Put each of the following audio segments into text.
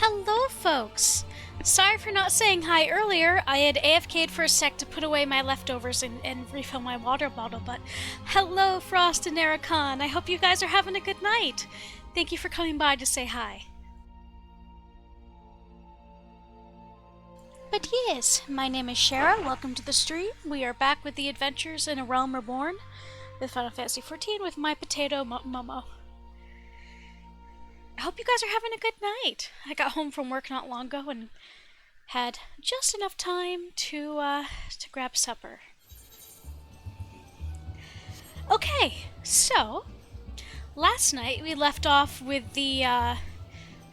Hello, folks! Sorry for not saying hi earlier. I had AFK'd for a sec to put away my leftovers and refill my water bottle, but hello, Frost and Ericon! I hope you guys are having a good night! Thank you for coming by to say hi. But yes, my name is Shara. Welcome to the stream. We are back with the adventures in A Realm Reborn with Final Fantasy XIV with my potato Momo. I hope you guys are having a good night. I got home from work not long ago and had just enough time to grab supper. Okay, so last night we left off with the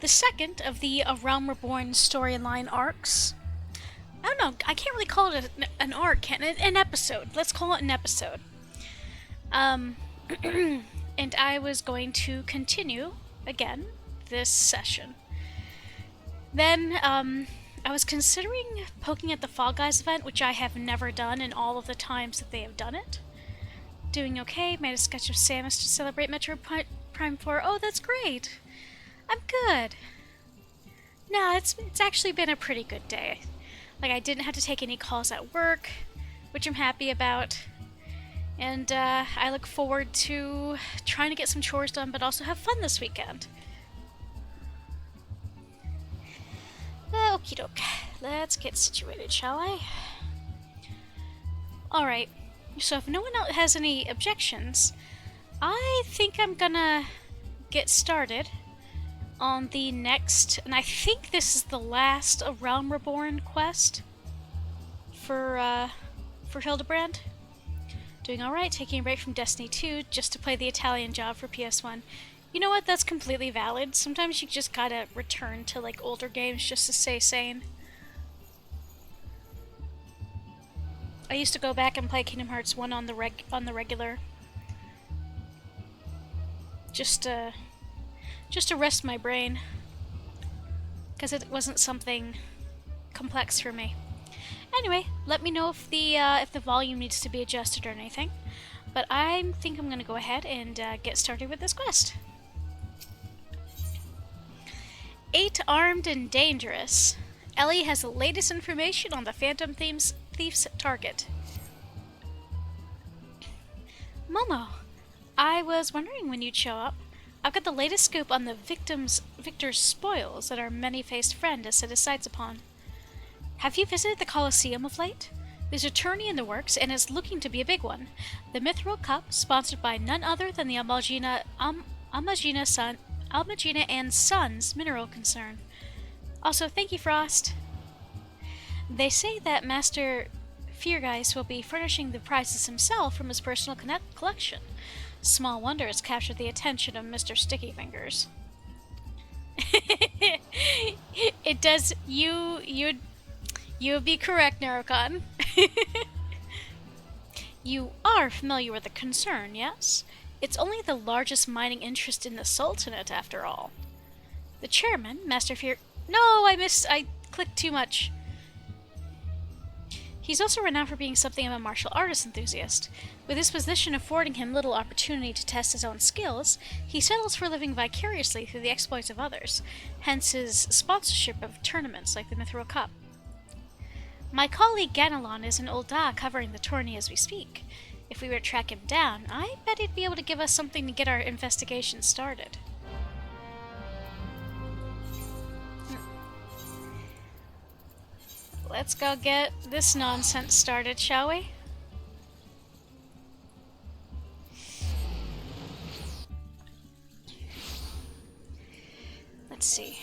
second of the A Realm Reborn storyline arcs. I don't know. I can't really call it an arc, an episode. Let's call it an episode. And I was going to continue again this session. Then I was considering poking at the Fall Guys event, which I have never done in all of the times that they have done it. Doing okay. Made a sketch of Samus to celebrate Metro Prime 4. Oh, that's great. I'm good. No, it's actually been a pretty good day. Like, I didn't have to take any calls at work, which I'm happy about. And I look forward to trying to get some chores done, but also have fun this weekend. Okie doke. Let's get situated, shall I? Alright, so if no one else has any objections, I think I'm gonna get started on the next, and I think this is the last A Realm Reborn quest for Hildebrand. Doing alright, taking a break from Destiny 2 just to play the Italian job for PS1. You know what, that's completely valid. Sometimes you just gotta return to like older games just to stay sane. I used to go back and play Kingdom Hearts 1 on the regular. Just to rest my brain. Because it wasn't something complex for me. Anyway, let me know if the volume needs to be adjusted or anything. But I think I'm gonna go ahead and get started with this quest. 8 armed and dangerous. Ellie has the latest information on the Phantom Thief's target. Momo, I was wondering when you'd show up. I've got the latest scoop on the victor's spoils that our many-faced friend has set his sights upon. Have you visited the Colosseum of late? There's a tourney in the works, and it's looking to be a big one. The Mithril Cup, sponsored by none other than the Almagina and Sons mineral concern. Also, thank you, Frost. They say that Master Feargeist will be furnishing the prizes himself from his personal collection. Small wonder it's captured the attention of Mr. Sticky Fingers. It does. You would be correct, Narocon. You are familiar with the concern, yes? It's only the largest mining interest in the Sultanate, after all. The chairman, Master Fear... No, I clicked too much. He's also renowned for being something of a martial artist enthusiast. With his position affording him little opportunity to test his own skills, he settles for living vicariously through the exploits of others, hence his sponsorship of tournaments like the Mithril Cup. My colleague Ganelon is in Ul'dah covering the tourney as we speak. If we were to track him down, I bet he'd be able to give us something to get our investigation started. Let's go get this nonsense started, shall we? Let's see.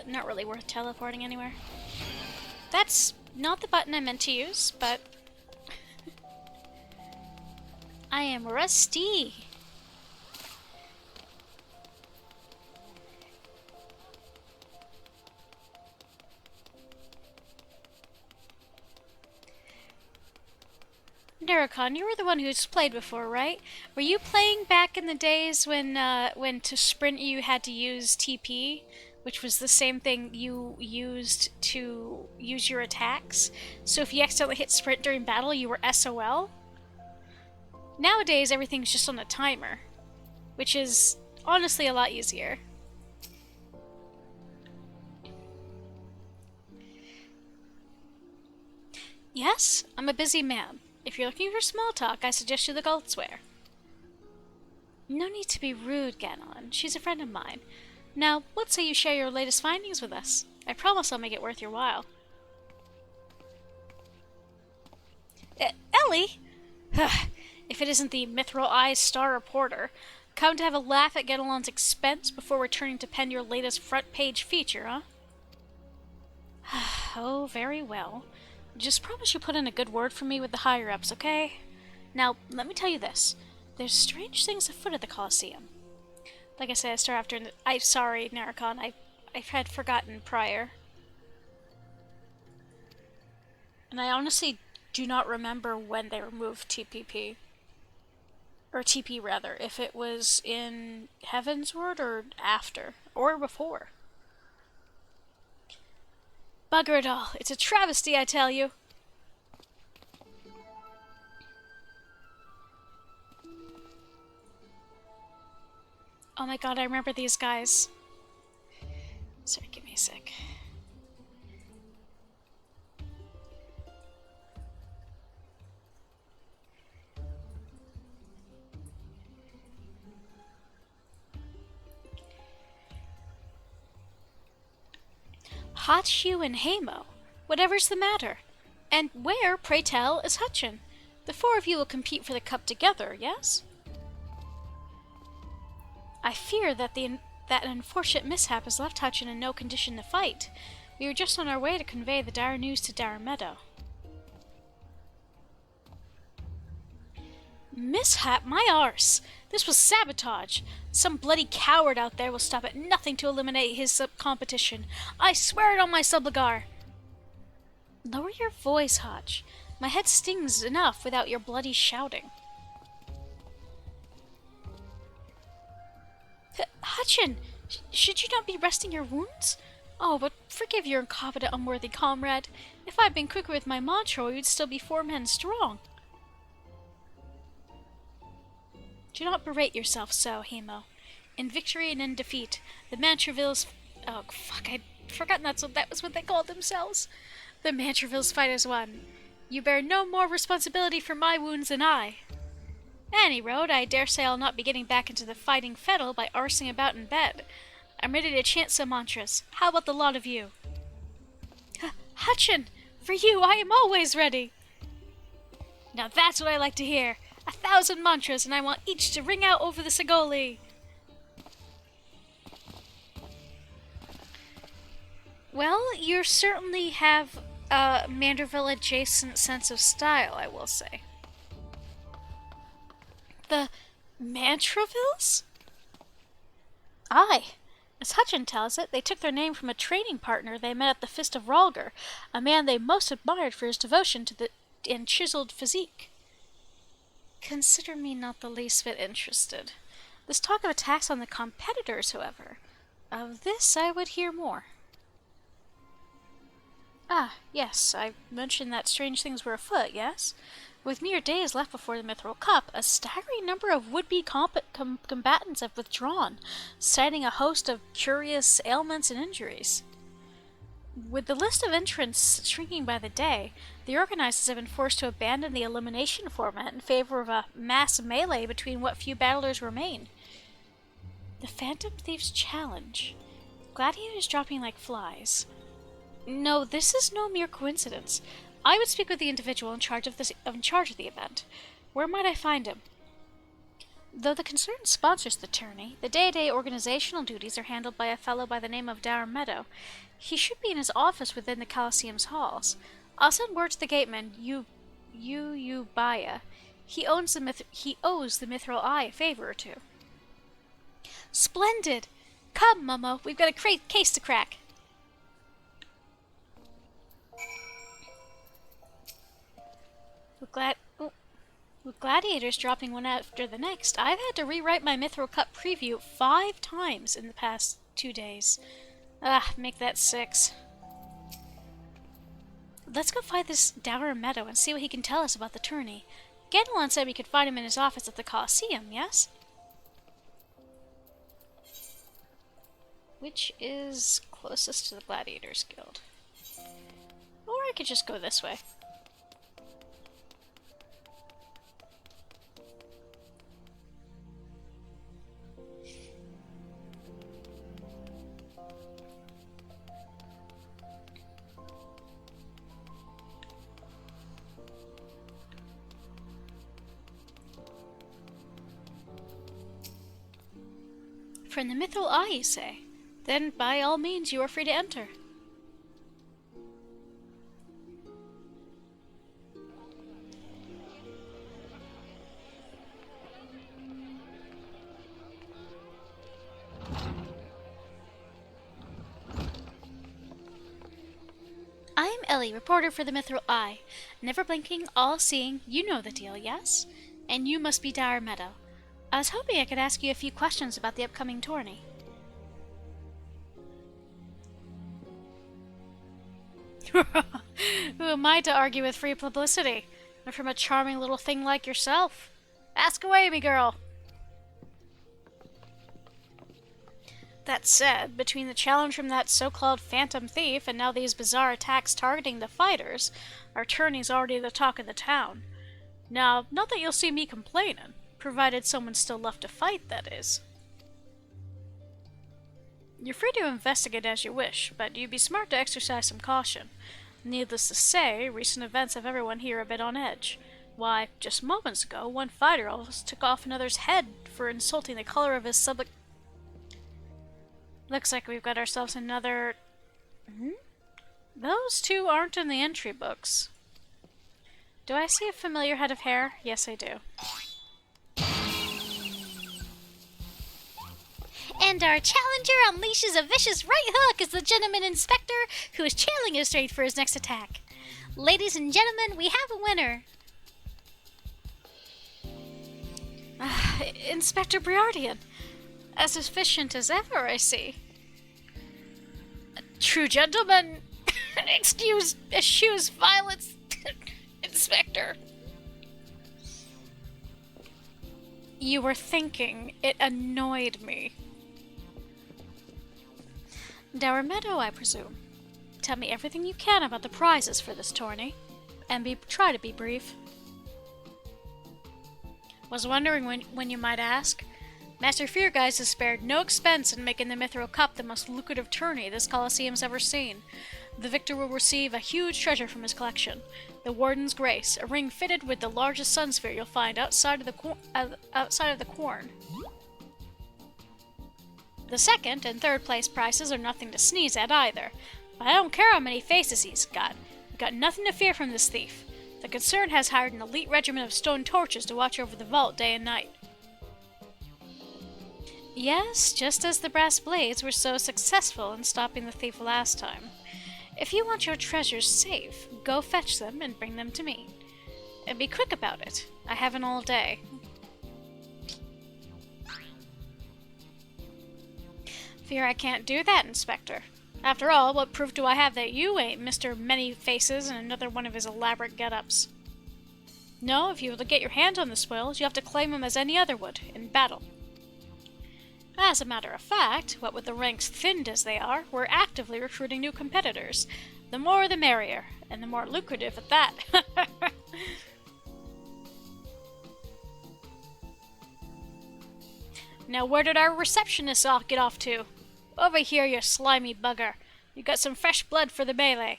Not really worth teleporting anywhere. That's not the button I meant to use, but I am rusty. Narocon, you were the one who's played before, right? Were you playing back in the days when to sprint you had to use TP? Which was the same thing you used to use your attacks. So if you accidentally hit sprint during battle, you were SOL? Nowadays, everything's just on a timer, which is honestly a lot easier. Yes, I'm a busy man. If you're looking for small talk, I suggest you look elsewhere. No need to be rude, Ganon. She's a friend of mine. Now, let's say you share your latest findings with us. I promise I'll make it worth your while. Ellie? If it isn't the Mithril Eyes Star Reporter, come to have a laugh at Ganelon's expense before returning to pen your latest front-page feature, huh? Oh, very well. Just promise you put in a good word for me with the higher-ups, okay? Now, let me tell you this. There's strange things afoot at the Colosseum. Like I said, I start after... I'm sorry, Naricon. I had forgotten prior. And I honestly do not remember when they removed TPP. Or TP, rather. If it was in Heavensward or after. Or before. Bugger it all. It's a travesty, I tell you. Oh my god, I remember these guys. Sorry, give me a sec. Hatshu and Hamo. Whatever's the matter? And where, pray tell, is Hutchin? The four of you will compete for the cup together, yes? I fear that that an unfortunate mishap has left Hutchin in no condition to fight. We were just on our way to convey the dire news to Dire Meadow. Mishap? My arse! This was sabotage! Some bloody coward out there will stop at nothing to eliminate his competition. I swear it on my subligar! Lower your voice, Hutch. My head stings enough without your bloody shouting. Hutchin! Should you not be resting your wounds? Oh, but forgive your incompetent, unworthy comrade. If I'd been quicker with my mantra, you'd still be 4 men strong. Do not berate yourself so, Hamo. In victory and in defeat, the Mandervilles... Oh, fuck, I'd forgotten that was what they called themselves. The Mandervilles fighters won. You bear no more responsibility for my wounds than I. Any road, I dare say I'll not be getting back into the fighting fettle by arsing about in bed. I'm ready to chant some mantras. How about the lot of you? Hutchin! For you, I am always ready! Now that's what I like to hear. 1,000 mantras, and I want each to ring out over the Sagoli. Well, you certainly have a Manderville-adjacent sense of style, I will say. The Mandervilles? Aye. As Hutchin tells it, they took their name from a training partner they met at the Fist of Ralgar, a man they most admired for his devotion to the chiseled physique. Consider me not the least bit interested. This talk of attacks on the competitors, however, of this I would hear more. Ah, yes, I mentioned that strange things were afoot, yes? With mere days left before the Mithril Cup, a staggering number of would-be combatants have withdrawn, citing a host of curious ailments and injuries. With the list of entrants shrinking by the day, the organizers have been forced to abandon the elimination format in favor of a mass melee between what few battlers remain. The Phantom Thieves Challenge. Gladiators dropping like flies. No, this is no mere coincidence. I would speak with the individual in charge of the event. Where might I find him? Though the concern sponsors the tourney, the day-to-day organizational duties are handled by a fellow by the name of Dire Meadow. He should be in his office within the Colosseum's halls. I'll send word to the gateman, Baya. He owes the Mithril Eye a favor or two. Splendid! Come, Momo, we've got a case to crack. With gladiators dropping one after the next, I've had to rewrite my Mithril Cup preview 5 times in the past 2 days. Make that 6. Let's go find this Dire Meadow and see what he can tell us about the tourney. Ganelon said we could find him in his office at the Coliseum, yes? Which is closest to the Gladiators Guild. Or I could just go this way. From the Mithril Eye, you say? Then, by all means, you are free to enter. I am Ellie, reporter for the Mithril Eye. Never blinking, all-seeing, you know the deal, yes? And you must be Dower Meadow. I was hoping I could ask you a few questions about the upcoming tourney. Who am I to argue with free publicity? Not from a charming little thing like yourself. Ask away, me girl. That said, between the challenge from that so-called phantom thief and now these bizarre attacks targeting the fighters, our tourney's already the talk of the town. Now, not that you'll see me complaining, provided someone's still left to fight, that is. You're free to investigate as you wish, but you'd be smart to exercise some caution. Needless to say, recent events have everyone here a bit on edge. Why, just moments ago, one fighter almost took off another's head for insulting the color of his Looks like we've got ourselves another... Those two aren't in the entry books. Do I see a familiar head of hair? Yes, I do. And our challenger unleashes a vicious right hook as the gentleman inspector who is channeling his strength for his next attack. Ladies and gentlemen, we have a winner. Inspector Briardian. As efficient as ever, I see. A true gentleman. Excuse violence, Inspector. You were thinking. It annoyed me. Dower Meadow, I presume. Tell me everything you can about the prizes for this tourney, and try to be brief. Was wondering when you might ask. Master Feargeist has spared no expense in making the Mithril Cup the most lucrative tourney this Coliseum's ever seen. The victor will receive a huge treasure from his collection, the Warden's Grace, a ring fitted with the largest sun sphere you'll find outside of the Quorn. The second and third place prizes are nothing to sneeze at either, but I don't care how many faces he's got. You've got nothing to fear from this thief. The concern has hired an elite regiment of stone torches to watch over the vault day and night. Yes, just as the brass blades were so successful in stopping the thief last time. If you want your treasures safe, go fetch them and bring them to me. And be quick about it. I haven't all day. Fear I can't do that, Inspector. After all, what proof do I have that you ain't Mr. Many Faces and another one of his elaborate get-ups? No, if you were to get your hands on the spoils, you have to claim them as any other would, in battle. As a matter of fact, what with the ranks thinned as they are, we're actively recruiting new competitors. The more the merrier, and the more lucrative at that. Now where did our receptionist get off to? Over here, you slimy bugger. You got some fresh blood for the melee.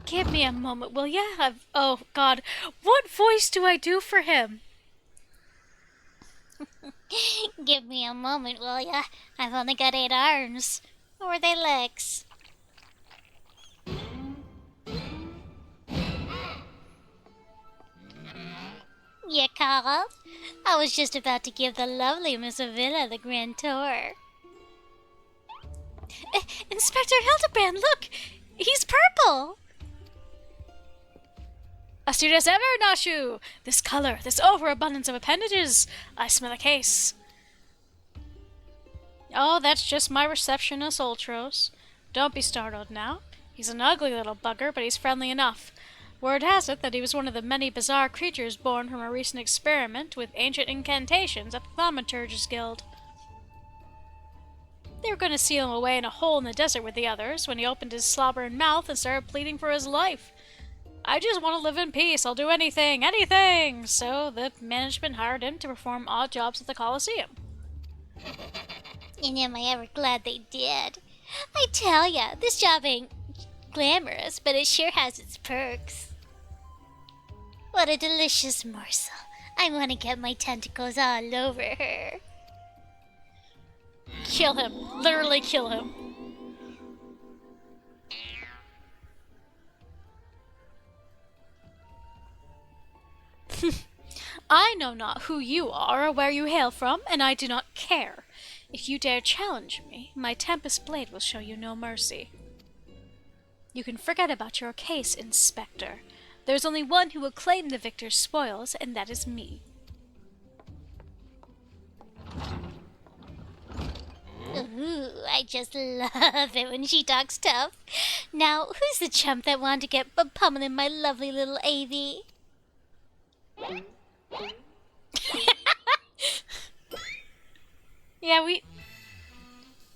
Give me a moment, will ya? Oh, God. What voice do I do for him? Give me a moment, will ya? I've only got 8 arms. Or are they legs? You called? I was just about to give the lovely Miss Avila the grand tour. Inspector Hildebrand, look! He's purple! Astute as ever, Nashu! This color, this overabundance of appendages! I smell a case. Oh, that's just my receptionist, Ultros. Don't be startled now. He's an ugly little bugger, but he's friendly enough. Word has it that he was one of the many bizarre creatures born from a recent experiment with ancient incantations at the Thaumaturgist Guild. They were going to seal him away in a hole in the desert with the others when he opened his slobbering mouth and started pleading for his life. I just want to live in peace. I'll do anything, anything! So the management hired him to perform odd jobs at the Coliseum. And am I ever glad they did? I tell ya, this job ain't glamorous, but it sure has its perks. What a delicious morsel. I want to get my tentacles all over her. Kill him. Literally kill him. I know not who you are or where you hail from, and I do not care. If you dare challenge me, my Tempest Blade will show you no mercy. You can forget about your case, Inspector. There's only one who will claim the victor's spoils, and that is me. Ooh, I just love it when she talks tough. Now, who's the chump that wanted to get pummeling my lovely little AV? Yeah,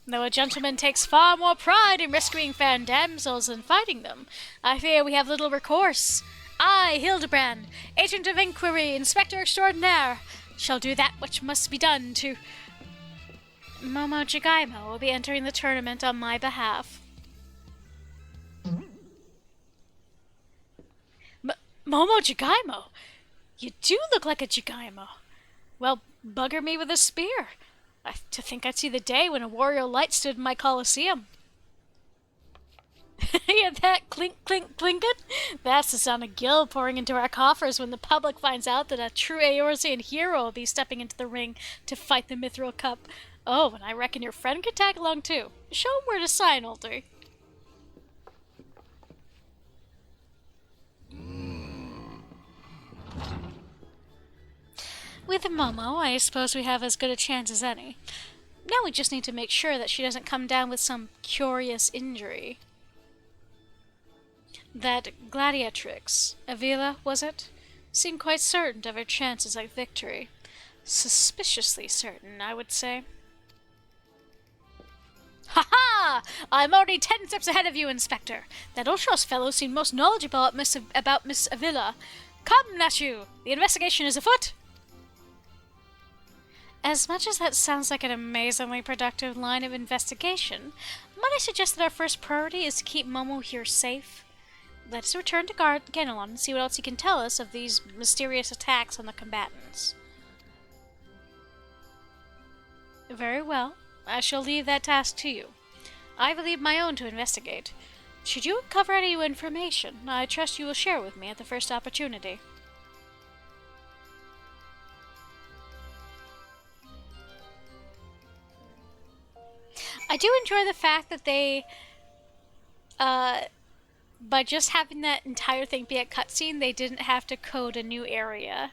Though a gentleman takes far more pride in rescuing fair damsels than fighting them, I fear we have little recourse. I, Hildebrand, Agent of Inquiry, Inspector Extraordinaire, shall do that which must be done to... Momo Jigaimo will be entering the tournament on my behalf. Momo Jigaimo? You do look like a Jigaimo. Well, bugger me with a spear. To think I'd see the day when a warrior light stood in my Coliseum. Hear that clink, clink, clinkin'? That's the sound of gil pouring into our coffers when the public finds out that a true Eorzean hero will be stepping into the ring to fight the Mithril Cup. Oh, and I reckon your friend could tag along too. Show him where to sign, Older. With Momo, I suppose we have as good a chance as any. Now we just need to make sure that she doesn't come down with some curious injury. That gladiatrix, Avila, was it? Seemed quite certain of her chances at victory. Suspiciously certain, I would say. Ha-ha! I'm already 10 steps ahead of you, Inspector. That Ultros fellow seemed most knowledgeable about Miss Avila. Come, Nashu! The investigation is afoot! As much as that sounds like an amazingly productive line of investigation, might I suggest that our first priority is to keep Momo here safe? Let us return to Ganelon and see what else he can tell us of these mysterious attacks on the combatants. Very well. I shall leave that task to you. I will leave my own to investigate. Should you uncover any new information, I trust you will share with me at the first opportunity. I do enjoy the fact that they, by just having that entire thing be a cutscene, they didn't have to code a new area.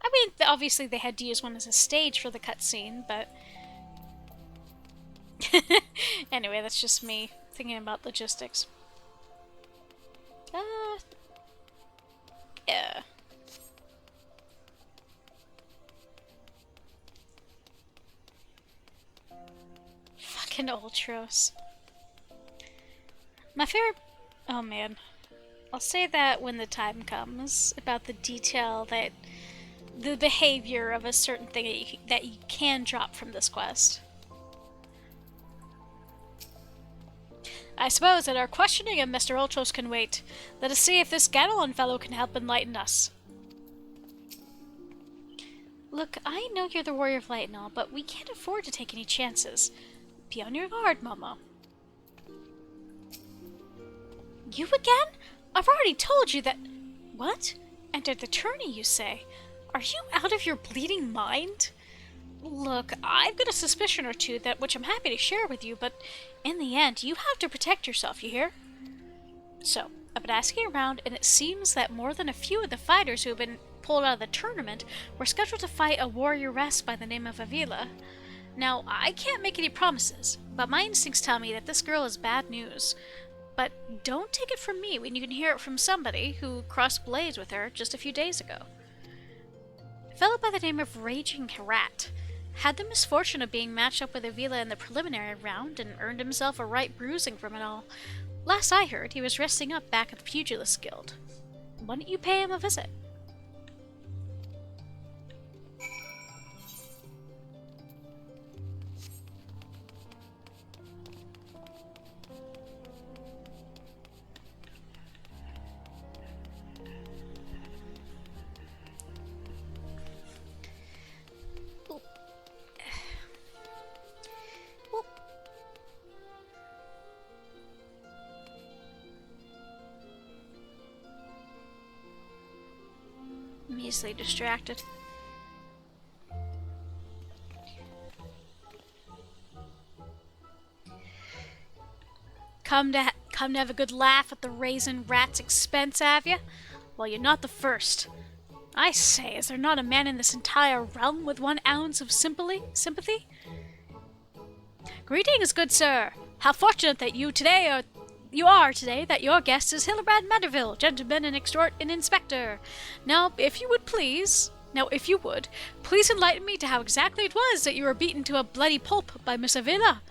I mean, obviously they had to use one as a stage for the cutscene, but... Anyway, that's just me thinking about logistics. Yeah. Fucking Ultros. My favorite... Oh man. I'll say that when the time comes, about the detail that... the behavior of a certain thing that you can drop from this quest. I suppose that our questioning of Mr. Ultros can wait. Let us see if this Ganelon fellow can help enlighten us. Look, I know you're the Warrior of Light and all, but we can't afford to take any chances. Be on your guard, Momo. You again? I've already told you that... What? Entered the tourney, you say? Are you out of your bleeding mind? Look, I've got a suspicion or two that which I'm happy to share with you, but in the end, you have to protect yourself, you hear? So, I've been asking around, and it seems that more than a few of the fighters who have been pulled out of the tournament were scheduled to fight a warrioress by the name of Avila. Now, I can't make any promises, but my instincts tell me that this girl is bad news. But don't take it from me when you can hear it from somebody who crossed blades with her just a few days ago. A fellow by the name of Raging Rat had the misfortune of being matched up with Avila in the preliminary round and earned himself a right bruising from it all. Last I heard, he was resting up back at the Pugilist Guild. Why don't you pay him a visit? I'm easily distracted. Come to have a good laugh at the Raisin Rat's expense, have you? Well, you're not the first. I say, is there not a man in this entire realm with 1 ounce of sympathy? Greetings, good sir. How fortunate that you are today that your guest is Hildebrand Mandervillle, gentleman and inspector. Now, if you would, please enlighten me to how exactly it was that you were beaten to a bloody pulp by Miss Avila.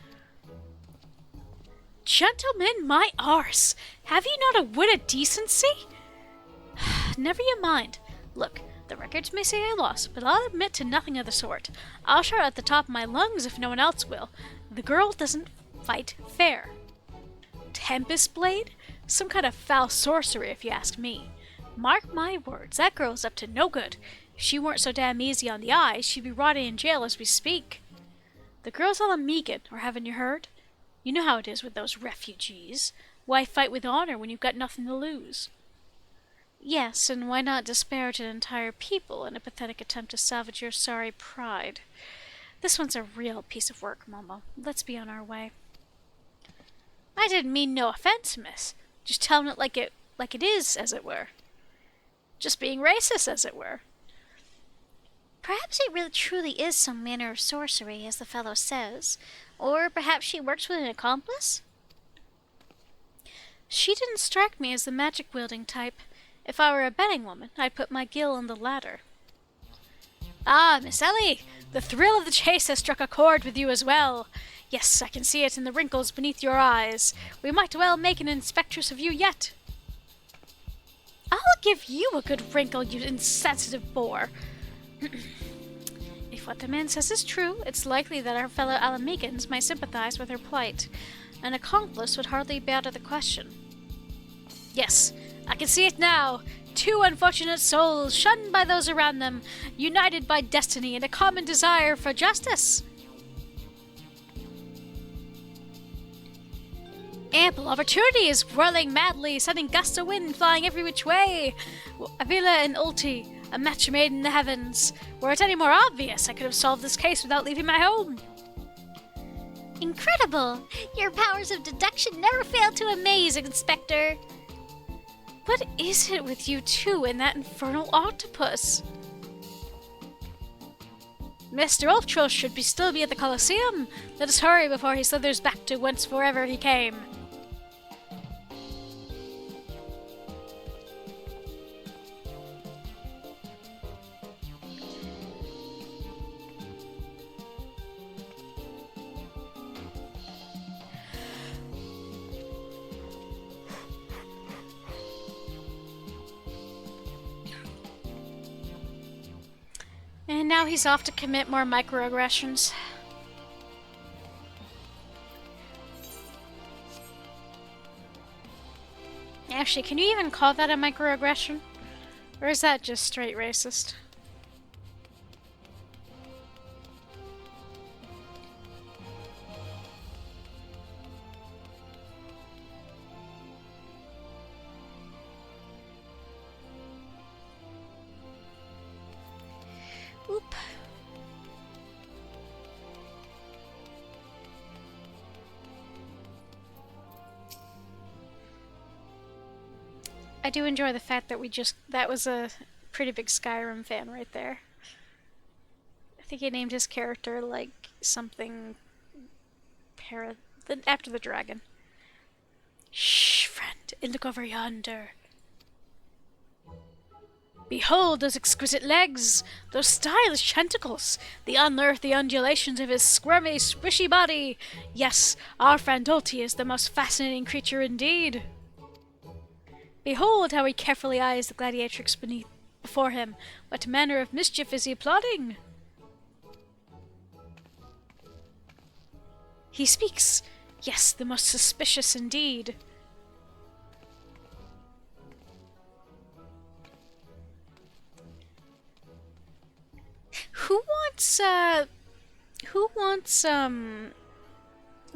Gentlemen, my arse, have ye not a wit of decency? Never you mind. Look, the records may say I lost, but I'll admit to nothing of the sort. I'll shout at the top of my lungs if no one else will. The girl doesn't fight fair. Tempest Blade? Some kind of foul sorcery, if you ask me. Mark my words, that girl's up to no good. If she weren't so damn easy on the eyes, she'd be rotting in jail as we speak. The girl's all a Megan, or haven't you heard? You know how it is with those refugees. Why fight with honor when you've got nothing to lose? Yes, and why not disparage an entire people in a pathetic attempt to salvage your sorry pride? This one's a real piece of work, Momo. Let's be on our way. I didn't mean no offense, miss. Just telling it like it is, as it were. Just being racist, as it were. Perhaps it really truly is some manner of sorcery, as the fellow says. Or perhaps she works with an accomplice? She didn't strike me as the magic-wielding type. If I were a betting woman, I'd put my gill on the latter. Ah, Miss Ellie! The thrill of the chase has struck a chord with you as well. Yes, I can see it in the wrinkles beneath your eyes. We might well make an inspectress of you yet. I'll give you a good wrinkle, you insensitive boor. If what the man says is true, it's likely that our fellow Alamegans might sympathize with her plight. An accomplice would hardly be out of the question. Yes, I can see it now. 2 unfortunate souls, shunned by those around them, united by destiny and a common desire for justice. Ample opportunity is whirling madly, sending gusts of wind flying every which way. Avila and Ulti, a match made in the heavens. Were it any more obvious, I could have solved this case without leaving my home. Incredible! Your powers of deduction never fail to amaze, Inspector. What is it with you two and that infernal octopus? Mr. Ultros should still be at the Colosseum. Let us hurry before he slithers back to whence forever he came. And now he's off to commit more microaggressions. Actually, can you even call that a microaggression? Or is that just straight racist? Oop. I do enjoy the fact that that was a pretty big Skyrim fan right there. I think he named his character like something after the dragon. Shh, friend, and look over yonder. Behold those exquisite legs, those stylish tentacles, the unearthly undulations of his squirmy, squishy body. Yes, our friend Ulti is the most fascinating creature indeed. Behold how he carefully eyes the gladiatrix before him. What manner of mischief is he plotting? He speaks. Yes, the most suspicious indeed.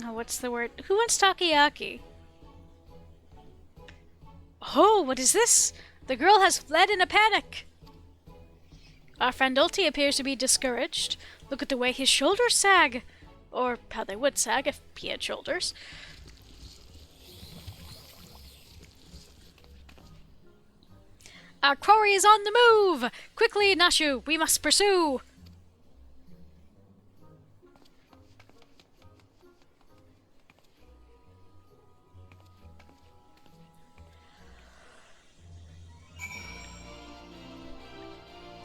What's the word? Who wants takoyaki? Oh, what is this? The girl has fled in a panic. Our friend Ulti appears to be discouraged. Look at the way his shoulders sag. Or how they would sag if he had shoulders. Our quarry is on the move! Quickly, Nashu, we must pursue!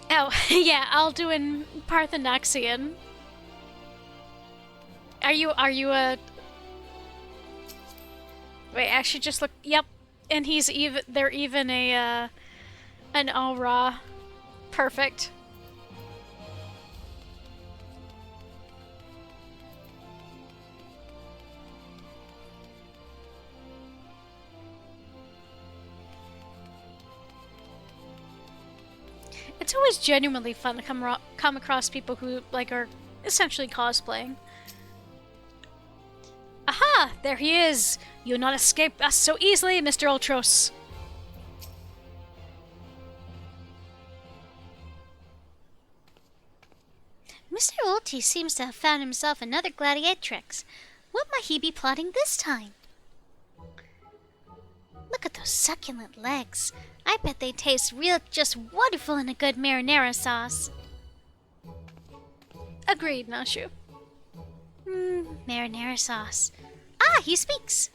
Oh, yeah, I'll do in Parthenoxian. Are you a... Wait, actually just look... Yep. And they're even an aura. Perfect. It's always genuinely fun to come across people who, like, are essentially cosplaying. Aha! There he is! You'll not escape us so easily, Mr. Ultros! Mr. Ulti seems to have found himself another gladiatrix. What might he be plotting this time? Look at those succulent legs. I bet they taste just wonderful in a good marinara sauce. Agreed, Nashu. Marinara sauce. Ah, he speaks!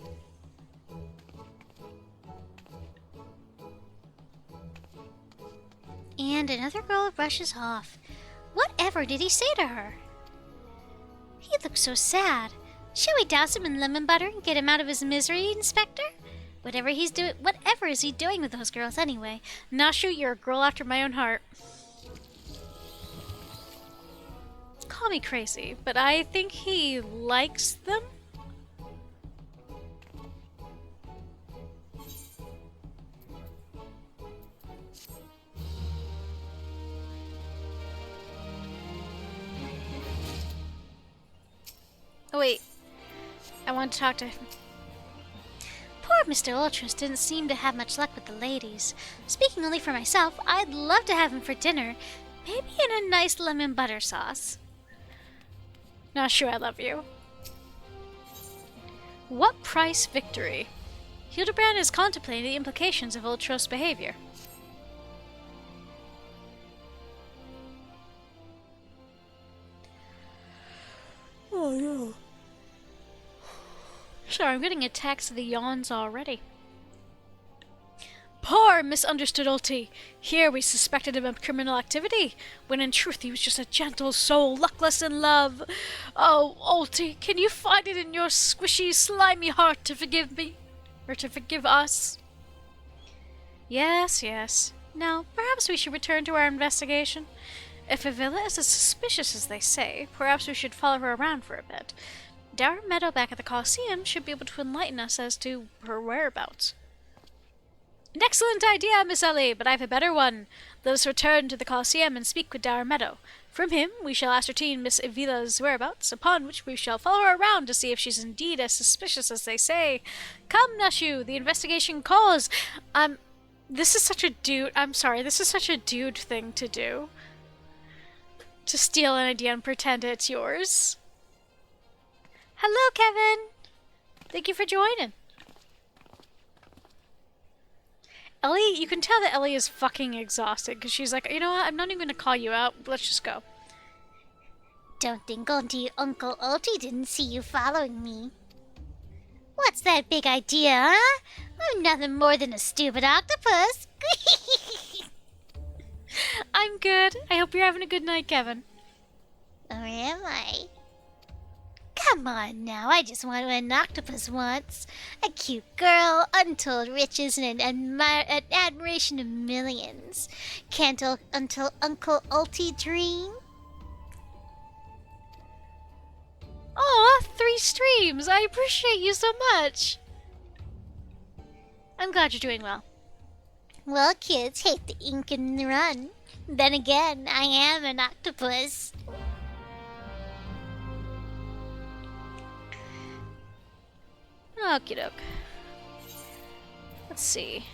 And another girl rushes off. Whatever did he say to her? He looks so sad. Shall we douse him in lemon butter and get him out of his misery, Inspector? Whatever is he doing with those girls anyway? Nashu, you're a girl after my own heart. Call me crazy, but I think he likes them? Oh wait, I want to talk to him. Poor Mr. Ultros didn't seem to have much luck with the ladies. Speaking only for myself, I'd love to have him for dinner. Maybe in a nice lemon butter sauce. Nashu, I love you. What price victory? Hildebrand is contemplating the implications of Ultros' behavior. Oh no. Sorry, I'm getting attacks of the yawns already. Poor misunderstood Ulti. Here we suspected him of criminal activity, when in truth he was just a gentle soul, luckless in love. Oh, Ulti, can you find it in your squishy, slimy heart to forgive me? Or to forgive us? Yes, yes. Now, perhaps we should return to our investigation. If Avila is as suspicious as they say, perhaps we should follow her around for a bit. Dower Meadow back at the Colosseum should be able to enlighten us as to her whereabouts. An excellent idea, Miss Ellie, but I have a better one. Let us return to the Colosseum and speak with Dower Meadow. From him we shall ascertain Miss Avila's whereabouts, upon which we shall follow her around to see if she's indeed as suspicious as they say. Come, Nashu, the investigation calls. This is such a dude... I'm sorry, this is such a dude thing to do. To steal an idea and pretend it's yours. Hello, Kevin! Thank you for joining. Ellie, you can tell that Ellie is fucking exhausted, because she's like, you know what, I'm not even going to call you out, let's just go. Don't think Uncle Ulti didn't see you following me. What's that big idea, huh? I'm nothing more than a stupid octopus. I'm good. I hope you're having a good night, Kevin. Or am I? Come on now, I just want what an octopus wants. A cute girl, untold riches, and an admiration of millions. Can't until Uncle Ulti dream? Aw, 3 streams. I appreciate you so much. I'm glad you're doing well. Well, kids hate the ink and the run. Then again, I am an octopus. Okie doke. Let's see.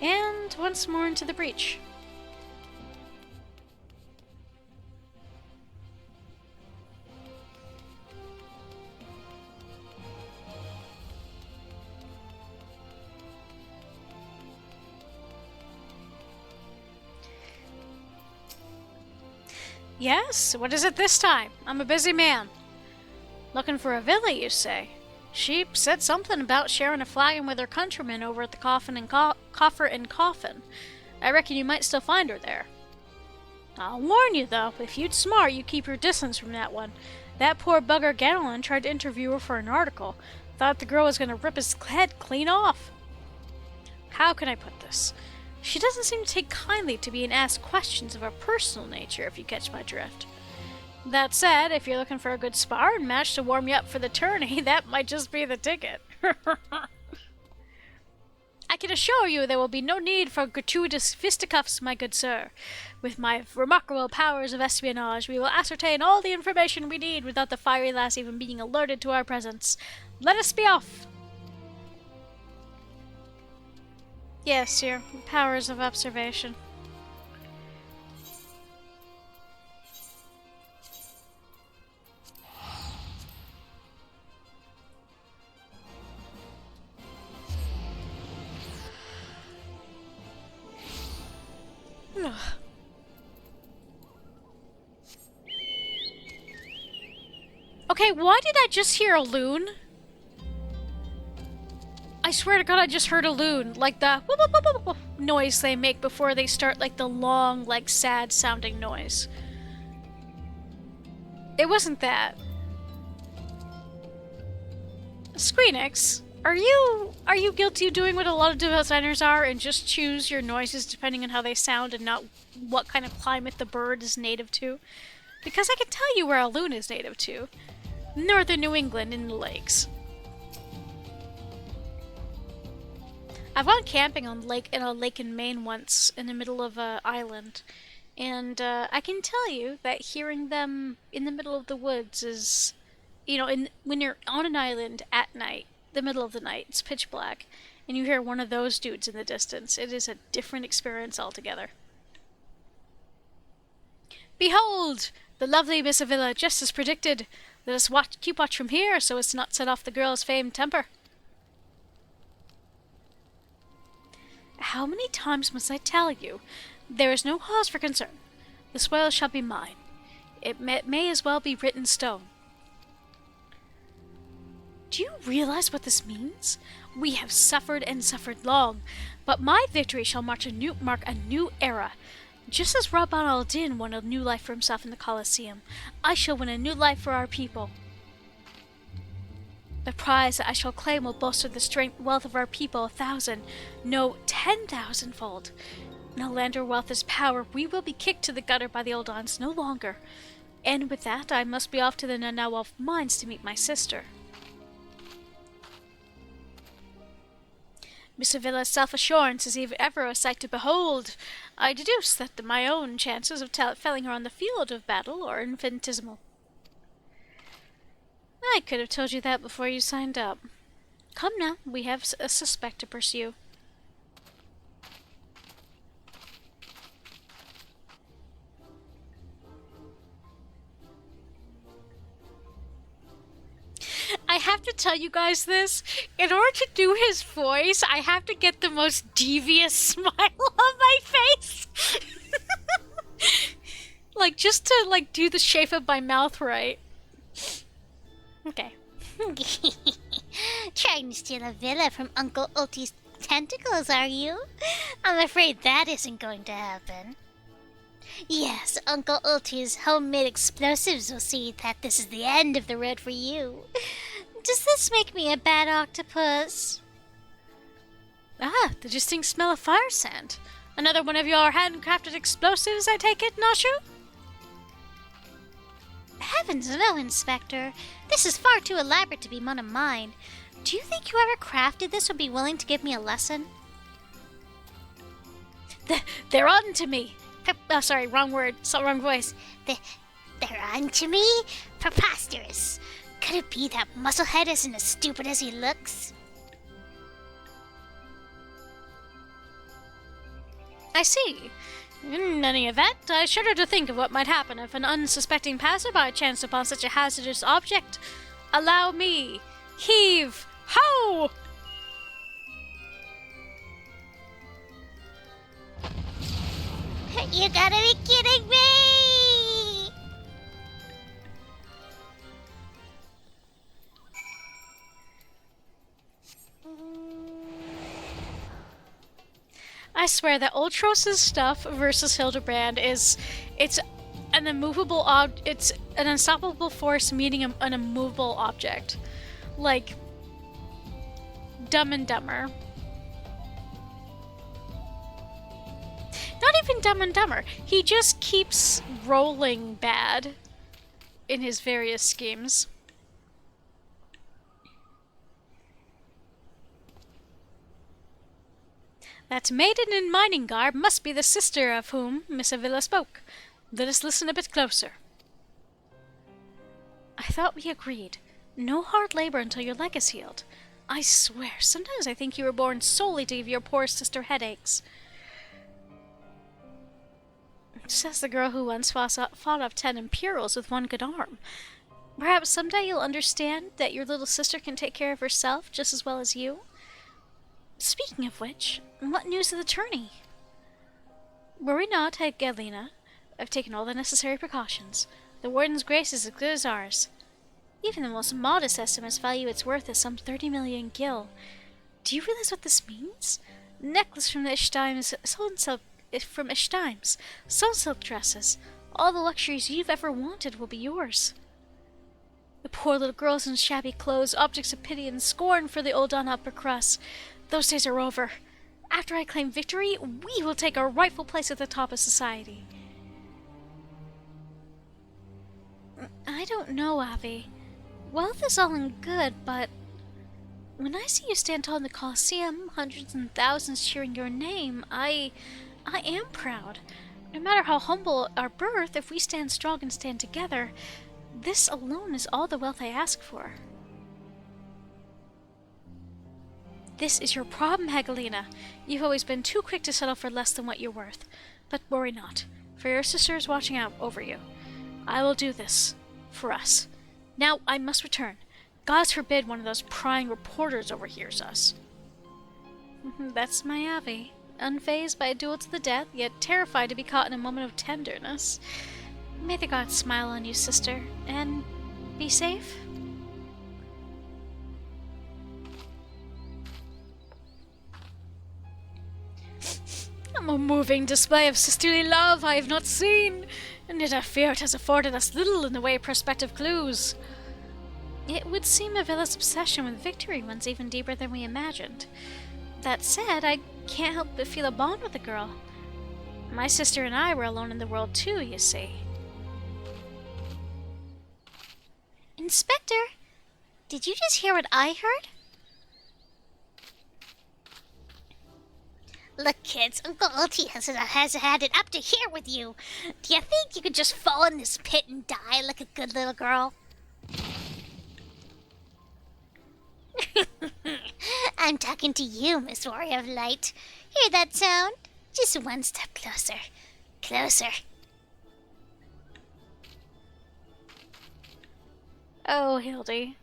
And once more into the breach. Yes, what is it this time? I'm a busy man. Looking for a villa, you say? She said something about sharing a flagon with her countrymen over at the Coffer and Coffin. I reckon you might still find her there. I'll warn you, though, if you'd smart, you keep your distance from that one. That poor bugger Ganelin tried to interview her for an article. Thought the girl was going to rip his head clean off. How can I put this? She doesn't seem to take kindly to being asked questions of a personal nature, if you catch my drift. That said, if you're looking for a good sparring match to warm you up for the tourney, that might just be the ticket. I can assure you there will be no need for gratuitous fisticuffs, my good sir. With my remarkable powers of espionage, we will ascertain all the information we need without the fiery lass even being alerted to our presence. Let us be off! Yes, your powers of observation. Okay, why did I just hear a loon? I swear to God, I just heard a loon. Like the whoop, whoop, whoop, whoop noise they make before they start, like the long, like sad sounding noise. It wasn't that. Squeenix, are you guilty of doing what a lot of designers are and just choose your noises depending on how they sound and not what kind of climate the bird is native to? Because I can tell you where a loon is native to. Northern New England in the lakes. I've gone camping on a lake in Maine once in the middle of an island, and I can tell you that hearing them in the middle of the woods is, when you're on an island at night, the middle of the night, it's pitch black, and you hear one of those dudes in the distance, it is a different experience altogether. Behold, the lovely Miss Avila, just as predicted. Let us keep watch from here so as to not set off the girl's famed temper. How many times must I tell you? There is no cause for concern. The spoil shall be mine. It may as well be written in stone. Do you realize what this means? We have suffered and suffered long, but my victory shall mark a new era. Just as Rabban al-Din won a new life for himself in the Colosseum, I shall win a new life for our people. The prize that I shall claim will bolster the strength and wealth of our people 1,000, no, 10,000-fold. In a land where wealth is power, we will be kicked to the gutter by the Oldons no longer. And with that, I must be off to the Nanawalf mines to meet my sister. Miss Avila's self-assurance is ever a sight to behold. I deduce that my own chances of felling her on the field of battle are infinitesimal. I could have told you that before you signed up. Come now, we have a suspect to pursue. I have to tell you guys this. In order to do his voice, I have to get the most devious smile on my face. Like, just to, do the shape of my mouth right. Okay. Trying to steal a villa from Uncle Ulti's tentacles, are you? I'm afraid that isn't going to happen. Yes, Uncle Ulti's homemade explosives will see that this is the end of the road for you. Does this make me a bad octopus? Ah, the distinct smell of fire sand. Another one of your handcrafted explosives, I take it, Nashu? Heavens no, Inspector. This is far too elaborate to be one of mine. Do you think whoever crafted this would be willing to give me a lesson? They're on to me. Oh, sorry, wrong word. Wrong voice. They're on to me? Preposterous. Could it be that Musclehead isn't as stupid as he looks? I see. In any event, I shudder to think of what might happen if an unsuspecting passerby chanced upon such a hazardous object. Allow me. Heave! Ho! You gotta be kidding me! I swear that Ultros' stuff versus Hildebrand it's an immovable it's an unstoppable force meeting an immovable object. Like Dumb and Dumber. Not even Dumb and Dumber. He just keeps rolling bad in his various schemes. That maiden in mining garb must be the sister of whom Miss Avila spoke. Let us listen a bit closer. I thought we agreed. No hard labor until your leg is healed. I swear, sometimes I think you were born solely to give your poor sister headaches. Says the girl who once fought off 10 Imperials with one good arm. Perhaps someday you'll understand that your little sister can take care of herself just as well as you. Speaking of which, what news of the tourney? Worry not, Galena. I've taken all the necessary precautions. The Warden's grace is as good as ours. Even the most modest estimates value its worth at some 30 million gil. Do you realize what this means? Necklace from the Ishtime's soul silk dresses. All the luxuries you've ever wanted will be yours. The poor little girls in shabby clothes, objects of pity and scorn for the old upper crust. Those days are over. After I claim victory, we will take our rightful place at the top of society. I don't know, Avi. Wealth is all and good, but when I see you stand tall in the Colosseum, hundreds and thousands cheering your name, I am proud. No matter how humble our birth, if we stand strong and stand together, this alone is all the wealth I ask for. This is your problem, Hegelina. You've always been too quick to settle for less than what you're worth. But worry not, for your sister is watching out over you. I will do this. For us. Now I must return. Gods forbid one of those prying reporters overhears us. That's my Avi. Unfazed by a duel to the death, yet terrified to be caught in a moment of tenderness. May the gods smile on you, sister, and be safe. A moving display of sisterly love I have not seen, and yet I fear it has afforded us little in the way of prospective clues. It would seem Avila's obsession with victory runs even deeper than we imagined. That said, I can't help but feel a bond with the girl. My sister and I were alone in the world too, you see. Inspector, did you just hear what I heard? Look, kids, Uncle Ulti has had it up to here with you. Do you think you could just fall in this pit and die like a good little girl? I'm talking to you, Miss Warrior of Light. Hear that sound? Just one step closer. Closer. Oh, Hildy.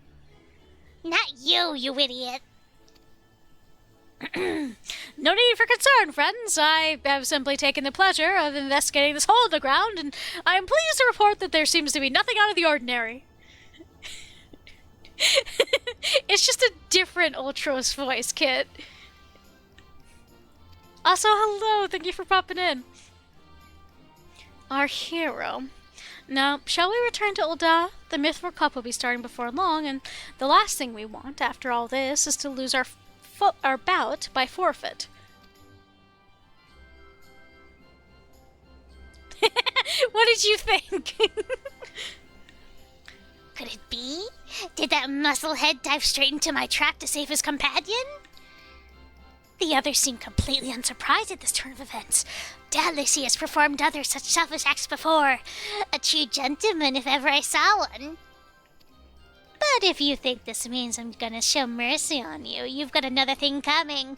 Not you, you idiot. No need for concern, friends. I have simply taken the pleasure of investigating this hole in the ground, and I am pleased to report that there seems to be nothing out of the ordinary. It's just a different Ultros voice, Kit. Also, hello, thank you for popping in. Our hero. Now, shall we return to Ul'dah? The Mythril Cup will be starting before long, and the last thing we want after all this is to lose our bout by forfeit. What did you think? Could it be? Did that musclehead dive straight into my trap to save his companion? The others seemed completely unsurprised at this turn of events. Doubtless he has performed other such selfish acts before. A true gentleman if ever I saw one. But if you think this means I'm gonna show mercy on you, you've got another thing coming.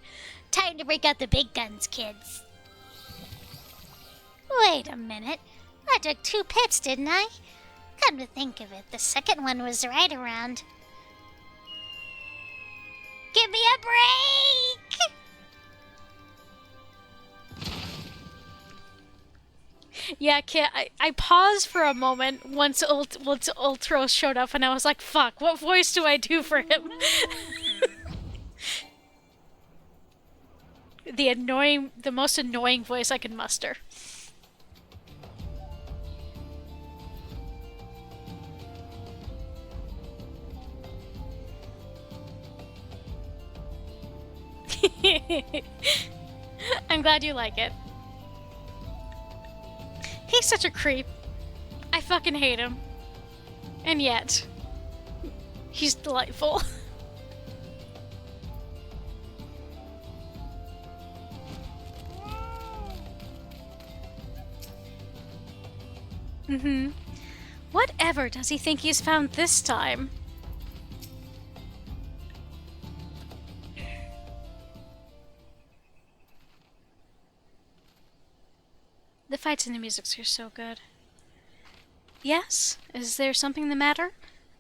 Time to break out the big guns, kids. Wait a minute. I took 2 pits, didn't I? Come to think of it, the second one was right around. Give me a break! Yeah, Kit, I paused for a moment once Ultros showed up, and I was like, fuck, what voice do I do for him? The most annoying voice I could muster. I'm glad you like it. He's such a creep. I fucking hate him. And yet, he's delightful. Whatever does he think he's found this time? The fights and the music are so good. Yes? Is there something the matter?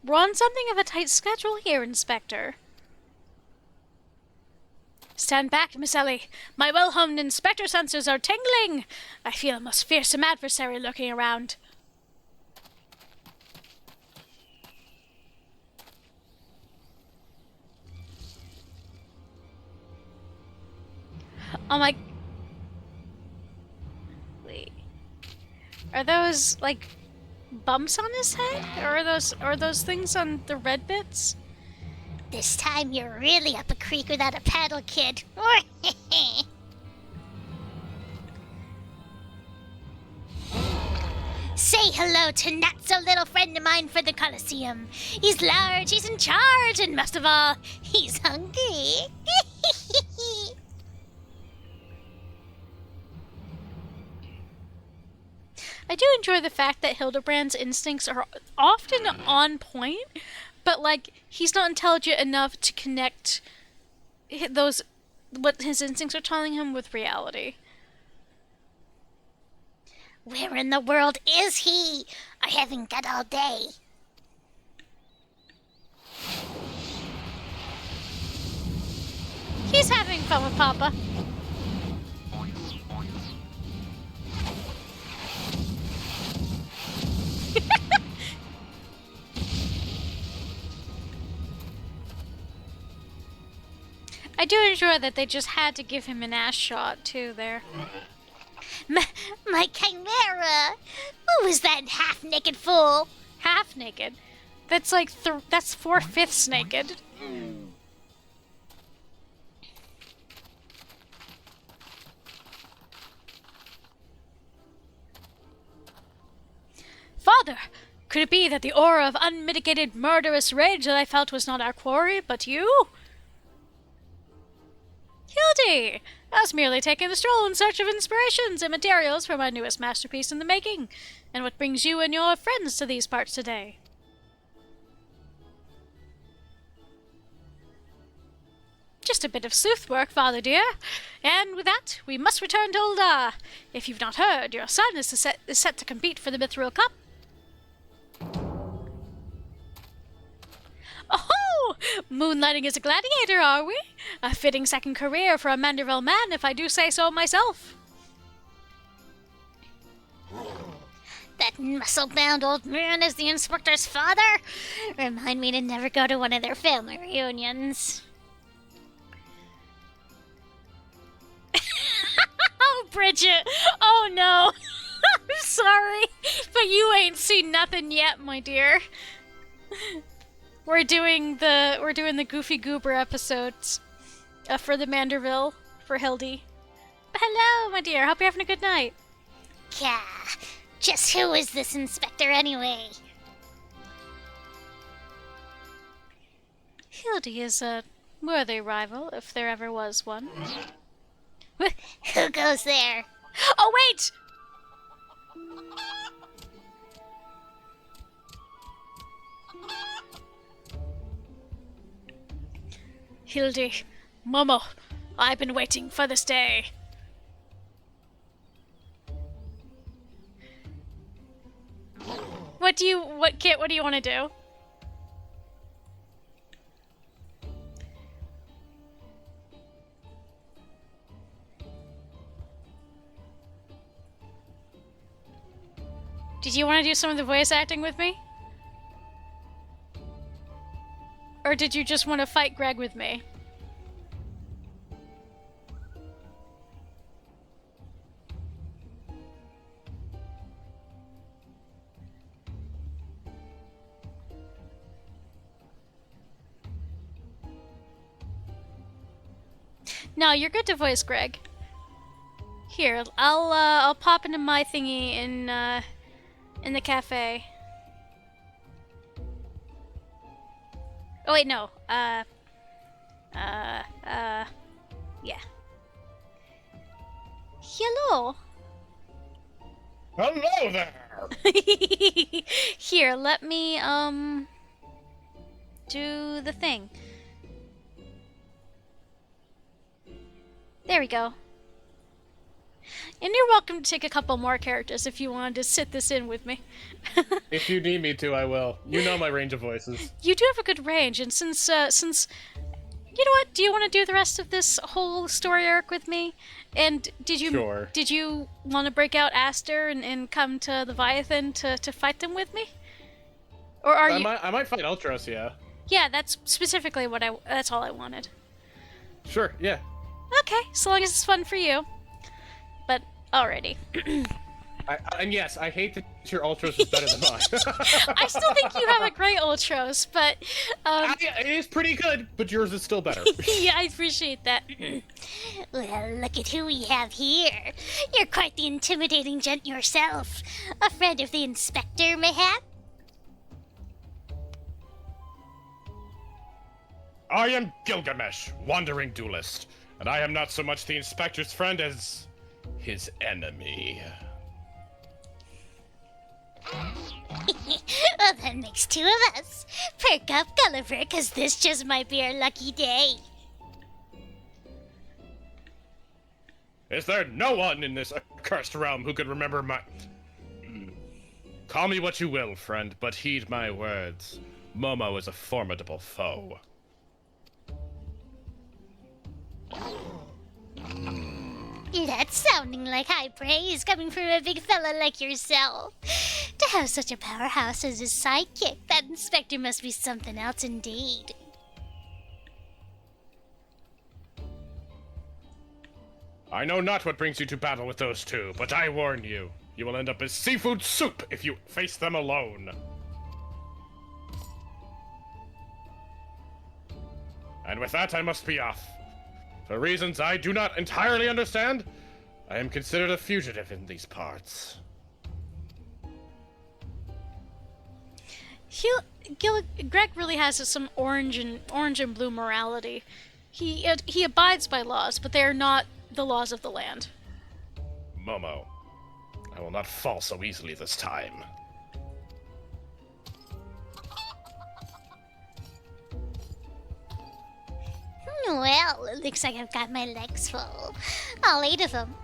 We're on something of a tight schedule here, Inspector. Stand back, Miss Ellie. My well-honed inspector sensors are tingling. I feel a most fearsome adversary lurking around. Oh my... Wait. Are those, like, bumps on his head? Or are those things on the red bits? This time you're really up a creek without a paddle, kid. Say hello to not-so-little friend of mine for the Colosseum. He's large, he's in charge, and most of all, he's hungry. I do enjoy the fact that Hildebrand's instincts are often on point, but, like, he's not intelligent enough to connect what his instincts are telling him with reality. Where in the world is he? I haven't got all day. He's having fun with Papa. I do enjoy that they just had to give him an ass shot, too, there. My chimera! Who was that half-naked fool? Half-naked? That's like, that's 4/5 naked. Father! Could it be that the aura of unmitigated murderous rage that I felt was not our quarry, but you? Hildy! I was merely taking a stroll in search of inspirations and materials for my newest masterpiece in the making. And what brings you and your friends to these parts today? Just a bit of sleuth work, Father dear. And with that, we must return to Ul'dah. If you've not heard, your son is set to compete for the Mithril Cup. Oh, moonlighting as a gladiator, are we? A fitting second career for a Mandervillle man, if I do say so myself. That muscle-bound old man is the inspector's father? Remind me to never go to one of their family reunions. Oh, Bridget! Oh no! I'm sorry, but you ain't seen nothing yet, my dear. We're doing the Goofy Goober episodes for the Mandervillle for Hildy. Hello, my dear. Hope you're having a good night. Gah, just who is this inspector anyway? Hildy is a worthy rival, if there ever was one. Who goes there? Oh, wait! Hildy, Momo, I've been waiting for this day. What do you want to do? Did you want to do some of the voice acting with me? Or did you just want to fight Greg with me? No, you're good to voice Greg. Here, I'll pop into my thingy in the cafe. Oh wait, no. Yeah. Hello. Hello there! Here, let me do the thing. There we go. And you're welcome to take a couple more characters if you wanted to sit this in with me. If you need me to, I will. You know my range of voices. You do have a good range, and since you know what, do you want to do the rest of this whole story arc with me? And did you want to break out Aster and come to Leviathan to fight them with me? Or are you? I might fight Ultros, yeah. Yeah, that's specifically that's all I wanted. Sure, yeah. Okay, so long as it's fun for you. But alrighty. And yes, I hate that your Ultros is better than mine. I still think you have a great Ultros, but it is pretty good, but yours is still better. yeah, I appreciate that. Well, look at who we have here. You're quite the intimidating gent yourself. A friend of the inspector, mayhap? I am Gilgamesh, wandering duelist, and I am not so much the inspector's friend as his enemy. Well, that makes two of us. Perk up, Gulliver, cause this just might be our lucky day. Is there no one in this accursed realm who could remember my... Call me what you will, friend, but heed my words. Momo is a formidable foe. That's sounding like high praise coming from a big fella like yourself. To have such a powerhouse as his sidekick, that inspector must be something else indeed. I know not what brings you to battle with those two, but I warn you, you will end up as seafood soup if you face them alone. And with that, I must be off. For reasons I do not entirely understand, I am considered a fugitive in these parts. Greg really has some orange and blue morality. He abides by laws, but they are not the laws of the land. Momo, I will not fall so easily this time. Well, it looks like I've got my legs full. All 8 of them.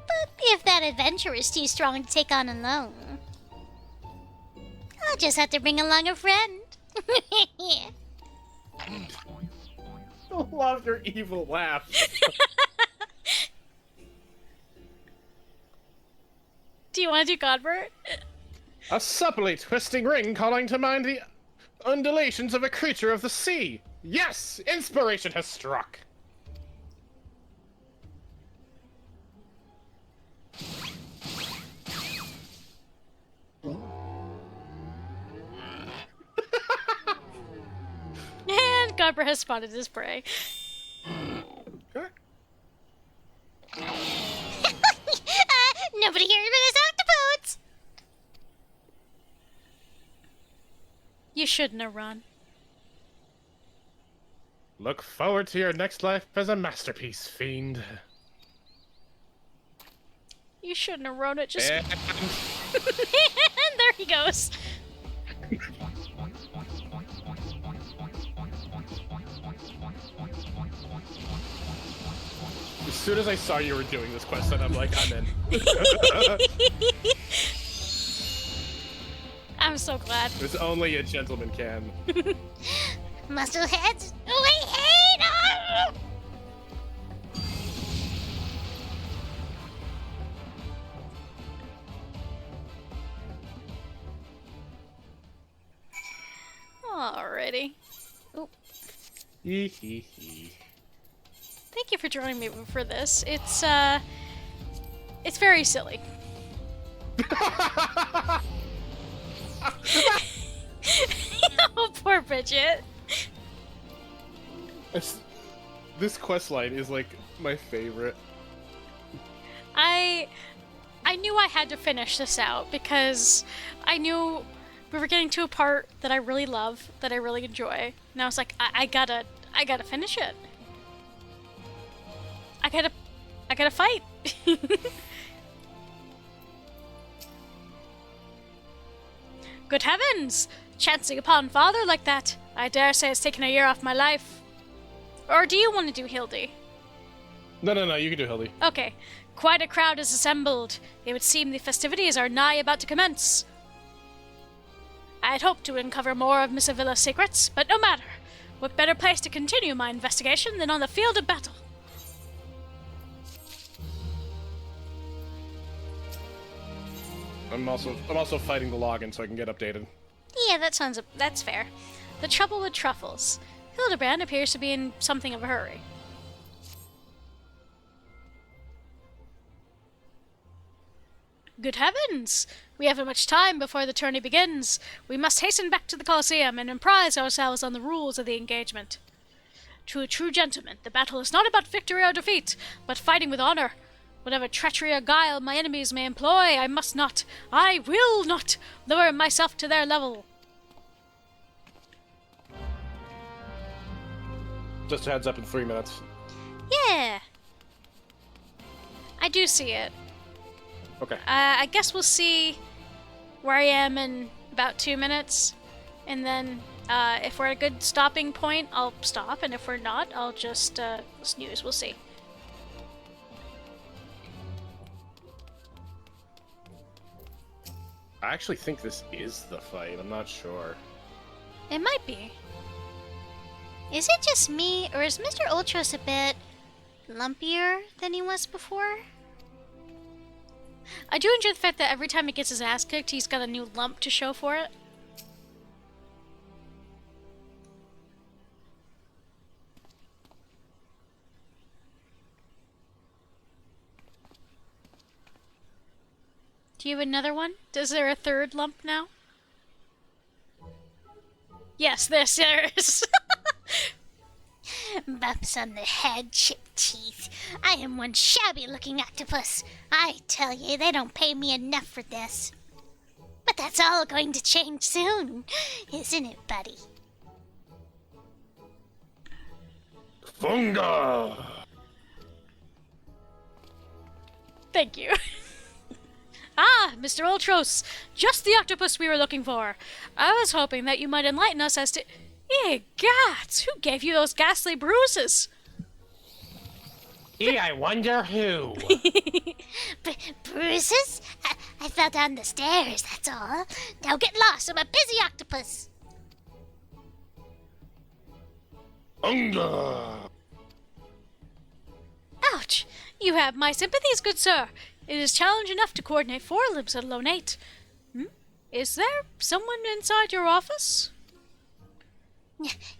But if that adventure is too strong to take on alone, I'll just have to bring along a friend. I love your evil laugh. Do you want to do Godbert? A supplely twisting ring calling to mind the undulations of a creature of the sea. Yes, inspiration has struck. And Gobber has spotted his prey. Nobody here but his octopus! You shouldn't have run. Look forward to your next life as a masterpiece, fiend. You shouldn't have run it, just... And And there he goes. as soon as I saw you were doing this quest, then I'm like, I'm in. I'm so glad. It's only a gentleman can. Muscleheads, we hate 'em! Alrighty. Oh, Hee hee hee. thank you for joining me for this. It's very silly. Oh, poor Bridget. This quest line is like my favorite. I knew I had to finish this out because I knew we were getting to a part that I really love, that I really enjoy. And I was like, I gotta finish it. I gotta fight. Good heavens! Chancing upon father like that, I dare say it's taken a year off my life. Or do you want to do Hildy? No, you can do Hildy. Okay. Quite a crowd is assembled. It would seem the festivities are nigh about to commence. I had hoped to uncover more of Miss Avila's secrets, but no matter. What better place to continue my investigation than on the field of battle? I'm also fighting the login so I can get updated. Yeah, that's fair. The trouble with truffles. Hildebrand appears to be in something of a hurry. Good heavens! We haven't much time before the tourney begins. We must hasten back to the Colosseum and apprise ourselves on the rules of the engagement. To a true gentleman, the battle is not about victory or defeat, but fighting with honor. Whatever treachery or guile my enemies may employ, I will not lower myself to their level. Just a heads up in 3 minutes. Yeah. I do see it. Okay. I guess we'll see where I am in about 2 minutes. And then if we're at a good stopping point, I'll stop. And if we're not, I'll just snooze. We'll see. I actually think this is the fight. I'm not sure. It might be. Is it just me, or is Mr. Ultros a bit lumpier than he was before? I do enjoy the fact that every time he gets his ass kicked, he's got a new lump to show for it. Do you have another one? Is there a third lump now? Yes, there is. Bumps on the head, chipped teeth. I am one shabby-looking octopus. I tell you, they don't pay me enough for this. But that's all going to change soon, isn't it, buddy? Funga! Thank you. Ah, Mr. Ultros, just the octopus we were looking for. I was hoping that you might enlighten us as to... Egots, who gave you those ghastly bruises? I wonder who. Bruises? I fell down the stairs, that's all. Now get lost, I'm a busy octopus. Funga! Ouch! You have my sympathies, good sir. It is challenge enough to coordinate 4 limbs at alone 8. Is there someone inside your office?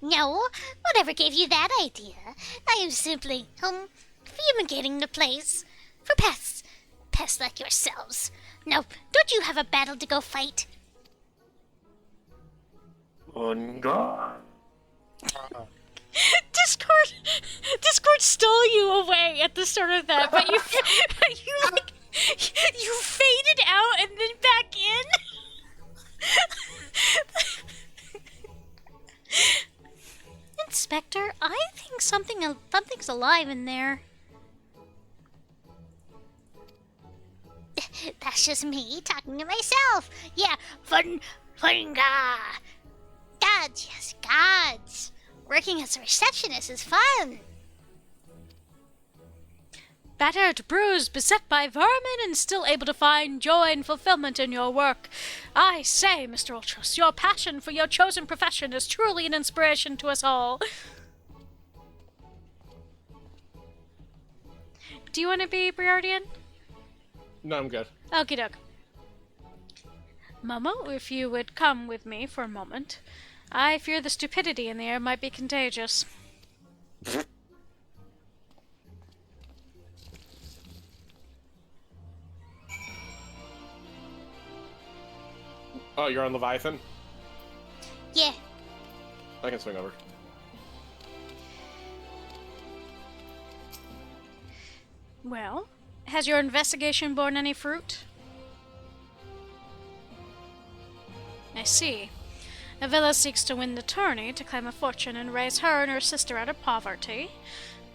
No, whatever gave you that idea? I am simply, fumigating the place. For pests. Pests like yourselves. Now, don't you have a battle to go fight? Discord stole you away at the start of that, but you faded out and then back in. Inspector, I think something's alive in there. That's just me talking to myself. Yeah, funga. Gods, yes, gods. Working as a receptionist is fun. Battered, bruised, beset by vermin, and still able to find joy and fulfillment in your work. I say, Mr. Ultros, your passion for your chosen profession is truly an inspiration to us all. Do you want to be Briardian? No, I'm good. Okie doke. Momo, if you would come with me for a moment. I fear the stupidity in the air might be contagious. Oh, you're on Leviathan? Yeah. I can swing over. Well, has your investigation borne any fruit? I see. Avila seeks to win the tourney to claim a fortune and raise her and her sister out of poverty.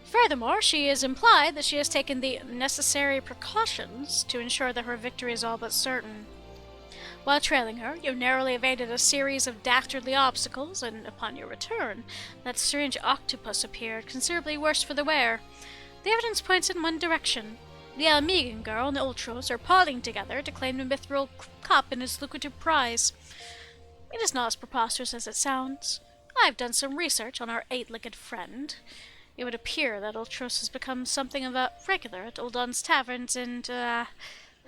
Furthermore, she has implied that she has taken the necessary precautions to ensure that her victory is all but certain. While trailing her, you narrowly evaded a series of dastardly obstacles, and upon your return, that strange octopus appeared, considerably worse for the wear. The evidence points in one direction. The Almegan girl and the Ultros are parting together to claim the mithril cup and its lucrative prize. It is not as preposterous as it sounds. I've done some research on our eight-legged friend. It would appear that Ultros has become something of a regular at Uldon's taverns and,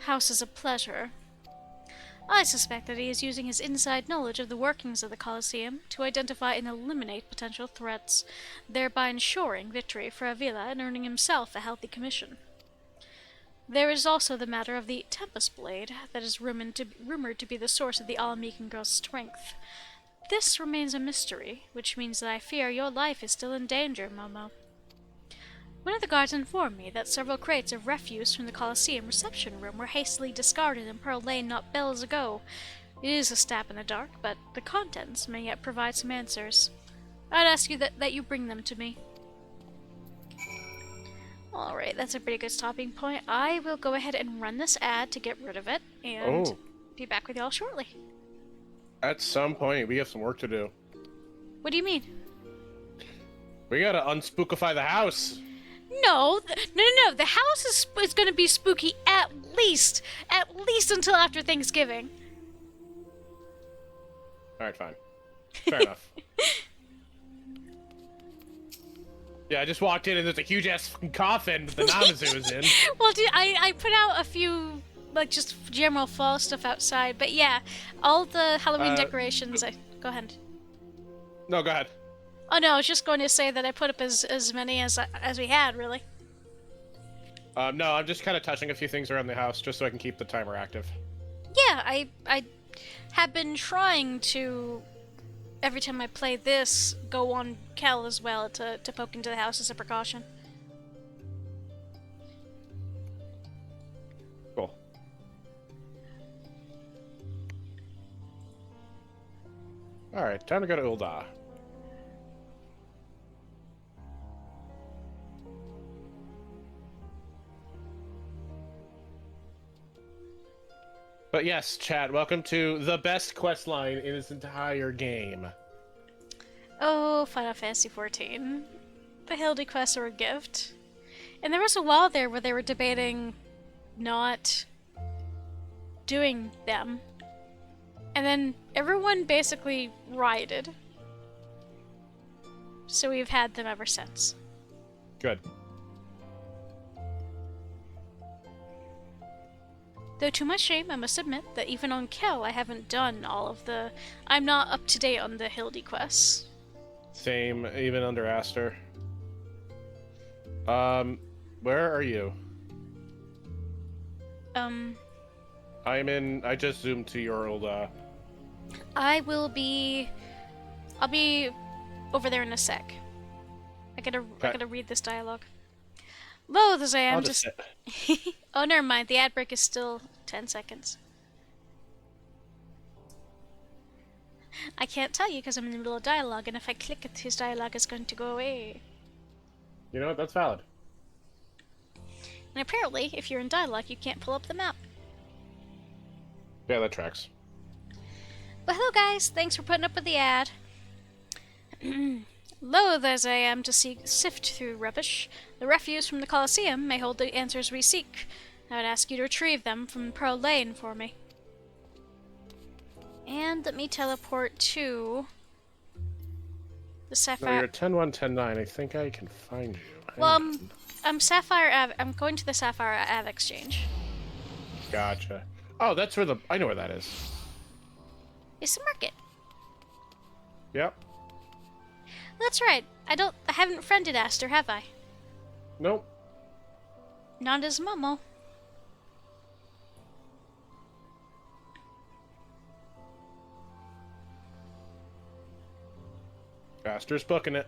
houses of pleasure. I suspect that he is using his inside knowledge of the workings of the Colosseum to identify and eliminate potential threats, thereby ensuring victory for Avila and earning himself a healthy commission. There is also the matter of the Tempest Blade that is rumored to be the source of the Almegan girl's strength. This remains a mystery, which means that I fear your life is still in danger, Momo. One of the guards informed me that several crates of refuse from the Colosseum reception room were hastily discarded in Pearl Lane not bells ago. It is a stab in the dark, but the contents may yet provide some answers. I'd ask you that you bring them to me. Alright, that's a pretty good stopping point. I will go ahead and run this ad to get rid of it, and be back with y'all shortly. At some point, we have some work to do. What do you mean? We gotta unspookify the house. No, no. The house is going to be spooky at least until after Thanksgiving. Alright, fine. Fair enough. Yeah, I just walked in and there's a huge-ass fucking coffin that the Namazu is in. Well, dude, I put out a few, like, just general fall stuff outside, but yeah, all the Halloween decorations, go ahead. No, go ahead. Oh no, I was just going to say that I put up as many as we had, really. No, I'm just kind of touching a few things around the house just so I can keep the timer active. Yeah, I have been trying to, every time I play this, go on Kel as well to poke into the house as a precaution. Cool. Alright, time to go to Ulda. But yes, chat, welcome to the best quest line in this entire game. Oh, Final Fantasy XIV. The Hildy quests are a gift. And there was a while there where they were debating not doing them. And then everyone basically rioted. So we've had them ever since. Though to my shame, I must admit that even on Kel, I haven't done all of the... I'm not up to date on the Hildy quests. Same, even under Aster. Where are you? I just zoomed to your old, I'll be over there in a sec. I gotta read this dialogue. Loath as I am I'll to... just Oh, never mind. The ad break is still 10 seconds. I can't tell you because I'm in the middle of dialogue, and if I click it, his dialogue is going to go away. You know what? That's valid. And apparently, if you're in dialogue, you can't pull up the map. Yeah, that tracks. Well, hello guys. Thanks for putting up with the ad. Loath as I am to sift through rubbish, the refuse from the Colosseum may hold the answers we seek. I would ask you to retrieve them from Pearl Lane for me. And let me teleport to the No, Sapphire... you're 10-1-10-9. I think I can find you. Well, I'm I'm going to the Sapphire Ave Exchange. Gotcha. Oh, that's where I know where that is. It's the market. Yep. That's right. I haven't friended Aster, have I? Nope. Not as Momo. Aster's booking it.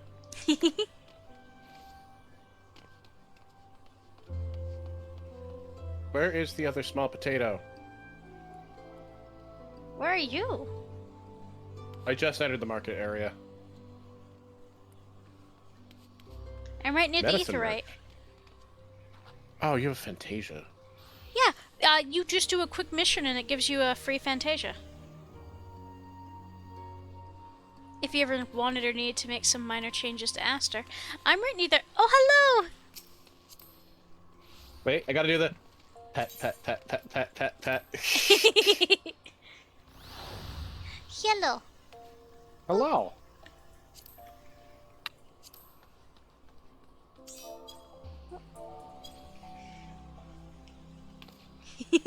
Where is the other small potato? Where are you? I just entered the market area. I'm right near Medicine the work. Aetherite. Oh, you have Fantasia. Yeah, you just do a quick mission and it gives you a free Fantasia. If you ever wanted or needed to make some minor changes to Aster. I'm right near there. Oh, hello! Wait, I gotta do the pet. Hello. Hello. Thank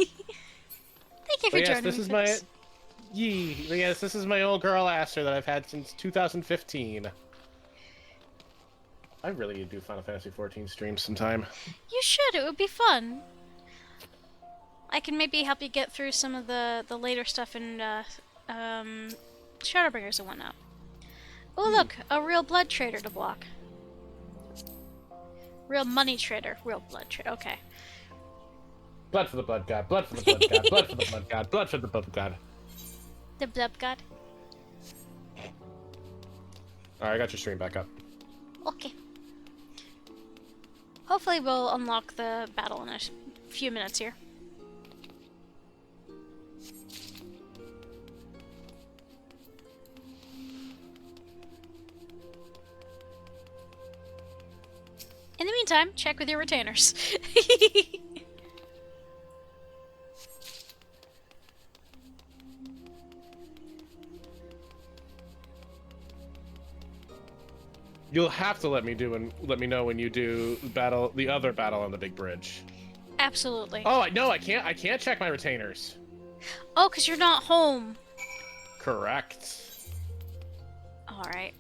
you for joining this me. is folks. Yes, this is my old girl Aster that I've had since 2015. I really need to do Final Fantasy XIV streams sometime. You should. It would be fun. I can maybe help you get through some of the later stuff in Shadowbringers and whatnot. Oh look, a real blood trader to block. Real money trader, real blood trader. Okay. Blood for the blood god, blood for the blood god, blood for the blood god, blood for the blood god. The blood god. Alright, I got your stream back up. Okay. Hopefully we'll unlock the battle in a few minutes here. In the meantime, check with your retainers. You'll have to let me know when you do the other battle on the big bridge. Absolutely. Oh, no, I can't check my retainers. Oh, 'cause you're not home. Correct. Alright.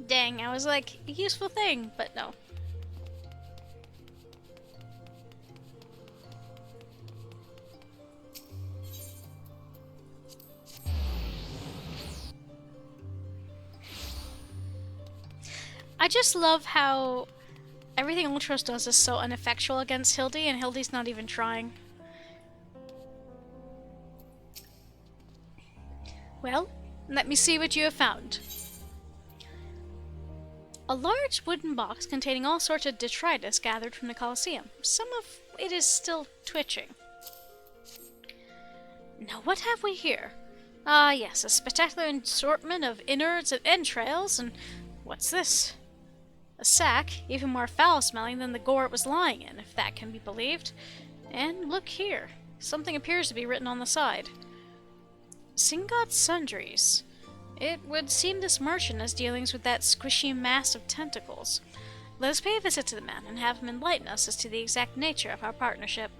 Dang, I was like, a useful thing, but no. I just love how everything Ultros does is so ineffectual against Hildy, and Hildy's not even trying. Well, let me see what you have found. A large wooden box containing all sorts of detritus gathered from the Colosseum. Some of it is still twitching. Now what have we here? Ah yes, a spectacular assortment of innards and entrails, and what's this? A sack, even more foul-smelling than the gore it was lying in, if that can be believed. And look here, something appears to be written on the side. Singot Sundries. It would seem this merchant has dealings with that squishy mass of tentacles. Let us pay a visit to the man and have him enlighten us as to the exact nature of our partnership.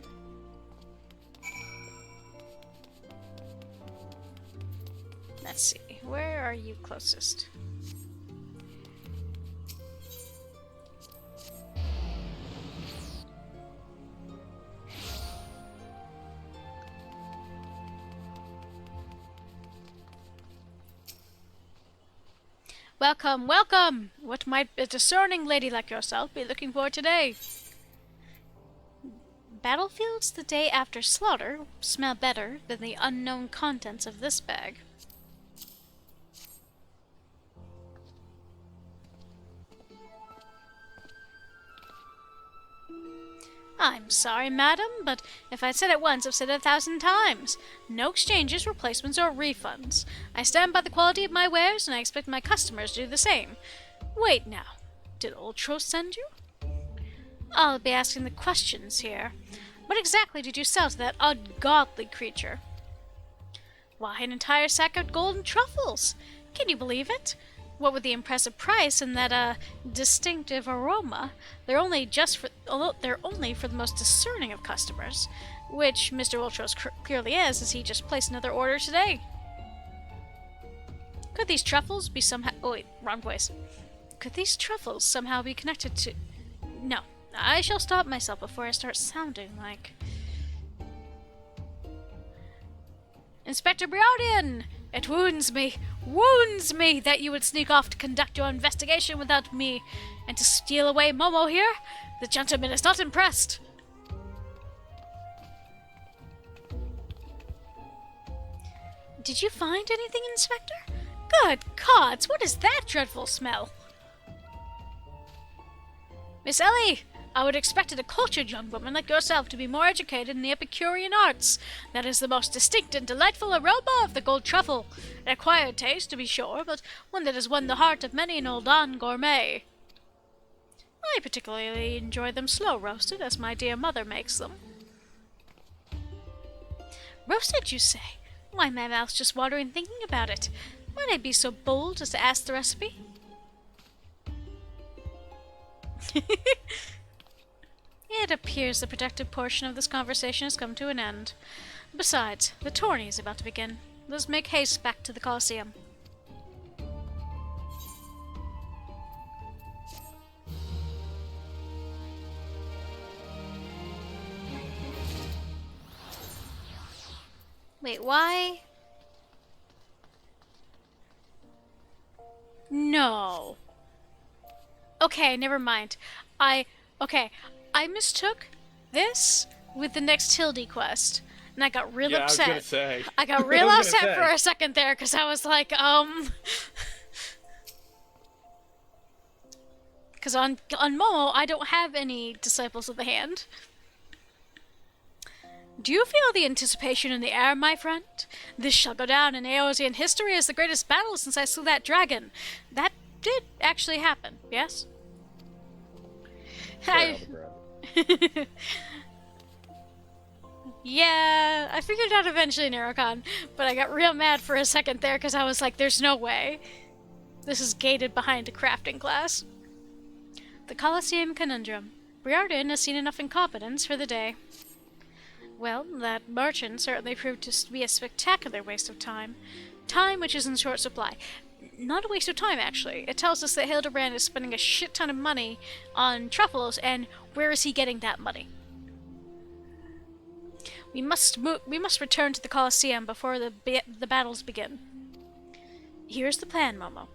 where are you closest? Welcome, welcome! What might a discerning lady like yourself be looking for today? Battlefields the day after slaughter smell better than the unknown contents of this bag. I'm sorry, madam, but if I said it once, I've said it 1,000 times. No exchanges, replacements, or refunds. I stand by the quality of my wares, and I expect my customers to do the same. Wait now, did Ultros send you? I'll be asking the questions here. What exactly did you sell to that ungodly creature? Why, an entire sack of golden truffles! Can you believe it? What with the impressive price and that, distinctive aroma, they're only for the most discerning of customers, which Mr. Ultros clearly is, as he just placed another order today. Could these truffles be somehow... Oh wait, wrong voice. Could these truffles somehow be connected to... No, I shall stop myself before I start sounding like... Inspector Briardian! It wounds me that you would sneak off to conduct your investigation without me, and to steal away Momo here. The gentleman is not impressed. Did you find anything, Inspector? Good gods, what is that dreadful smell? Miss Ellie, I would expect a cultured young woman like yourself to be more educated in the Epicurean arts. That is the most distinct and delightful aroma of the gold truffle. An acquired taste, to be sure, but one that has won the heart of many an Oldan gourmet. I particularly enjoy them slow roasted, as my dear mother makes them. Roasted, you say? Why, my mouth's just watering thinking about it. Might I be so bold as to ask the recipe? It appears the productive portion of this conversation has come to an end. Besides, the tourney is about to begin. Let's make haste back to the Colosseum. Wait, why? No. Okay, never mind. I mistook this with the next Hildy quest, and I got real upset. I was gonna say. I got real upset for a second there, because I was like, Because on Momo, I don't have any Disciples of the Hand. Do you feel the anticipation in the air, my friend? This shall go down in Eosian history as the greatest battle since I slew that dragon. That did actually happen, yes? Yeah, I figured it out eventually, Narocon, but I got real mad for a second there because I was like, there's no way. This is gated behind a crafting class. The Colosseum Conundrum. Briardian has seen enough incompetence for the day. Well, that merchant certainly proved to be a spectacular waste of time. Time which is in short supply. Not a waste of time, actually. It tells us that Hildebrand is spending a shit ton of money on truffles, and where is he getting that money? We must return to the Colosseum before the battles begin. Here's the plan, Momo.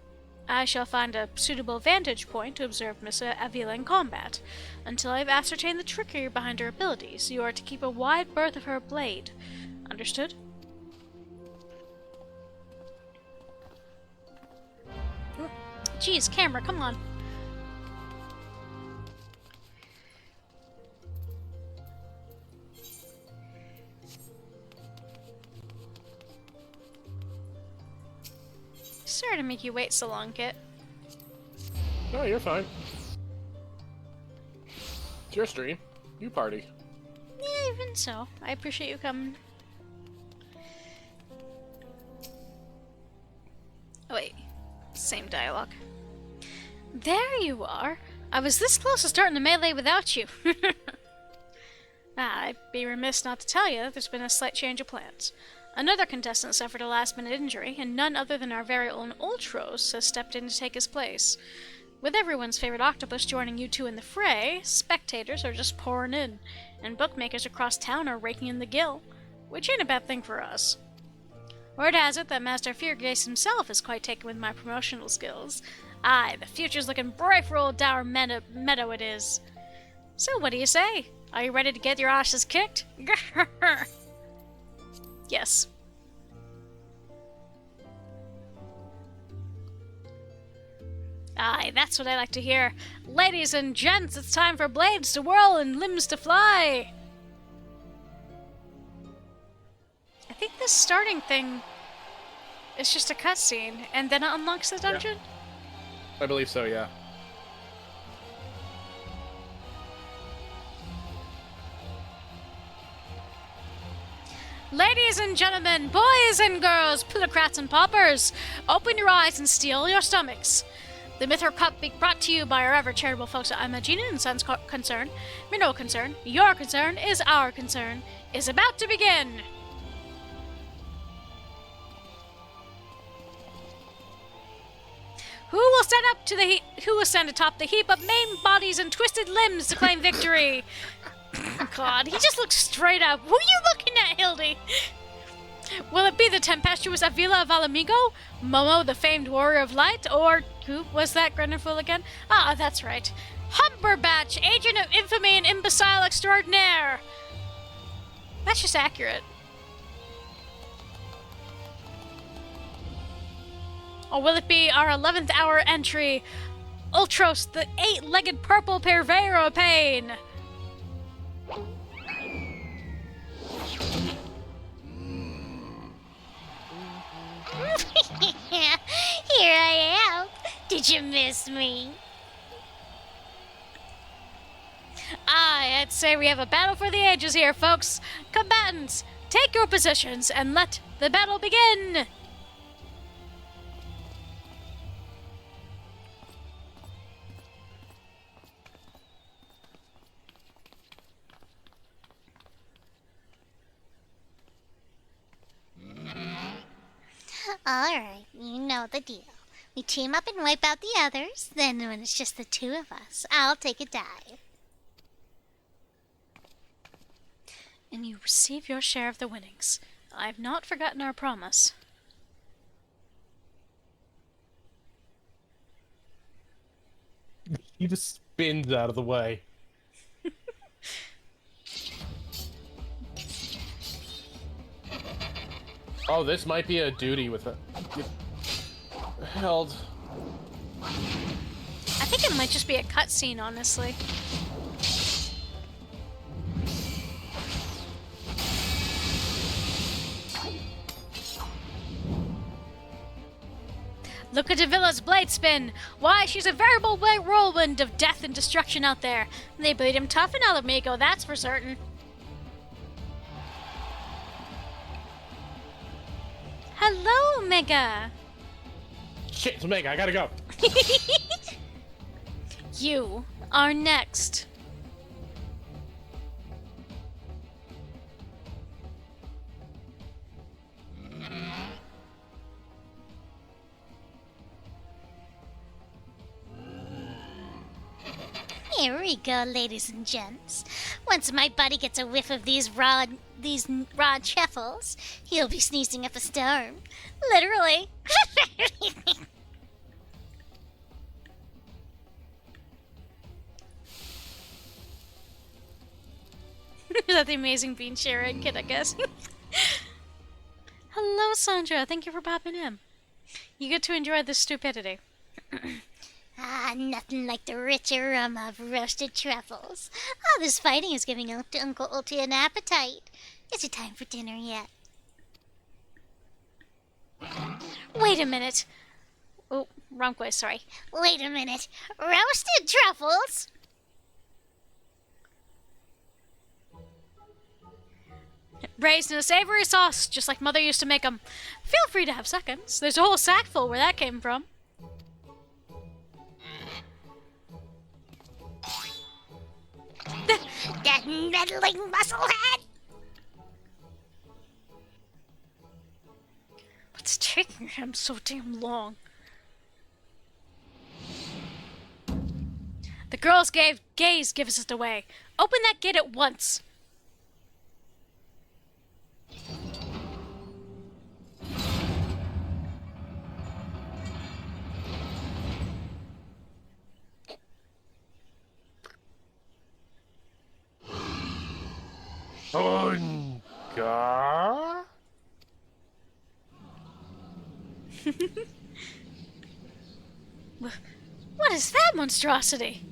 I shall find a suitable vantage point to observe Miss Avila in combat. Until I've ascertained the trickery behind her abilities, you are to keep a wide berth of her blade. Understood? Jeez, camera, come on. Sorry to make you wait so long, Kit. No, you're fine. It's your stream. You party. Yeah, even so. I appreciate you coming. Oh, wait. Same dialogue. There you are. I was this close to starting the melee without you. I'd be remiss not to tell you that there's been a slight change of plans. Another contestant suffered a last-minute injury, and none other than our very own Ultros has stepped in to take his place. With everyone's favorite octopus joining you two in the fray, spectators are just pouring in, and bookmakers across town are raking in the gill, which ain't a bad thing for us. Word has it that Master Feargaze himself is quite taken with my promotional skills. Aye, the future's looking bright for old Dour Meadow it is. So what do you say? Are you ready to get your asses kicked? Yes. Aye, that's what I like to hear. Ladies and gents, it's time for blades to whirl and limbs to fly. I think this starting thing is just a cutscene, and then it unlocks the dungeon? Yeah. I believe so, yeah. Ladies and gentlemen, boys and girls, plutocrats and paupers, open your eyes and steel your stomachs. The Mithril Cup being brought to you by our ever charitable folks at Imagina and Sons Concern, no concern, your concern is our concern, is about to begin. Who will stand atop the heap of maimed bodies and twisted limbs to claim victory? God, he just looks straight up. Who are you looking at, Hildy? Will it be the tempestuous Avila of Alamigo, Momo, the famed warrior of light, or who was that Grenadful again? Ah, that's right. Humberbatch, agent of infamy and imbecile extraordinaire. That's just accurate. Or will it be our 11th hour entry, Ultros, the 8-legged purple purveyor of pain? Here I am. Did you miss me? Aye, I'd say we have a battle for the ages here, folks. Combatants, take your positions and let the battle begin. Alright, you know the deal. We team up and wipe out the others, then when it's just the two of us, I'll take a dive. And you receive your share of the winnings. I've not forgotten our promise. He just spins out of the way. Oh, this might be a duty with it. Held. I think it might just be a cutscene, honestly. Look at Avila's blade spin! Why, she's a veritable whirlwind of death and destruction out there. They bleed him tough in Alamigo, that's for certain. Hello, Omega! Shit, it's Omega, I gotta go. You are next. Here we go, ladies and gents. Once my buddy gets a whiff of these raw truffles, he'll be sneezing up a storm. Literally. Is that the Amazing Bean Sharing kid, I guess? Hello, Sandra. Thank you for popping in. You get to enjoy this stupidity. Nothing like the rich aroma of roasted truffles. All this fighting is giving Uncle Ulti an appetite. Is it time for dinner yet? Wait a minute. Oh, wrong way, sorry. Wait a minute. Roasted truffles? Raised in a savory sauce, just like Mother used to make them. Feel free to have seconds. There's a whole sack full where that came from. That meddling musclehead! I'm so damn long. The girl's gaze gives us away. Open that gate at once. Onga? What is that monstrosity?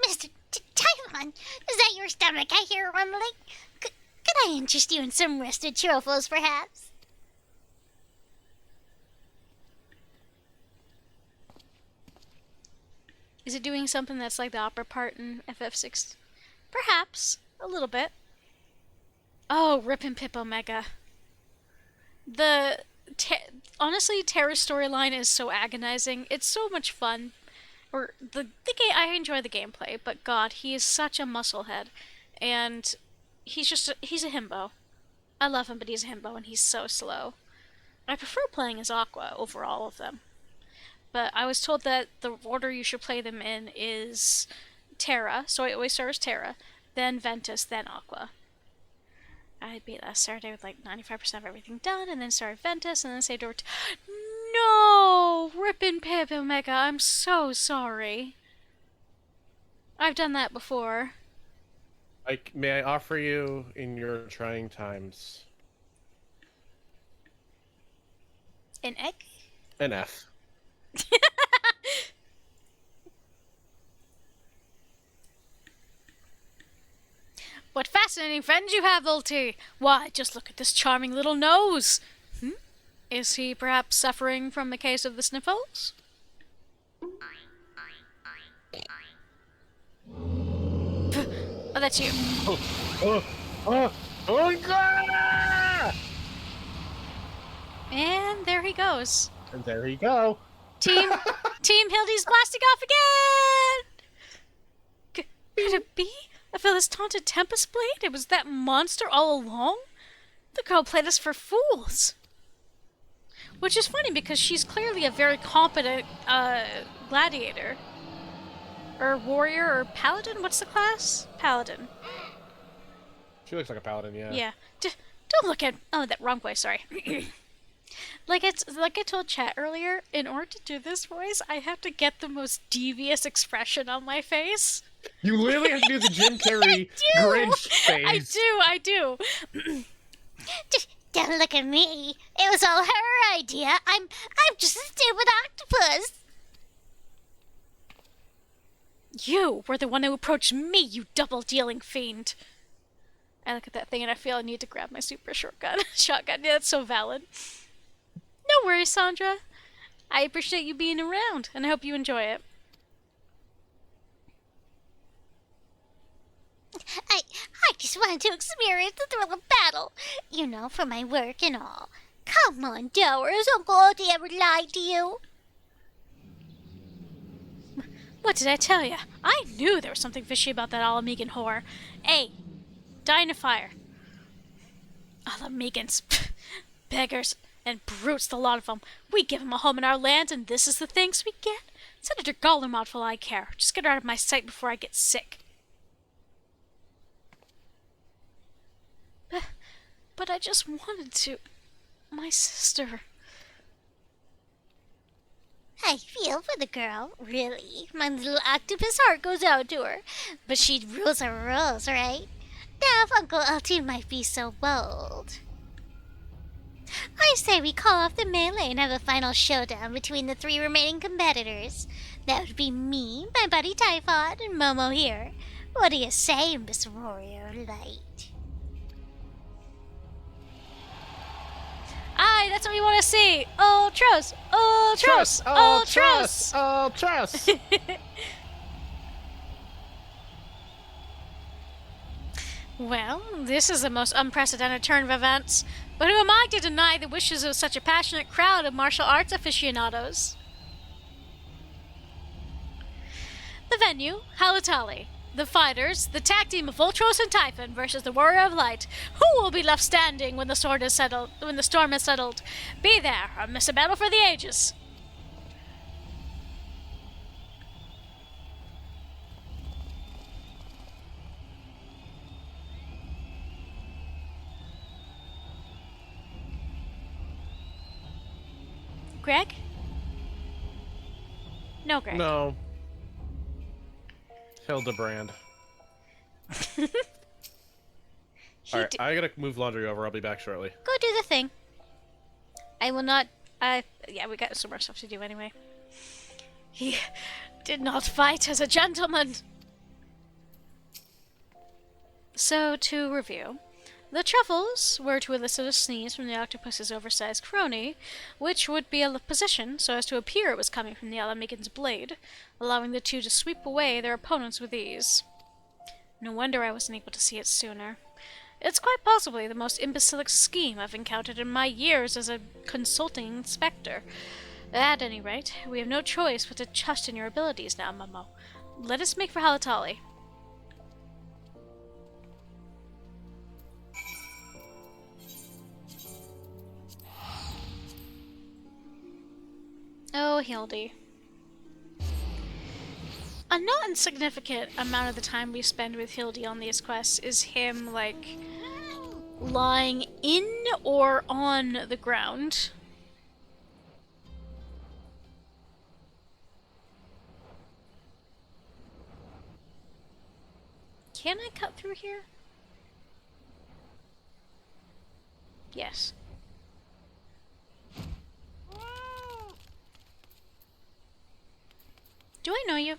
Mr. Typhon, is that your stomach I hear rumbling? Could I interest you in some roasted truffles, perhaps? Is it doing something that's like the opera part in FF6? Perhaps. A little bit. Oh, Rip and Pip Omega. Honestly, Terra's storyline is so agonizing. It's so much fun. Or the game, I enjoy the gameplay, but God, he is such a musclehead, and he's a himbo. I love him, but he's a himbo, and he's so slow. I prefer playing as Aqua over all of them, but I was told that the order you should play them in is Terra, so I always start as Terra, then Ventus, then Aqua. I beat last Saturday with like 95% of everything done, and then started Ventus, and then saved over to... No! Rip and Pip Omega, I'm so sorry. I've done that before. May I offer you in your trying times An egg? an F? What fascinating friends you have, Ulti! Why, just look at this charming little nose! Is he perhaps suffering from the case of the sniffles? Oh, that's you. Onga! And there he goes. And there you go. Team Hildy's blasting off again! Could it be? I feel this taunted Tempest Blade? It was that monster all along? The girl played us for fools. Which is funny because she's clearly a very competent gladiator. Or warrior or paladin? What's the class? Paladin. She looks like a paladin, yeah. Yeah. Don't look at... Oh, that wrong way, sorry. Like I told chat earlier, in order to do this voice, I have to get the most devious expression on my face. You literally have to do the Jim Carrey Grinch face. I do. Don't look at me. It was all her idea. I'm just a stupid octopus. You were the one who approached me, you double-dealing fiend. I look at that thing and I feel I need to grab my super shotgun. Yeah, that's so valid. No worries, Sandra. I appreciate you being around, and I hope you enjoy it. I just wanted to experience the thrill of battle. You know, for my work and all. Come on, Dower. Has Uncle Odie ever lied to you? What did I tell you? I knew there was something fishy about that Alamegan whore. Hey, dying of fire. Alamegans. Beggars and brutes, the lot of them. We give them a home in our land, and this is the thanks we get? Senator Gollermouth will I care. Just get her out of my sight before I get sick. But I just wanted to... My sister... I feel for the girl, really. My little octopus heart goes out to her. But she rules her rules, right? Now if Uncle Ulti might be so bold. I say we call off the melee and have a final showdown between the 3 remaining competitors. That would be me, my buddy Typhon, and Momo here. What do you say, Miss Warrior Light? Aye, that's what we want to see! Ultros! Ultros! Ultros! Ultros! Well, this is the most unprecedented turn of events. But who am I to deny the wishes of such a passionate crowd of martial arts aficionados? The venue, Halatali. the fighters, the tag team of Ultros and Typhon versus the Warrior of Light. Who will be left standing when the storm is settled? Be there or miss a battle for the ages. Greg? No, Greg. No. Hildebrand. Alright, I gotta move laundry over. I'll be back shortly. Go do the thing. I will not. Yeah, we got some more stuff to do anyway. He did not fight as a gentleman. So, to review. The truffles were to elicit a sneeze from the octopus's oversized crony, which would be a position so as to appear it was coming from the Alamigan's blade, allowing the two to sweep away their opponents with ease. No wonder I wasn't able to see it sooner. It's quite possibly the most imbecilic scheme I've encountered in my years as a consulting inspector. At any rate, we have no choice but to trust in your abilities now, Momo. Let us make for Halatali. Oh, Hildy. A not insignificant amount of the time we spend with Hildy on these quests is him, like, lying in or on the ground. Can I cut through here? Yes. Do I know you?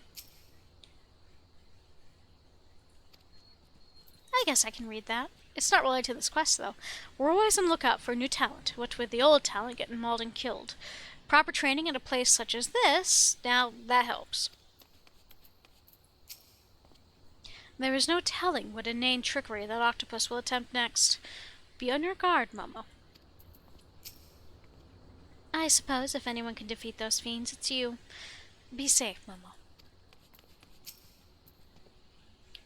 I guess I can read that. It's not related to this quest, though. We're always on the lookout for new talent, what with the old talent getting mauled and killed. Proper training in a place such as this, now that helps. There is no telling what inane trickery that octopus will attempt next. Be on your guard, Momo. I suppose if anyone can defeat those fiends, it's you. Be safe, Momo.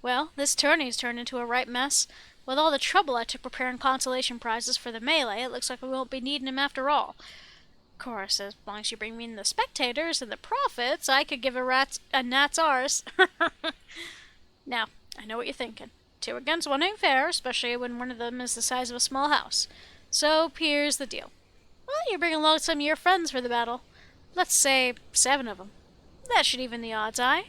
Well, this tourney's turned into a right mess. With all the trouble I took preparing consolation prizes for the melee, it looks like we won't be needing them after all. Of course, as long as you bring me in the spectators and the profits, I could give a gnat's ours. Now, I know what you're thinking. 2 against 1 ain't fair, especially when one of them is the size of a small house. So, here's the deal. Well, you bring along some of your friends for the battle. Let's say 7 of them. That should even the odds, aye?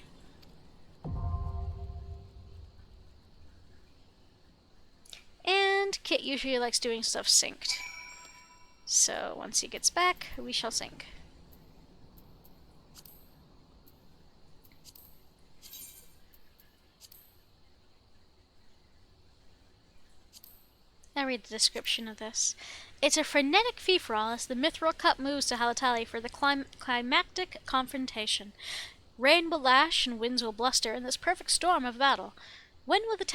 And Kit usually likes doing stuff synced. So once he gets back, we shall sync. Now read the description of this. It's a frenetic free-for-all as the Mithril Cup moves to Halatali for the climactic confrontation. Rain will lash and winds will bluster in this perfect storm of battle. When the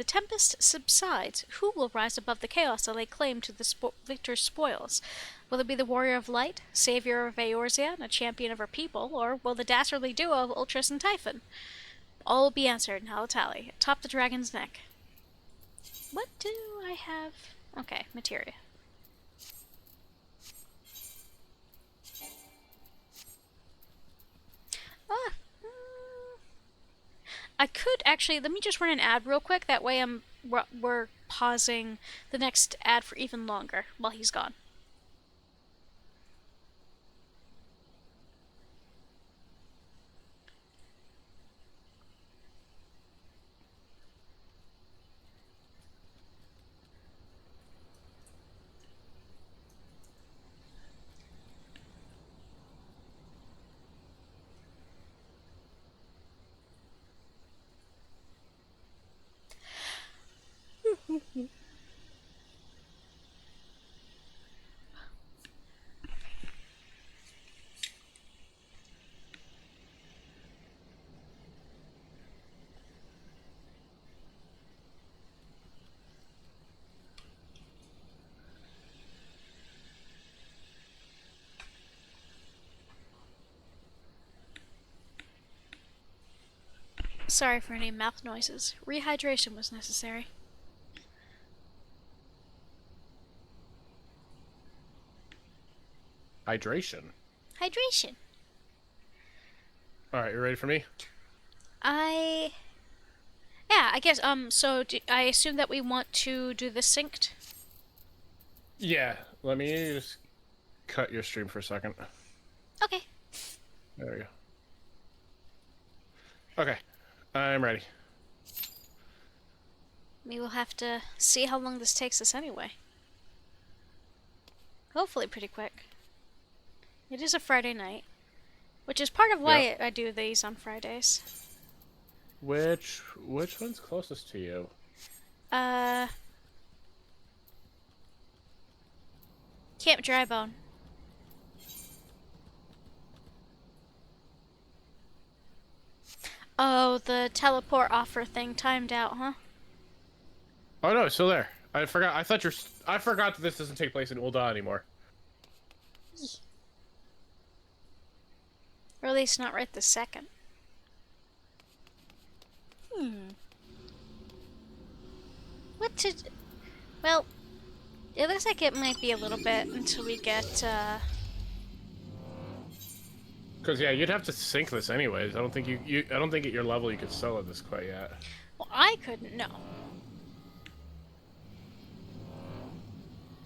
tempest subsides, who will rise above the chaos to lay claim to the victor's spoils? Will it be the Warrior of Light, savior of Eorzea, and a champion of her people, or will the dastardly duo of Ultras and Typhon? All will be answered in Halatali, atop the dragon's neck. What do I have? Okay, materia. I could actually, let me just run an ad real quick, that way we're pausing the next ad for even longer while he's gone. Sorry for any mouth noises. Rehydration was necessary. Hydration. Hydration. All right, you ready for me? Yeah, I guess, so I assume that we want to do this synced? Yeah. Let me just cut your stream for a second. Okay. There we go. Okay, I'm ready. We will have to see how long this takes us anyway. Hopefully pretty quick. It is a Friday night, which is part of why I do these on Fridays. Which one's closest to you? Camp Drybone. Oh, the teleport offer thing timed out, huh? Oh no, it's still there. I forgot. I forgot that this doesn't take place in Ul'dah anymore. Or at least not right this second. What to... Well, it looks like it might be a little bit until we get, Cause yeah, you'd have to sync this anyways. I don't think I don't think at your level you could solo this quite yet. Well, I couldn't, no.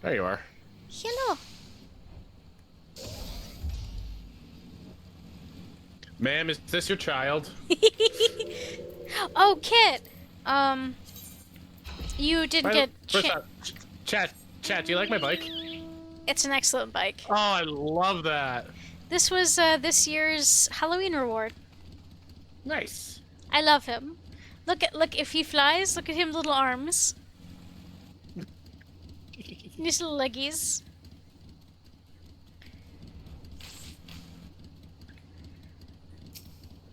There you are. Hello. Ma'am, is this your child? Oh, Kit! You didn't get... First off, chat, do you like my bike? It's an excellent bike. Oh, I love that. This was, this year's Halloween reward. Nice. I love him. Look, if he flies, look at him little arms. His little leggies.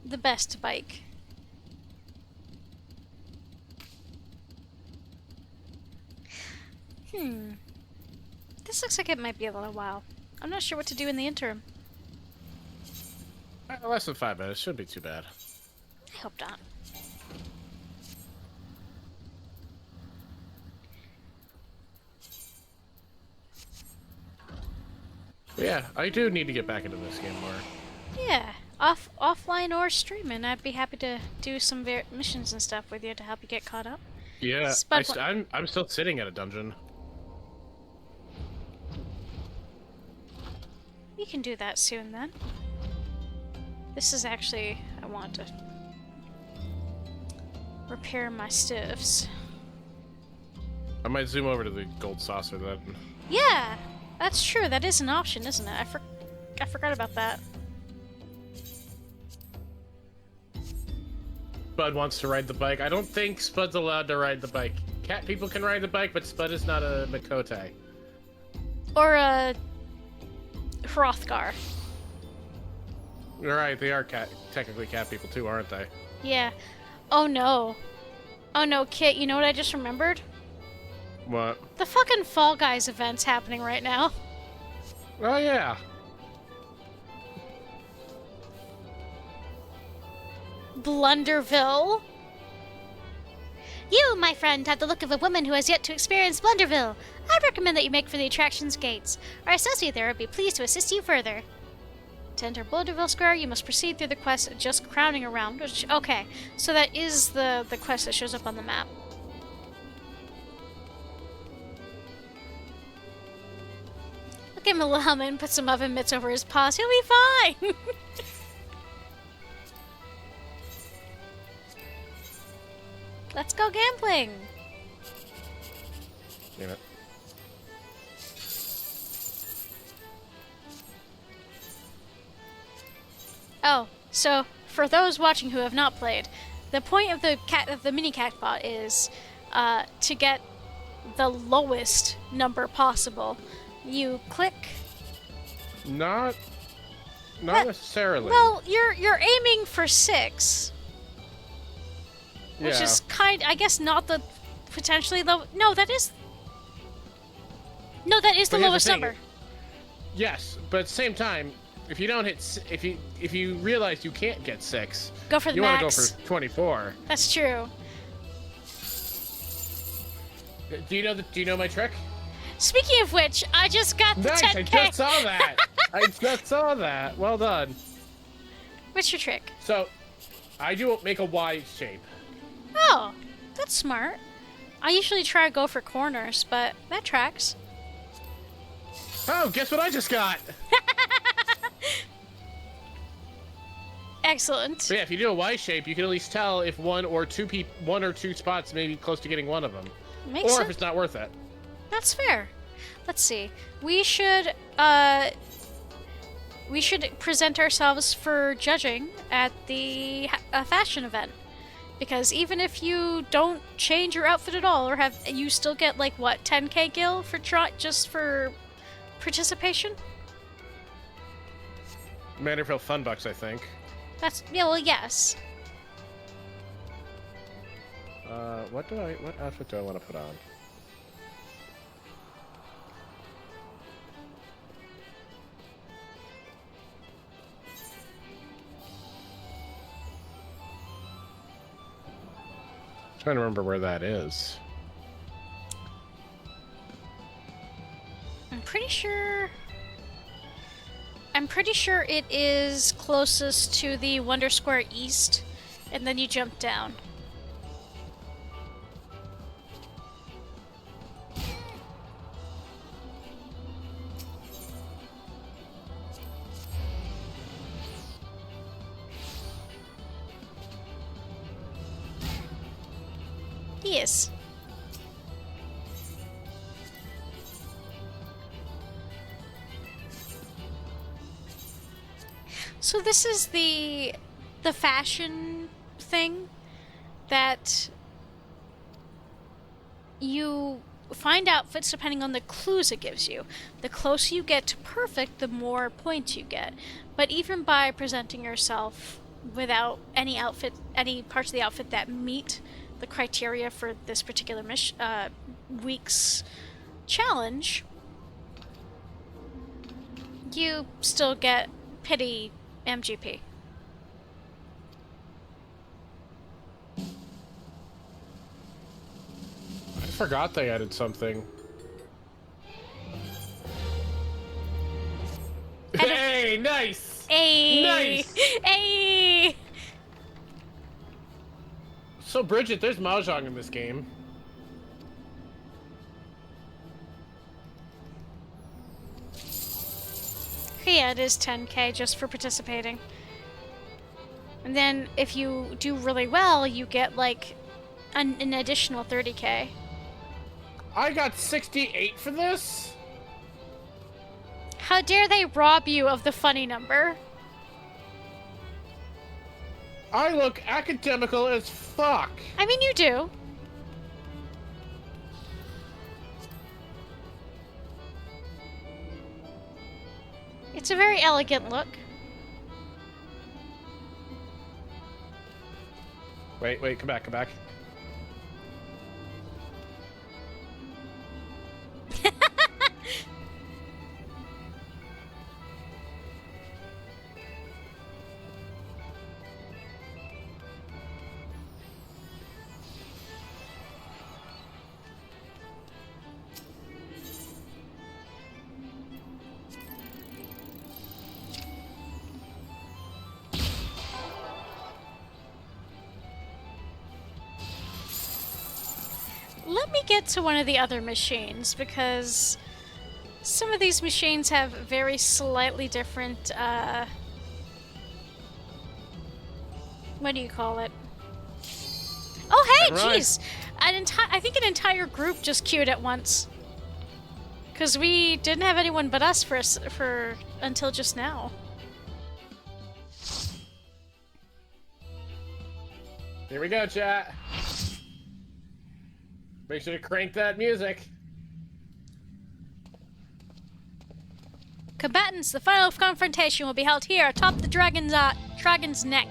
The best bike. This looks like it might be a little while. I'm not sure what to do in the interim. Less than 5 minutes. Shouldn't be too bad. I hope not. But yeah, I do need to get back into this game more. Yeah, offline or streaming. I'd be happy to do some missions and stuff with you to help you get caught up. Yeah, I'm still sitting at a dungeon. We can do that soon then. This is actually, I want to repair my stuffs. I might zoom over to the gold saucer then. Yeah, that's true. That is an option, isn't it? I forgot about that. Spud wants to ride the bike. I don't think Spud's allowed to ride the bike. Cat people can ride the bike, but Spud is not a Makote. Or a Hrothgar. You're right, they are technically cat people too, aren't they? Yeah. Oh no. Oh no, Kit, you know what I just remembered? What? The fucking Fall Guys event's happening right now. Oh yeah. Blunderville. You, my friend, have the look of a woman who has yet to experience Mandervillle. I recommend that you make for the attractions gates. Our associate there would be pleased to assist you further. To enter Blunderville Square, you must proceed through the quest just crowning around, which, okay, so that is the quest that shows up on the map. Look at Milama and put some oven mitts over his paws. He'll be fine! Let's go gambling! Damn it. Oh, so for those watching who have not played, the point of the mini cat bot is to get the lowest number possible. You click. Not necessarily. Well, you're aiming for 6, which yeah. is I guess not the potentially low. No, that is. No, that is the But here's lowest the thing. number. Yes, but at the same time, if you don't if you realize you can't get 6, Go for the you want to go max. for 24. That's true. Do you know my trick? Speaking of which, I just got the Nice, 10K. I just saw that. I just saw that. Well done. What's your trick? So, I do make a Y shape. Oh, that's smart. I usually try to go for corners, but that tracks. Oh, guess what I just got? Excellent. So yeah, if you do a Y shape, you can at least tell if one or two spots may be close to getting one of them, Makes or sense. if it's not worth it. That's fair. Let's see. We should present ourselves for judging at the fashion event. Because even if you don't change your outfit at all, or you still get like what, 10K gil for just for participation? Mandervillle Funbucks, I think. That's well, yes. What outfit do I want to put on? Trying to remember where that is. I'm pretty sure it is closest to the Wonder Square East, and then you jump down. Yes. So this is the fashion thing that you find outfits depending on the clues it gives you. The closer you get to perfect, the more points you get. But even by presenting yourself without any parts of the outfit that meet the criteria for this particular week's challenge, you still get pity MGP. I forgot they added something. Hey, nice! Hey! Nice! Hey! So, Bridget, there's Mahjong in this game. Yeah, it is 10K just for participating. And then if you do really well, you get like an additional 30K. I got 68 for this? How dare they rob you of the funny number? I look academical as fuck. I mean, you do. It's a very elegant look. Wait, come back. Let me get to one of the other machines, because some of these machines have very slightly different, what do you call it? Oh, hey, jeez! I think an entire group just queued at once. Because we didn't have anyone but us for until just now. Here we go, chat. Make sure to crank that music. Combatants, the final confrontation will be held here atop the dragon's neck.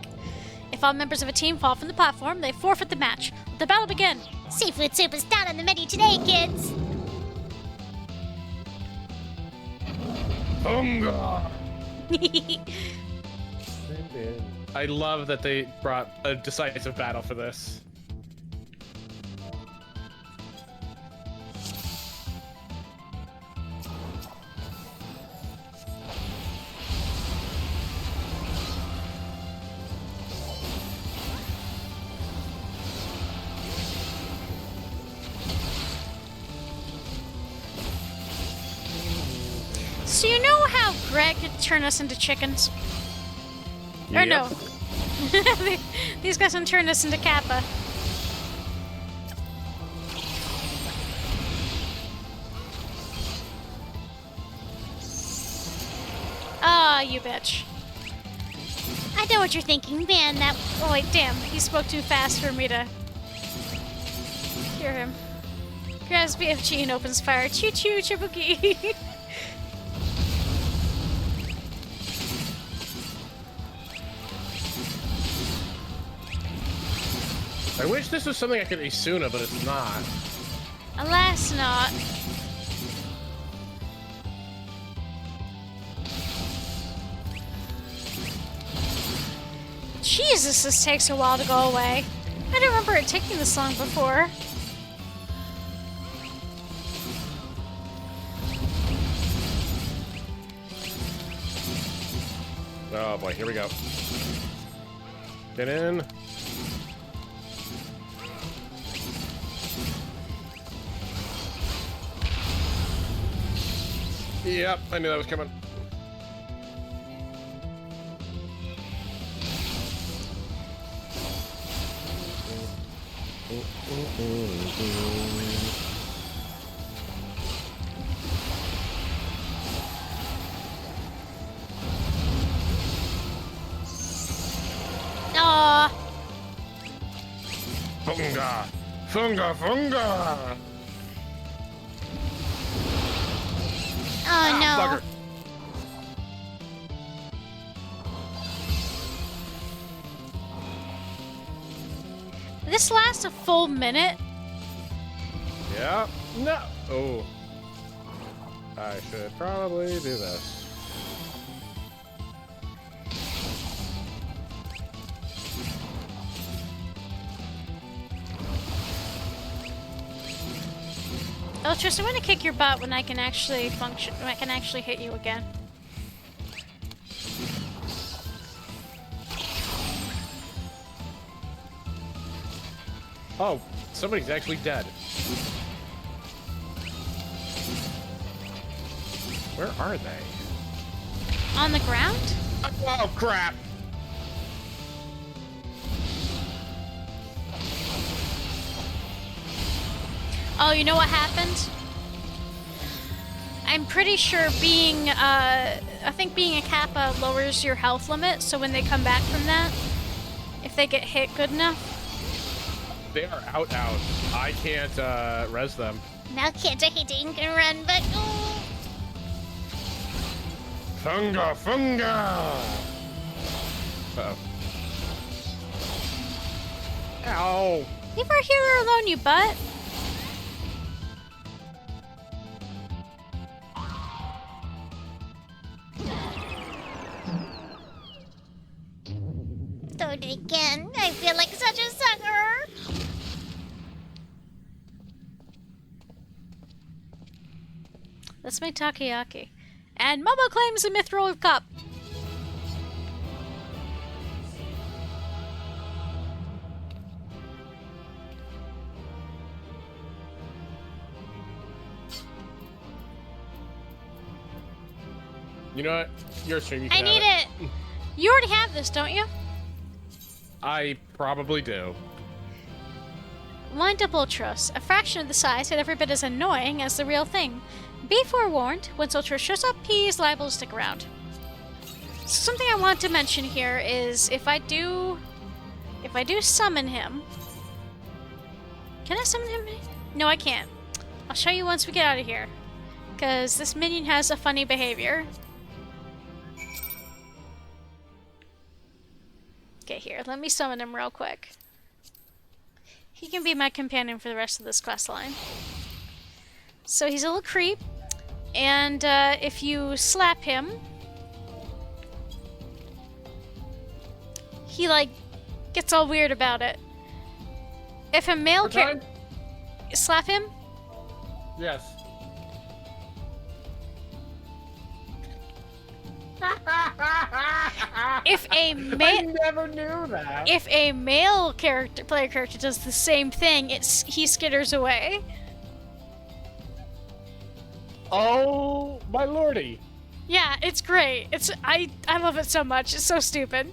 If all members of a team fall from the platform, they forfeit the match. Let the battle begin. Seafood soup is down on the menu today, kids. Hunga! I love that they brought a decisive battle for this. So you know how Greg could turn us into chickens? Or no. These guys can turn us into Kappa. Ah, you bitch. I know what you're thinking, man. That Oh wait, damn. He spoke too fast for me to hear him. Grabs BFG and opens fire. Choo choo, Chibuki. I wish this was something I could Isuna, but it's not. Alas not. Jesus, this takes a while to go away. I don't remember it taking this long before. Oh boy, here we go. Get in. Yep, I knew that was coming. Aww. Funga! Funga! Funga! Oh no. Bugger. This lasts a full minute. Yeah. No. Oh. I should probably do this. Oh, Tristan, I'm gonna kick your butt when I can actually function. When I can actually hit you again. Oh, somebody's actually dead. Where are they? On the ground? Oh, crap! Oh, you know what happened? I'm pretty sure being, I think being a Kappa lowers your health limit, so when they come back from that, if they get hit good enough. They are out. I can't, res them. Now can't I hit and run, but oh. Funga! Funga! Uh-oh. Ow! Leave our hero alone, you butt. Don't again. I feel like such a sucker. Let's make takoyaki. And Momo claims the Mithril Cup. You know what? Your stream, you I can need have it. You already have this, don't you? I probably do. Wind up Ultros, a fraction of the size and every bit as annoying as the real thing. Be forewarned, once Ultros shows up, he is liable to stick around. Something I want to mention here is if I do summon him. Can I summon him? No, I can't. I'll show you once we get out of here. Because this minion has a funny behavior. Okay, here, let me summon him real quick. He can be my companion for the rest of this quest line. So he's a little creep, and if you slap him, he like gets all weird about it. If a male Time? slap him, Yes. if a I male never knew that. if a male player character does the same thing, he skitters away. Oh my lordy! Yeah, it's great. I love it so much. It's so stupid.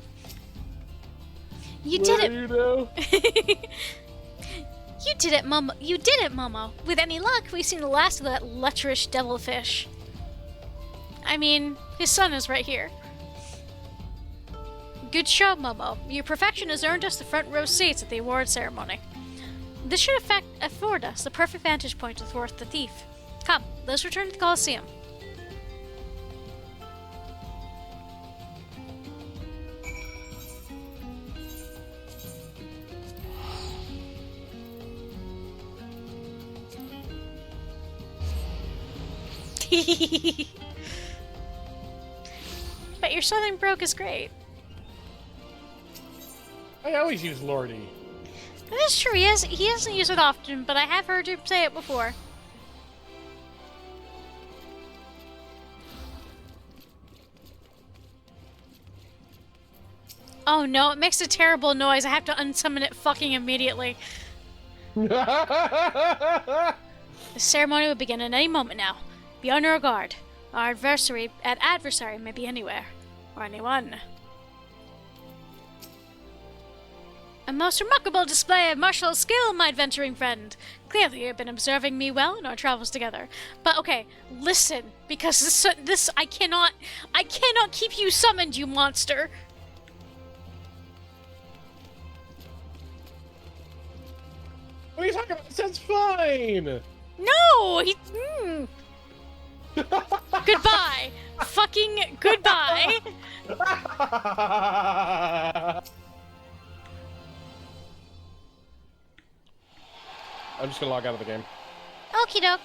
You did it. You know? You did it, Momo. You did it, Momo. With any luck, we've seen the last of that lecherous devilfish. I mean, his son is right here. Good show, Momo. Your perfection has earned us the front row seats at the award ceremony. This should afford us the perfect vantage point to thwart the thief. Come, let's return to the Colosseum. But your Southern brogue is great. I always use lordy. That is true. He doesn't use it often, but I have heard him say it before. Oh no, it makes a terrible noise. I have to unsummon it fucking immediately. The ceremony will begin at any moment now. Be on your guard. Our adversary may be anywhere. Or anyone. A most remarkable display of martial skill, my adventuring friend. Clearly, you've been observing me well in our travels together. But okay, listen, because this I cannot keep you summoned, you monster. What are you talking about? That's fine! No! Goodbye! Fucking goodbye! I'm just gonna log out of the game. Okie doke.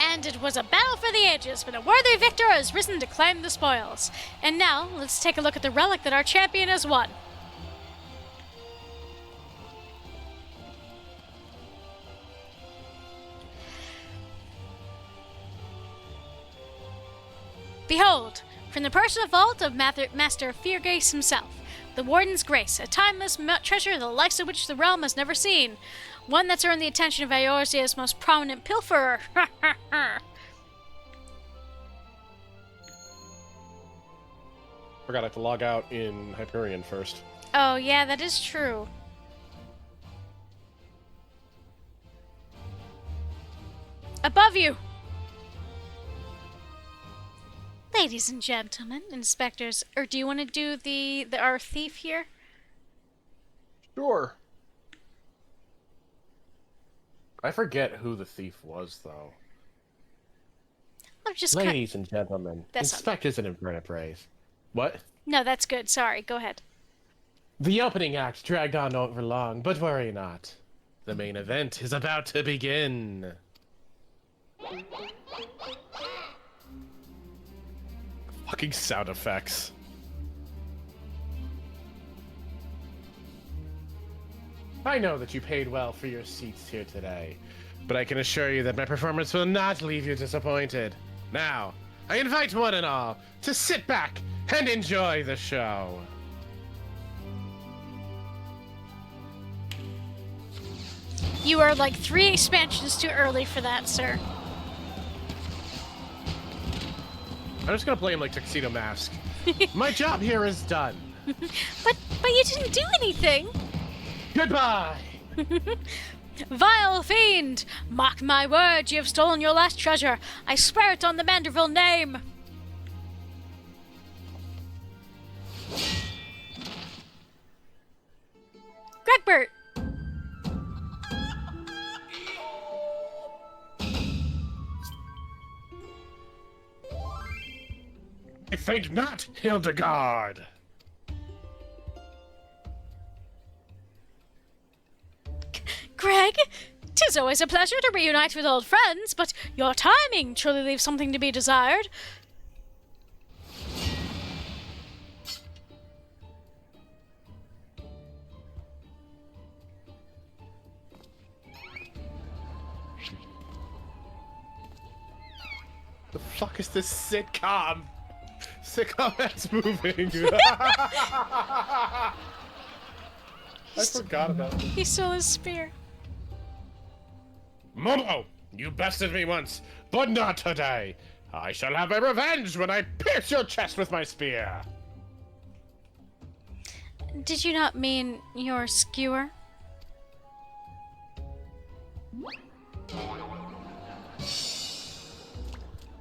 And it was a battle for the ages, but a worthy victor has risen to claim the spoils. And now, let's take a look at the relic that our champion has won. Behold, from the personal vault of Master Feargace himself, the Warden's Grace, a timeless treasure the likes of which the realm has never seen. One that's earned the attention of Eorzea's most prominent pilferer. Forgot I have to log out in Hyperion first. Oh, yeah, that is true. Above you! Ladies and gentlemen, inspectors, or do you want to do our thief here? Sure. I forget who the thief was, though. I'm just Ladies and gentlemen, That's inspectors and invertebrates. What? No, that's good. Sorry, go ahead. The opening act dragged on over long, but worry not. The main event is about to begin. Fucking sound effects. I know that you paid well for your seats here today, but I can assure you that my performance will not leave you disappointed. Now, I invite one and all to sit back and enjoy the show. You are like 3 expansions too early for that, sir. I'm just gonna play him like Tuxedo Mask. My job here is done. But you didn't do anything. Goodbye. Vile fiend! Mark my words, you have stolen your last treasure. I swear it on the Mandervillle name. Gregbert! I faint not, Hildegard. Greg, 'tis always a pleasure to reunite with old friends, but your timing truly leaves something to be desired. The fuck is this sitcom? Sitcom that's moving. I forgot about this. He stole his spear. Momo, you bested me once, but not today. I shall have my revenge when I pierce your chest with my spear. Did you not mean your skewer?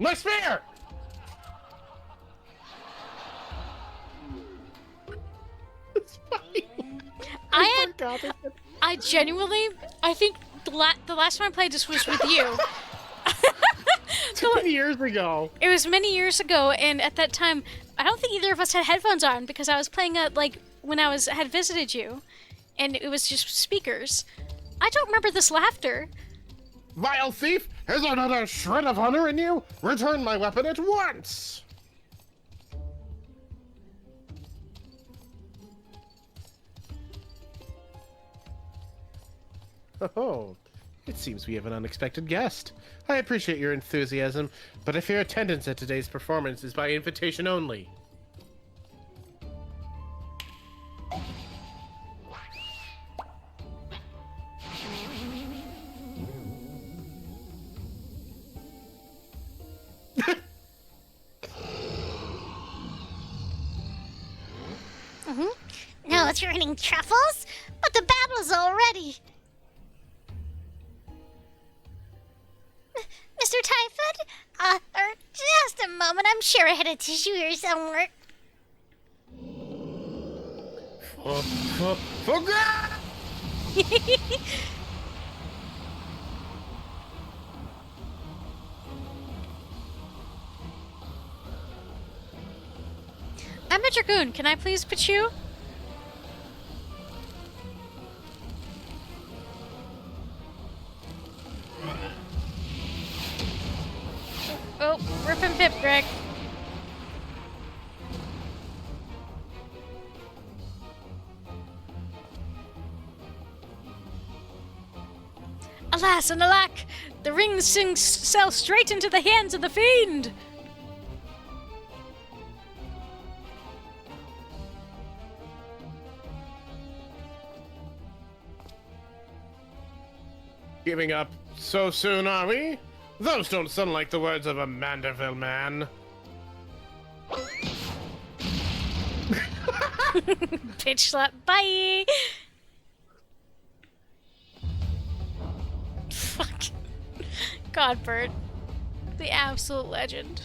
My spear! I genuinely, I think the last time I played this was with you. 2 years ago. It was many years ago, and at that time, I don't think either of us had headphones on because I was playing like when I had visited you, and it was just speakers. I don't remember this laughter. Vile thief! Is there not a shred of honor in you? Return my weapon at once! Oh, it seems we have an unexpected guest. I appreciate your enthusiasm, but if your attendance at today's performance is by invitation only. No, it's raining truffles, but the battle's already. Mr. Typhoid? Just a moment. I'm sure I had a tissue here somewhere. I'm a dragoon. Can I please put you? Oh, rip and pip, Greg. Alas and alack! The ring fell straight into the hands of the fiend! Giving up so soon, are we? Those don't sound like the words of a Mandervillle man. Pitch slap, bye! Fuck. Godbird. The absolute legend.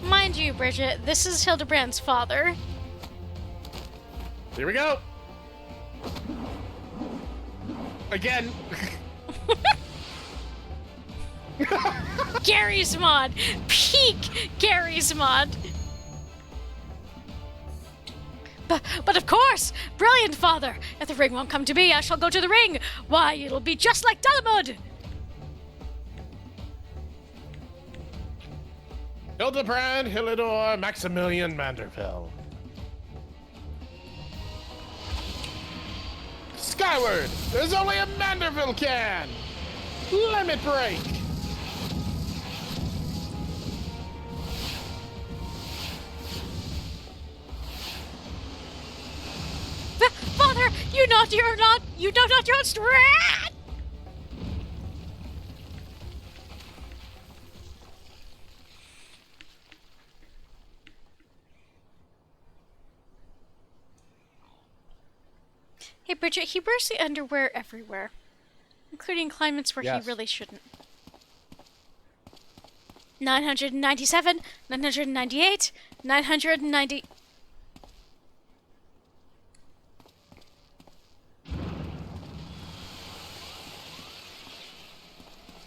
Mind you, Bridget, this is Hildebrand's father. Here we go! Again! Gary's mod! Peak Gary's mod! But of course! Brilliant, father! If the ring won't come to me, I shall go to the ring! Why, it'll be just like Delamud! Hildebrand, Hilidor, Maximilian Mandervillle. Skyward! There's only a Mandervillle can! Limit break! Father, you know not your own strat! Hey Bridget, he wears the underwear everywhere, including climates where Yes. he really shouldn't. 997, 998, 990...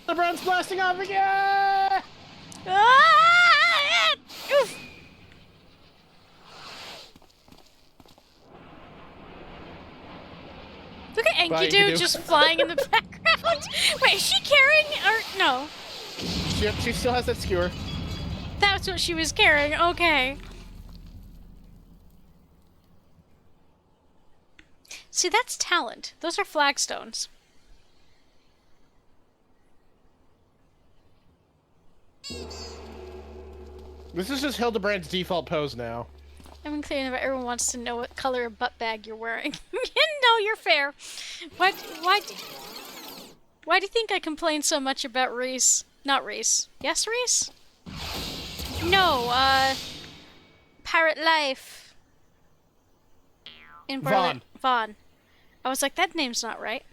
The brand's blasting off again! Ah! Oof. Look at Enkidu Bye, Enkidu. just flying in the background. Wait, is she carrying or no? She still has that skewer. That's what she was carrying. Okay. See, that's talent. Those are flagstones. This is just Hildebrand's default pose now. I'm clear that everyone wants to know what color of butt bag you're wearing. No, you're fair. Why do you think I complain so much about Reese? Not Reese. Yes, Reese? No, Pirate Life. In Vaughn. Vaughn. I was like, that name's not right.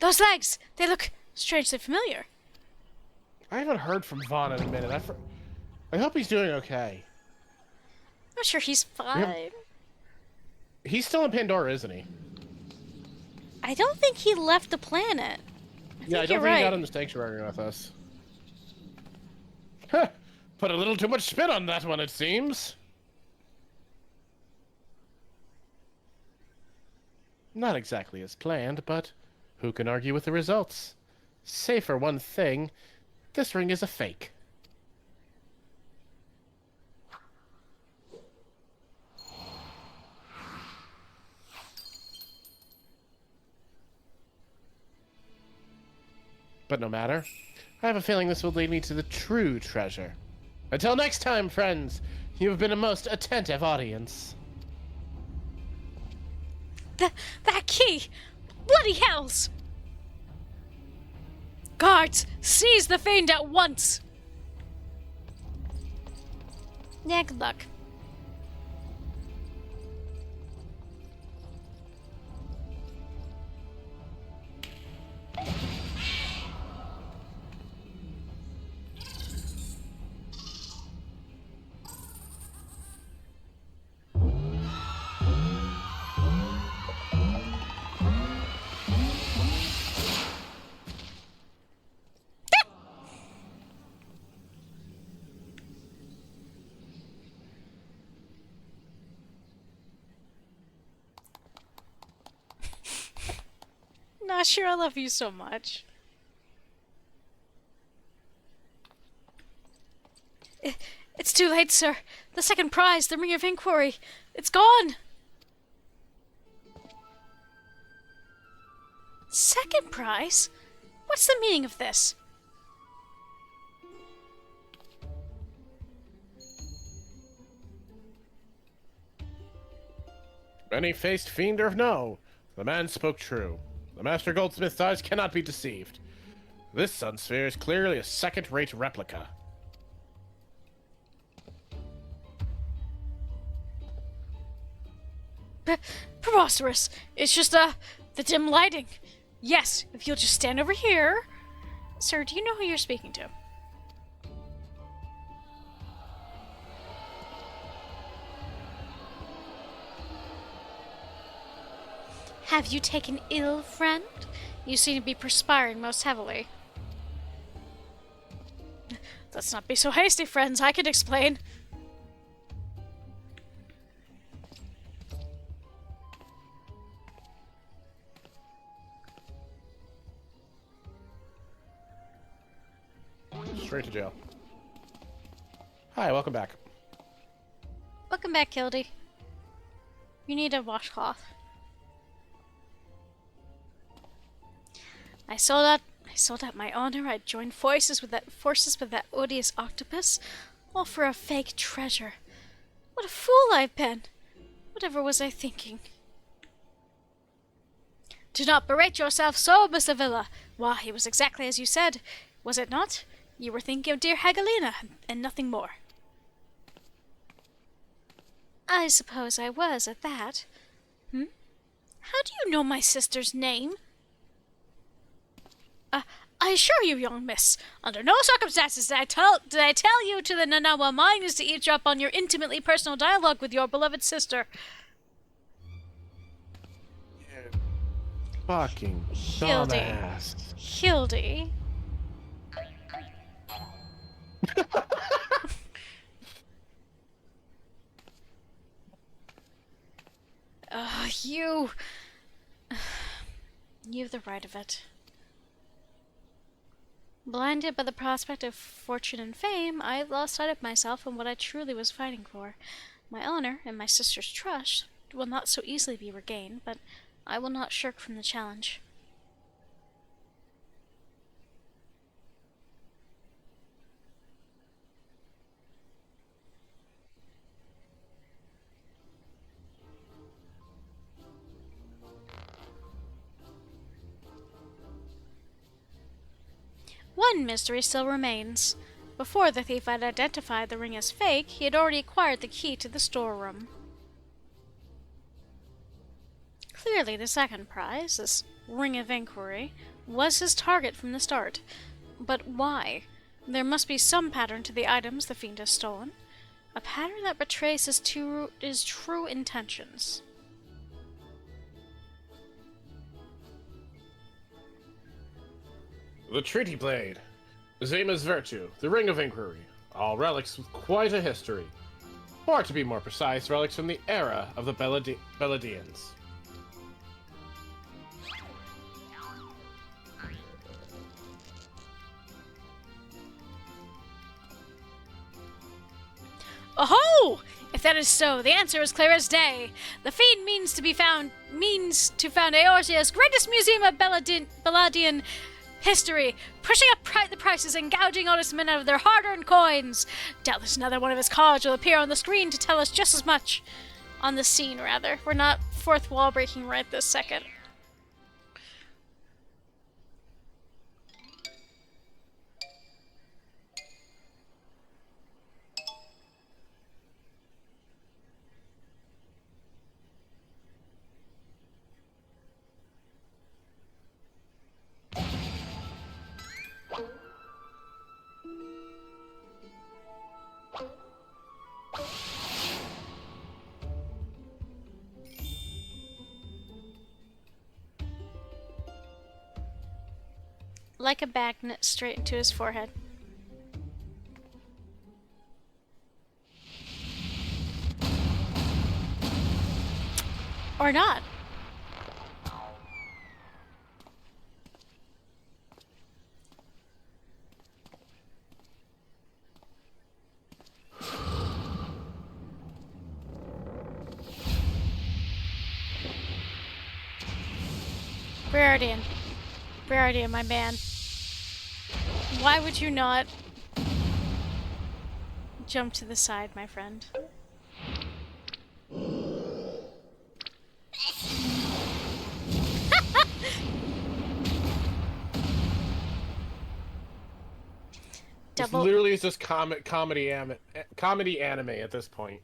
Those legs! They look strangely familiar. I haven't heard from Vaughn in a minute. I hope he's doing okay. I'm sure he's fine. He's still in Pandora, isn't he? I don't think he left the planet. I don't think he got in the sanctuary with us. Huh. Put a little too much spin on that one, it seems. Not exactly as planned, but who can argue with the results? Save for one thing, this ring is a fake. But no matter, I have a feeling this will lead me to the true treasure. Until next time, friends, you have been a most attentive audience. That key! Bloody hells! Guards, seize the fiend at once! Yeah, good luck. Not sure I love you so much. It's too late, sir. The second prize, the Ring of Inquiry, it's gone! Second prize? What's the meaning of this? Many-faced fiend or no, the man spoke true. The Master Goldsmith's eyes cannot be deceived. This sun sphere is clearly a second-rate replica. Preposterous. It's just, the dim lighting. Yes, if you'll just stand over here. Sir, do you know who you're speaking to? Have you taken ill, friend? You seem to be perspiring most heavily. Let's not be so hasty, friends. I can explain. Straight to jail. Hi, welcome back. Welcome back, Kildy. You need a washcloth. I sold out my honor. I joined forces with that odious octopus, all for a fake treasure. What a fool I've been! Whatever was I thinking? Do not berate yourself so, Mr. Villa. Why, it was exactly as you said, was it not? You were thinking of dear Hagalina, and nothing more. I suppose I was, at that. How do you know my sister's name? I assure you, young miss, under no circumstances did I tell you to the Nanawa mines to eavesdrop on your intimately personal dialogue with your beloved sister. Fucking dumbass. Hildy. You have the right of it. Blinded by the prospect of fortune and fame, I lost sight of myself and what I truly was fighting for. My honor and my sister's trust, will not so easily be regained, but I will not shirk from the challenge. One mystery still remains. Before the thief had identified the ring as fake, he had already acquired the key to the storeroom. Clearly, the second prize, this Ring of Inquiry, was his target from the start. But why? There must be some pattern to the items the fiend has stolen. A pattern that betrays his true intentions. The Treaty Blade. Zema's Virtue. The Ring of Inquiry. All relics with quite a history. Or, to be more precise, relics from the era of the Beladians. Oh-ho! If that is so, the answer is clear as day. The fiend means to found Eorzea's greatest museum of Beladian history, pushing up the prices and gouging honest men out of their hard-earned coins. Doubtless another one of his cards will appear on the screen to tell us just as much. On the scene, rather. We're not fourth wall breaking right this second. Like a magnet straight into his forehead. Or not. Briardian, my man. Why would you not jump to the side, my friend? This literally is just comedy anime at this point.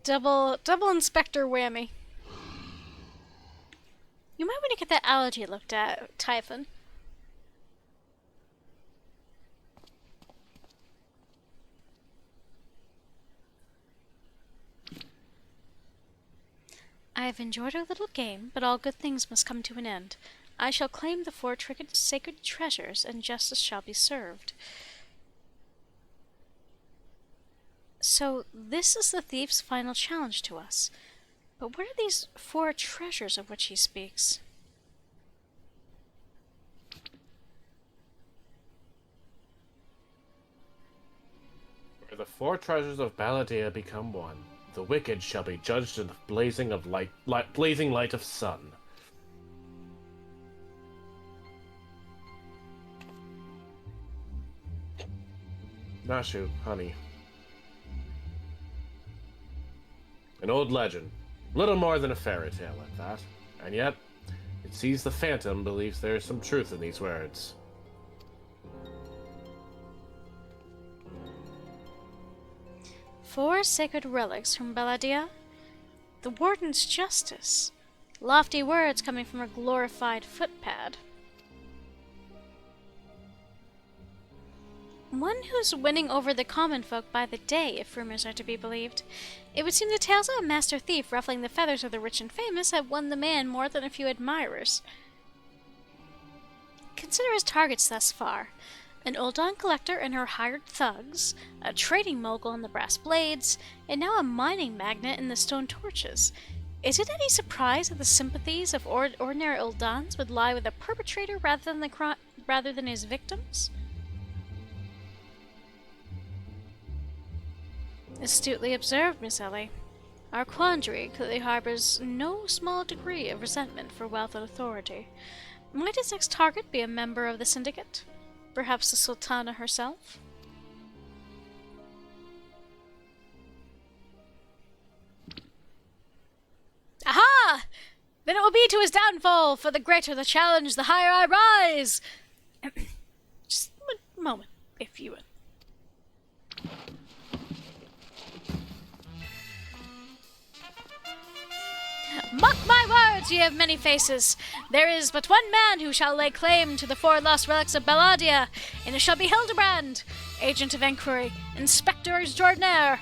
Double Inspector whammy. You might want to get that allergy looked at, Typhon. I have enjoyed our little game, but all good things must come to an end. I shall claim the 4 sacred treasures, and justice shall be served. So, this is the thief's final challenge to us. But what are these 4 treasures of which he speaks? Where the 4 treasures of Baladia become one, the wicked shall be judged in the blazing light of sun. Nashu, honey. An old legend. Little more than a fairy tale at that. And yet, it sees the Phantom believes there is some truth in these words. Four sacred relics from Baladia? The Warden's justice. Lofty words coming from a glorified footpad. One who's winning over the common folk by the day, if rumors are to be believed. It would seem the tales of a master thief ruffling the feathers of the rich and famous have won the man more than a few admirers. Consider his targets thus far. An Uldan collector and her hired thugs, a trading mogul in the brass blades, and now a mining magnate in the stone torches. Is it any surprise that the sympathies of ordinary Uldans would lie with the perpetrator rather than his victims? Astutely observed, Miss Ellie. Our quandary clearly harbors no small degree of resentment for wealth and authority. Might its next target be a member of the Syndicate? Perhaps the Sultana herself? Aha! Then it will be to his downfall, for the greater the challenge, the higher I rise! Just a moment, if you would. Mark my words, ye of many faces. There is but one man who shall lay claim to the 4 lost relics of Belladia, and it shall be Hildebrand, agent of inquiry, inspector extraordinaire.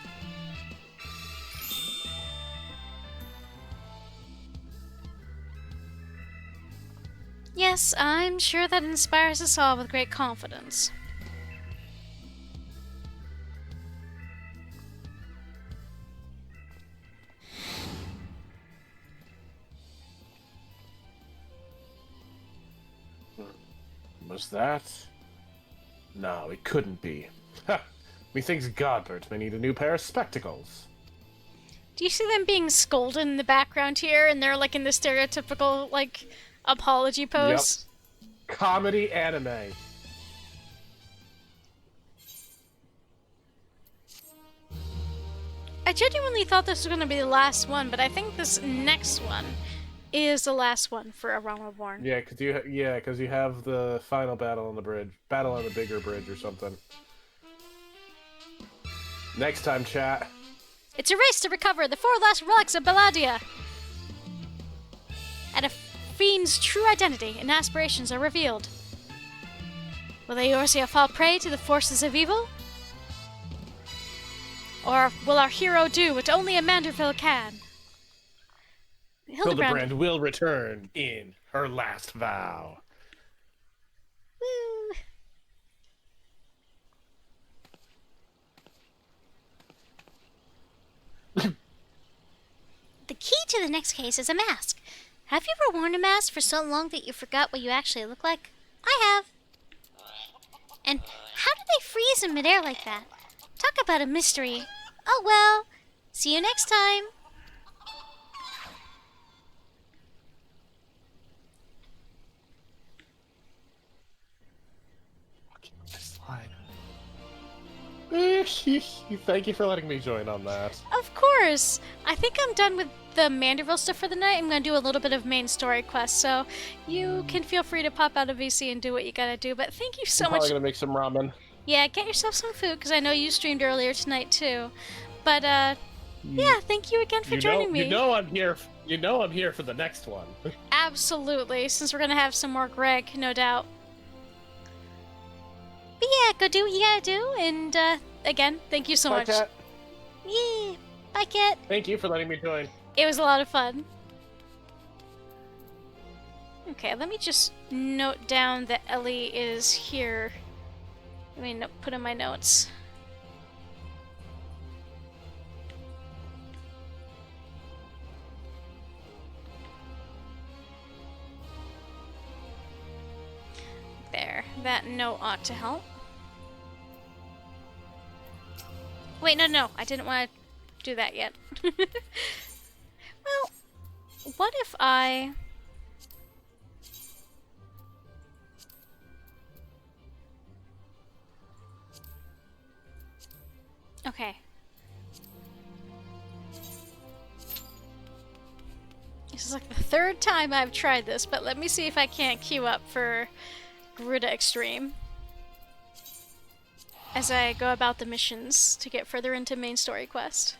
Yes, I'm sure that inspires us all with great confidence. Was that? No, it couldn't be. Ha! Methinks Godbert may need a new pair of spectacles. Do you see them being scolded in the background here, and they're like in the stereotypical, like, apology pose? Yep. Comedy anime. I genuinely thought this was going to be the last one, but I think this next one is the last one for A Realm Reborn. Yeah, because you have the final battle on the bridge, battle on the bigger bridge or something. Next time, chat. It's a race to recover the 4 lost relics of Belladia. And a fiend's true identity and aspirations are revealed. Will Eorzea fall prey to the forces of evil? Or will our hero do what only a Mandervillle can? Hildebrand will return in her last vow. Woo. The key to the next case is a mask. Have you ever worn a mask for so long that you forgot what you actually look like? I have. And how do they freeze in midair like that? Talk about a mystery. Oh well. See you next time. Thank you for letting me join on that. Of course! I think I'm done with the Mandervillle stuff for the night. I'm going to do a little bit of main story quests, so you can feel free to pop out of VC and do what you gotta do. But thank you so I'm much. probably gonna make some ramen. Yeah, get yourself some food, because I know you streamed earlier tonight too. But, yeah, thank you again for joining me. You know I'm here. You know I'm here for the next one. Absolutely, since we're gonna have some more Greg, no doubt. But yeah, go do what you gotta do, and Again, thank you so Bye, much. Cat. yeah, bye, Cat. Thank you for letting me join. It was a lot of fun. Okay, let me just note down that Ellie is here. Let me put in my notes. There, that note ought to help. Wait, no, I didn't want to do that yet. Well, what if I... Okay. This is like the 3rd time I've tried this, but let me see if I can't queue up for Garuda Extreme as I go about the missions to get further into main story quest.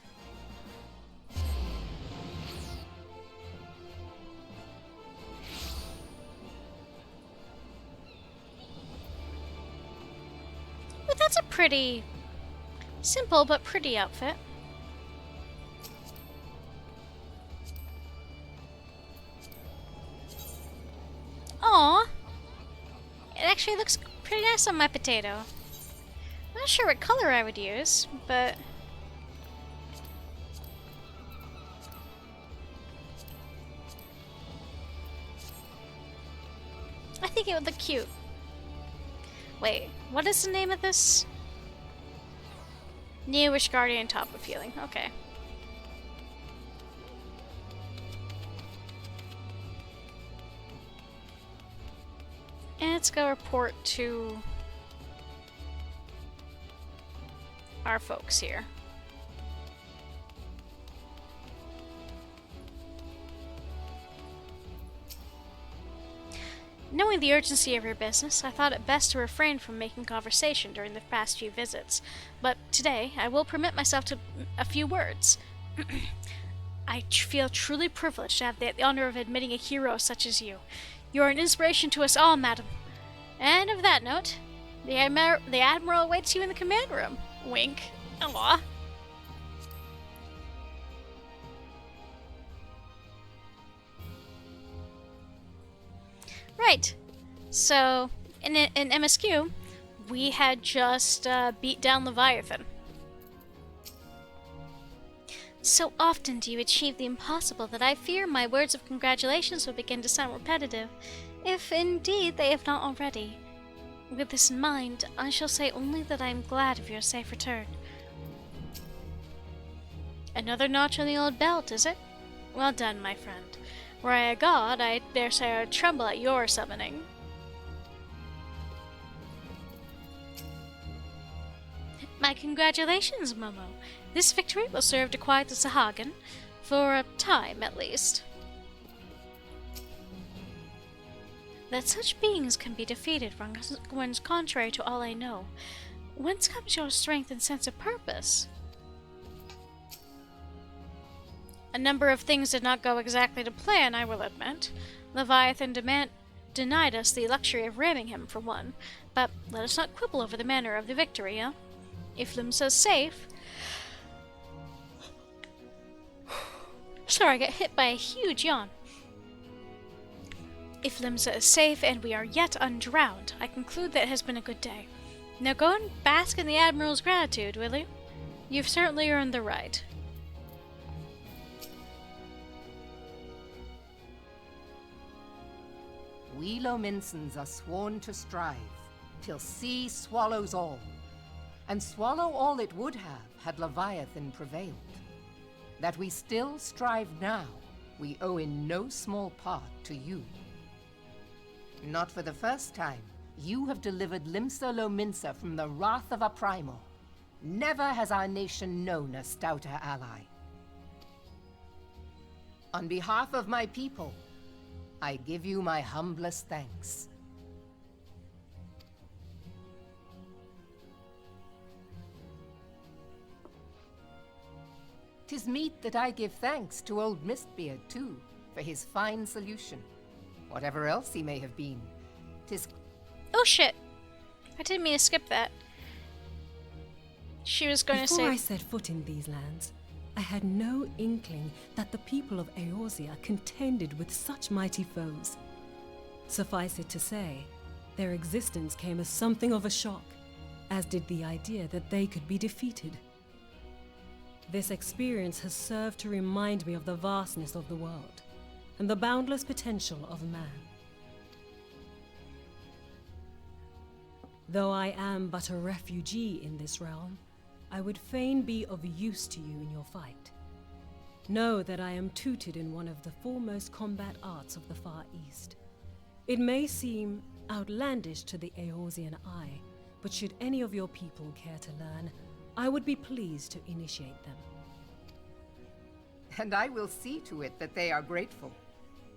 But that's a pretty simple but pretty outfit. Aww. It actually looks pretty nice on my potato. I'm not sure what color I would use, but... I think it would look cute. Wait, what is the name of this? Neo-ish Guardian Top of Healing. Okay. let's go report to our folks here. Knowing the urgency of your business, I thought it best to refrain from making conversation during the past few visits, but today I will permit myself to a few words. I feel truly privileged to have the honor of admitting a hero such as you. You are an inspiration to us all, madam. And of that note, the Admiral awaits you in the command room. Wink. Aw. Right. So, in MSQ, we had just beat down Leviathan. So often do you achieve the impossible that I fear my words of congratulations will begin to sound repetitive, if indeed they have not already. With this in mind, I shall say only that I am glad of your safe return. Another notch on the old belt, is it? Well done, my friend. Were I a god, I dare say I would tremble at your summoning. My congratulations, Momo. This victory will serve to quiet the Sahagan, for a time at least. That such beings can be defeated runs contrary to all I know. Whence comes your strength and sense of purpose? A number of things did not go exactly to plan, I will admit. Leviathan denied us the luxury of ramming him, for one, but let us not quibble over the manner of the victory, eh? If Limsa's safe... Sorry, I got hit by a huge yawn. If Limsa is safe and we are yet undrowned, I conclude that it has been a good day. Now go and bask in the Admiral's gratitude, will you? You've certainly earned the right. We Lominsons are sworn to strive, till sea swallows all. And swallow all it would have, had Leviathan prevailed. That we still strive now, we owe in no small part to you. Not for the first time, you have delivered Limsa Lominsa from the wrath of a primal. Never has our nation known a stouter ally. On behalf of my people, I give you my humblest thanks. 'Tis meet that I give thanks to old Mistbeard, too, for his fine solution. Whatever else he may have been, 'tis... Oh shit! I didn't mean to skip that. She was going to say... Before I set foot in these lands, I had no inkling that the people of Eorzea contended with such mighty foes. Suffice it to say, their existence came as something of a shock, as did the idea that they could be defeated. This experience has served to remind me of the vastness of the world, and the boundless potential of man. Though I am but a refugee in this realm, I would fain be of use to you in your fight. Know that I am tutored in one of the foremost combat arts of the Far East. It may seem outlandish to the Eorzean eye, but should any of your people care to learn, I would be pleased to initiate them. And I will see to it that they are grateful.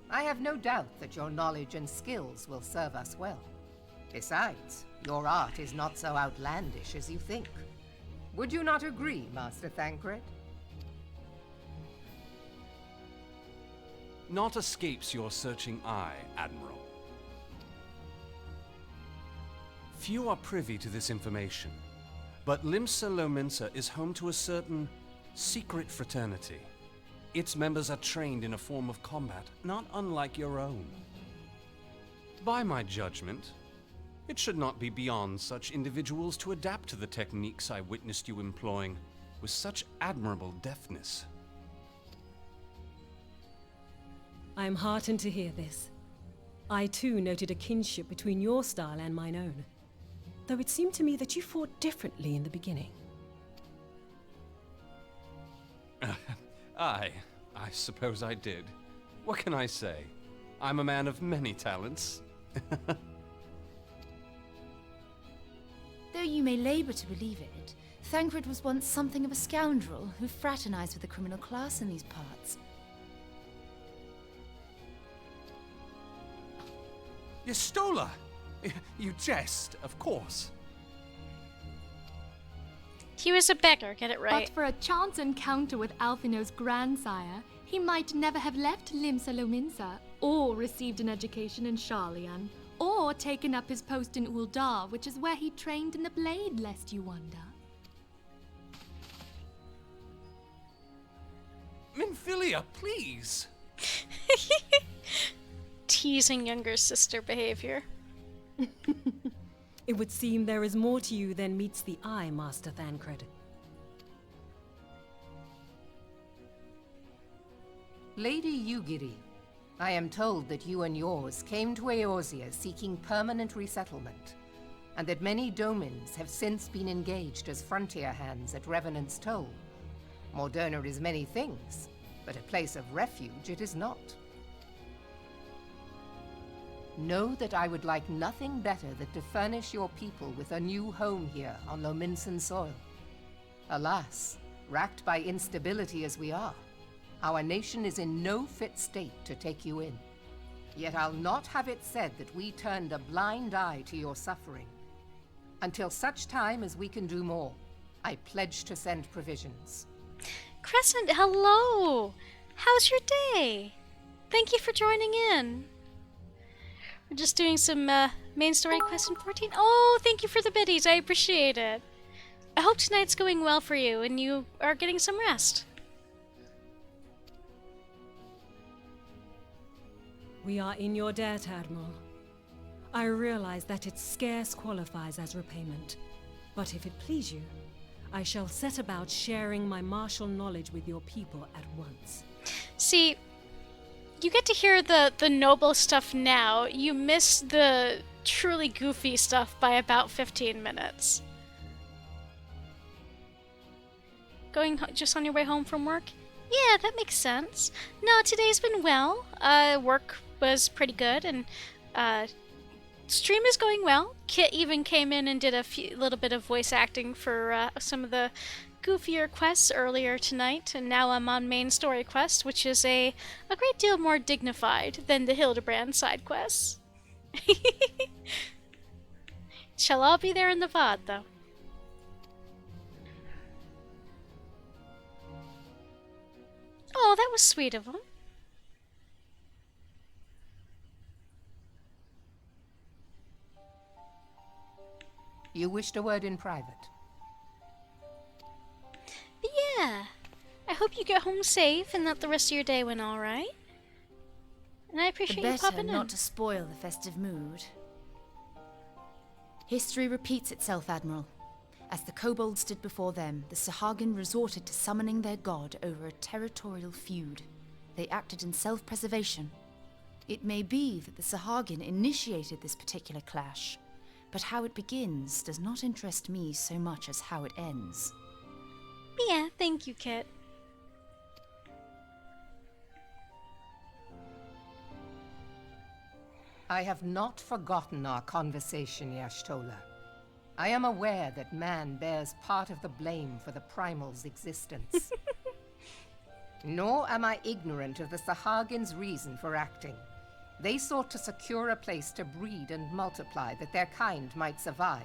I have no doubt that your knowledge and skills will serve us well. Besides, your art is not so outlandish as you think. Would you not agree, Master Thancred? Naught escapes your searching eye, Admiral. Few are privy to this information, but Limsa Lominsa is home to a certain secret fraternity. Its members are trained in a form of combat not unlike your own. By my judgment, it should not be beyond such individuals to adapt to the techniques I witnessed you employing with such admirable deftness. I am heartened to hear this. I too noted a kinship between your style and mine own, though it seemed to me that you fought differently in the beginning. I suppose I did. What can I say? I'm a man of many talents. you may labour to believe it, Thancred was once something of a scoundrel who fraternized with the criminal class in these parts. Yestola! You jest, of course. He was a beggar, get it right. But for a chance encounter with Alphino's grandsire, he might never have left Limsa Lominsa, or received an education in Sharlayan, or taken up his post in Uldar, which is where he trained in the blade, lest you wonder. Mandervillle, please! Teasing younger sister behavior. It would seem there is more to you than meets the eye, Master Thancred. Lady Yugiri, I am told that you and yours came to Eorzea seeking permanent resettlement, and that many domins have since been engaged as frontier hands at Revenant's Toll. Moderna is many things, but a place of refuge it is not. Know that I would like nothing better than to furnish your people with a new home here on Lominsan soil. Alas, racked by instability as we are, our nation is in no fit state to take you in. Yet I'll not have it said that we turned a blind eye to your suffering. Until such time as we can do more, I pledge to send provisions. Crescent, hello! How's your day? Thank you for joining in. We're just doing some main story quest in 14. Oh, thank you for the biddies. I appreciate it. I hope tonight's going well for you and you are getting some rest. We are in your debt, Admiral. I realize that it scarce qualifies as repayment, but if it please you, I shall set about sharing my martial knowledge with your people at once. See, you get to hear the noble stuff now. You miss the truly goofy stuff by about 15 minutes. Going just on your way home from work? Yeah, that makes sense. No, today's been well. Work was pretty good, and stream is going well. Kit even came in and did a little bit of voice acting for some of the goofier quests earlier tonight, and now I'm on main story quest, which is a great deal more dignified than the Hildebrand side quests. Shall all be there in the VOD, though. Oh, that was sweet of him. You wished a word in private. Yeah. I hope you get home safe and that the rest of your day went alright. And I appreciate you Better popping in. not to spoil the festive mood. History repeats itself, Admiral. As the kobolds did before them, the Sahagin resorted to summoning their god over a territorial feud. They acted in self-preservation. It may be that the Sahagin initiated this particular clash, but how it begins does not interest me so much as how it ends. Yeah, thank you, Kit. I have not forgotten our conversation, Y'shtola. I am aware that man bears part of the blame for the Primal's existence. Nor am I ignorant of the Sahagin's reason for acting. They sought to secure a place to breed and multiply that their kind might survive.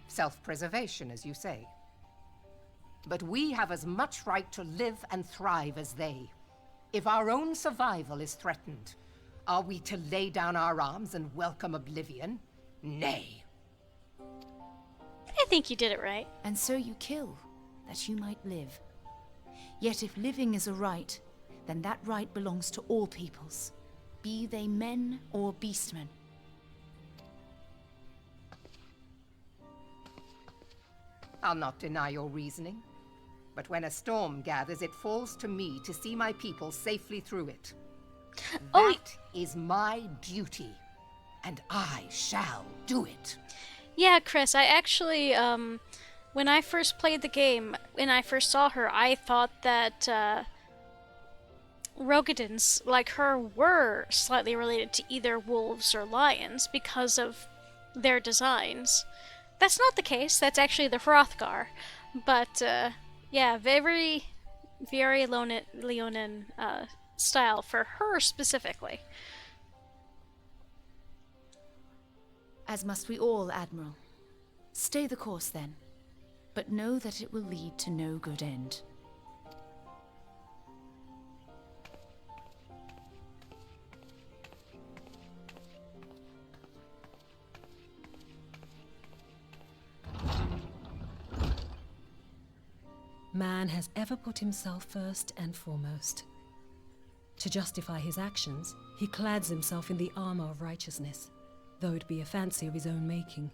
Self-preservation, as you say. But we have as much right to live and thrive as they. If our own survival is threatened, are we to lay down our arms and welcome oblivion? Nay. I think you did it right. And so you kill, that you might live. Yet if living is a right, then that right belongs to all peoples, be they men or beastmen. I'll not deny your reasoning. But when a storm gathers, it falls to me to see my people safely through it. Oh, That is my duty, and I shall do it. yeah, Chris, I actually, when I first played the game, when I first saw her, I thought that, Rogadins, like her, were slightly related to either wolves or lions because of their designs. That's not the case. That's actually the Hrothgar. But, yeah, very Leonin style for her specifically. As must we all, Admiral. Stay the course, then. But know that it will lead to no good end. Man has ever put himself first and foremost. To justify his actions, he clads himself in the armor of righteousness, though it be a fancy of his own making.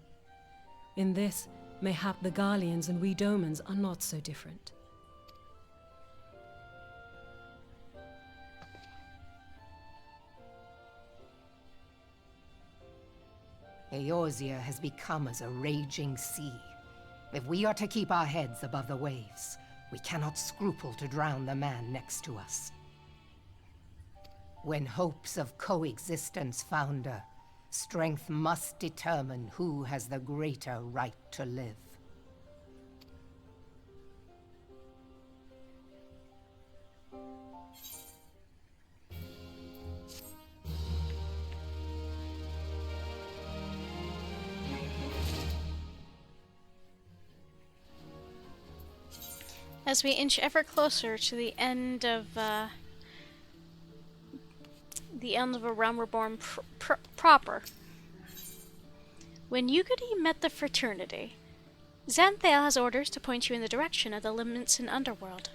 In this, mayhap the Garleans and we Domans are not so different. Eorzea has become as a raging sea. If we are to keep our heads above the waves, we cannot scruple to drown the man next to us. When hopes of coexistence founder, strength must determine who has the greater right to live. As we inch ever closer to the end of A Realm Reborn proper. When Yugity met the Fraternity, Xanthael has orders to point you in the direction of the Liminson underworld.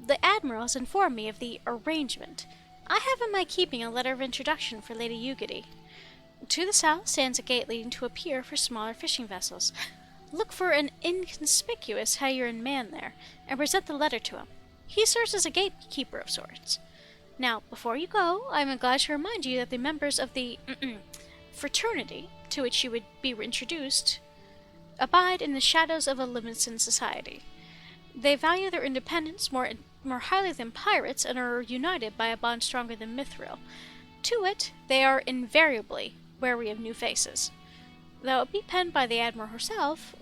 The Admiral has informed me of the arrangement. I have in my keeping a letter of introduction for Lady Yugity. To the south stands a gate leading to a pier for smaller fishing vessels. Look for an inconspicuous Hyuran man there, and present the letter to him. He serves as a gatekeeper of sorts. Now, before you go, I am obliged to remind you that the members of the fraternity to which you would be introduced abide in the shadows of a Livingston society. They value their independence more highly than pirates and are united by a bond stronger than Mithril. To it, they are invariably wary of new faces. Though it be penned by the Admiral herself,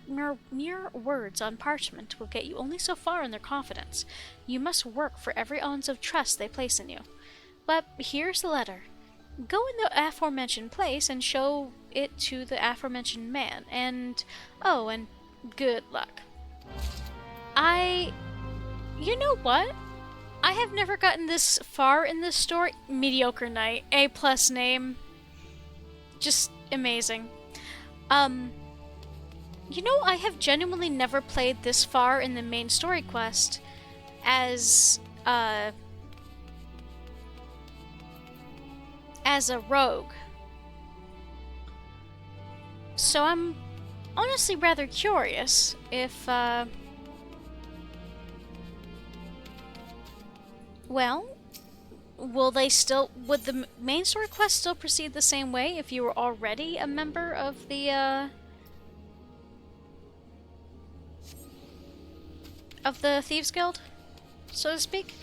mere words on parchment will get you only so far in their confidence. You must work for every ounce of trust they place in you. But here's the letter. Go in the aforementioned place and show it to the aforementioned man, and good luck. You know what? I have never gotten this far in this story. Mediocre Knight, A+ name. Just amazing. You know, I have genuinely never played this far in the main story quest as a rogue. So I'm honestly rather curious if, would the main story quest still proceed the same way if you were already a member of the Thieves Guild, so to speak?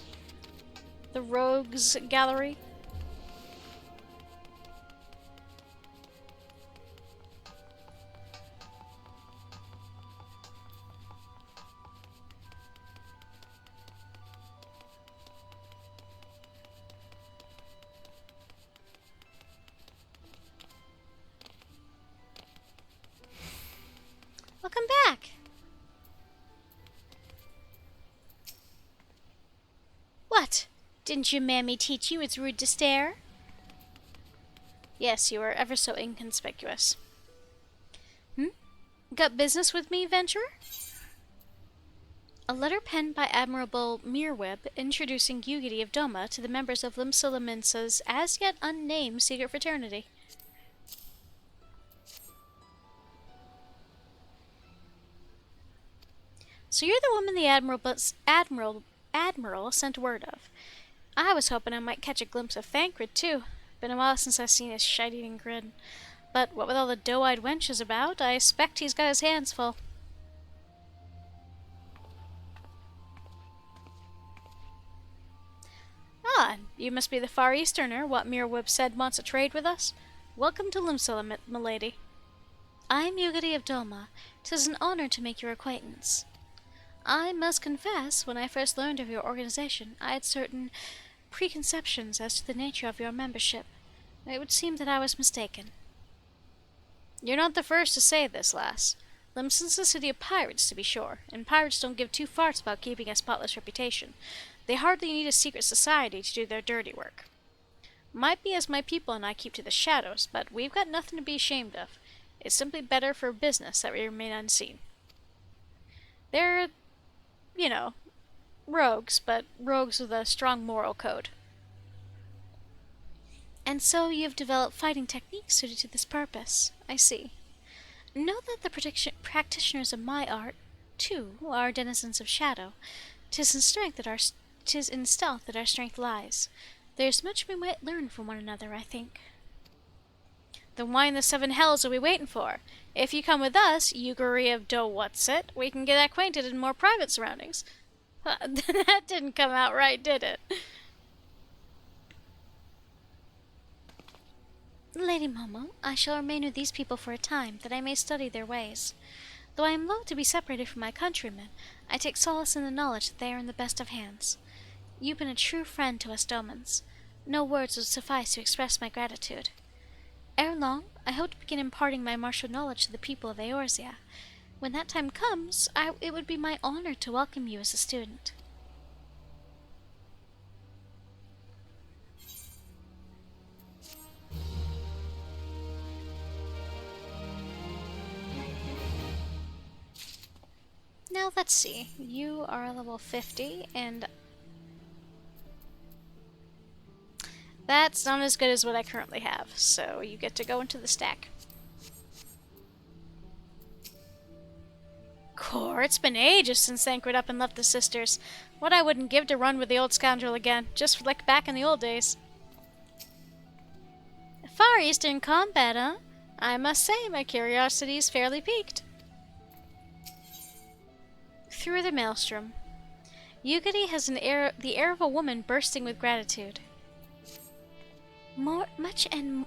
The Rogues Gallery? Welcome back! What? Didn't your mammy teach you it's rude to stare? Yes, you are ever so inconspicuous. Got business with me, venturer? A letter penned by Admirable Mirweb introducing Yugity of Doma to the members of Limsa as yet unnamed secret fraternity. So you're the woman the Admiral sent word of. I was hoping I might catch a glimpse of Thancred, too. Been a while since I've seen his shite-eating grin. But what with all the doe-eyed wenches about, I expect he's got his hands full. Ah, you must be the Far Easterner what Mirweb said wants to trade with us. Welcome to Limsa, m'lady. I'm Yugiri of Doma. 'Tis an honor to make your acquaintance. I must confess, when I first learned of your organization, I had certain preconceptions as to the nature of your membership. It would seem that I was mistaken. You're not the first to say this, lass. Limson's a city of pirates, to be sure, and pirates don't give two farts about keeping a spotless reputation. They hardly need a secret society to do their dirty work. Might be as my people and I keep to the shadows, but we've got nothing to be ashamed of. It's simply better for business that we remain unseen. They're, rogues, but rogues with a strong moral code. And so you have developed fighting techniques suited to this purpose. I see. Know that the practitioners of my art, too, are denizens of shadow. 'Tis in stealth that our strength lies. There's much we might learn from one another, I think. Then why in the seven hells are we waiting for? If you come with us, Yugiri of Do-What's-It, we can get acquainted in more private surroundings. That didn't come out right, did it? Lady Momo, I shall remain with these people for a time, that I may study their ways. Though I am loath to be separated from my countrymen, I take solace in the knowledge that they are in the best of hands. You've been a true friend to us Domans. No words would suffice to express my gratitude. Ere long, I hope to begin imparting my martial knowledge to the people of Eorzea. When that time comes, it would be my honor to welcome you as a student. Now let's see. You are level 50, and that's not as good as what I currently have, so you get to go into the stack. Core, it's been ages since Thancred up and left the sisters. What I wouldn't give to run with the old scoundrel again, just like back in the old days. Far Eastern combat, huh? I must say, my curiosity is fairly piqued. Through the maelstrom. Yugiri has the air of a woman bursting with gratitude. Much and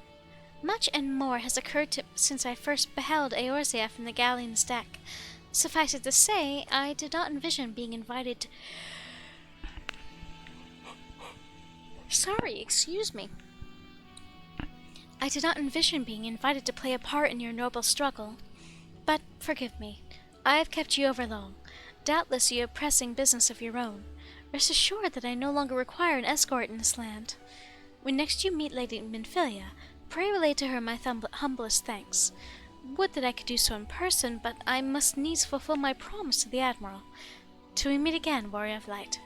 more has occurred since I first beheld Eorzea from the galleon's deck. Suffice it to say, I did not envision being invited. Sorry, excuse me. I did not envision being invited to play a part in your noble struggle. But forgive me, I have kept you over long. Doubtless you have pressing business of your own. Rest assured that I no longer require an escort in this land. When next you meet Lady Mandervillle, pray relay to her my humblest thanks. Would that I could do so in person, but I must needs fulfill my promise to the Admiral. Till we meet again, Warrior of Light.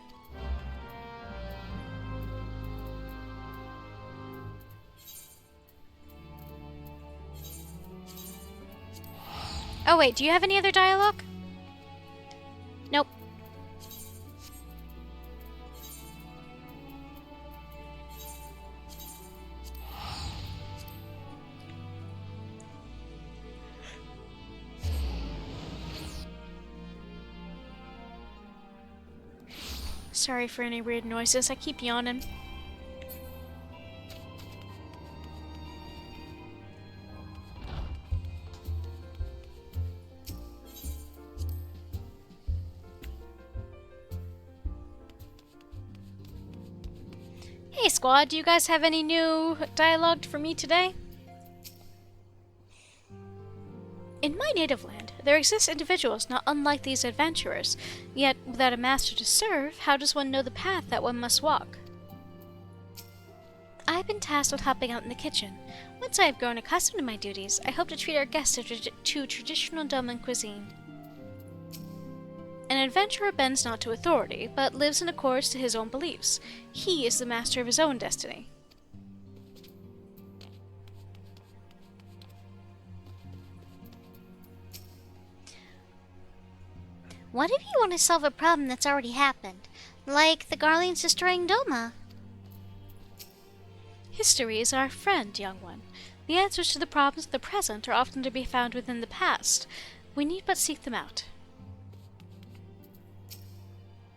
Oh wait, do you have any other dialogue? Nope. Sorry for any weird noises, I keep yawning. Hey squad, do you guys have any new dialogue for me today? In my native land, there exist individuals not unlike these adventurers, yet without a master to serve, how does one know the path that one must walk? I have been tasked with helping out in the kitchen. Once I have grown accustomed to my duties, I hope to treat our guests to traditional Doman cuisine. An adventurer bends not to authority, but lives in accordance to his own beliefs. He is the master of his own destiny. What if you want to solve a problem that's already happened? Like the Garleans destroying Doma? History is our friend, young one. The answers to the problems of the present are often to be found within the past. We need but seek them out.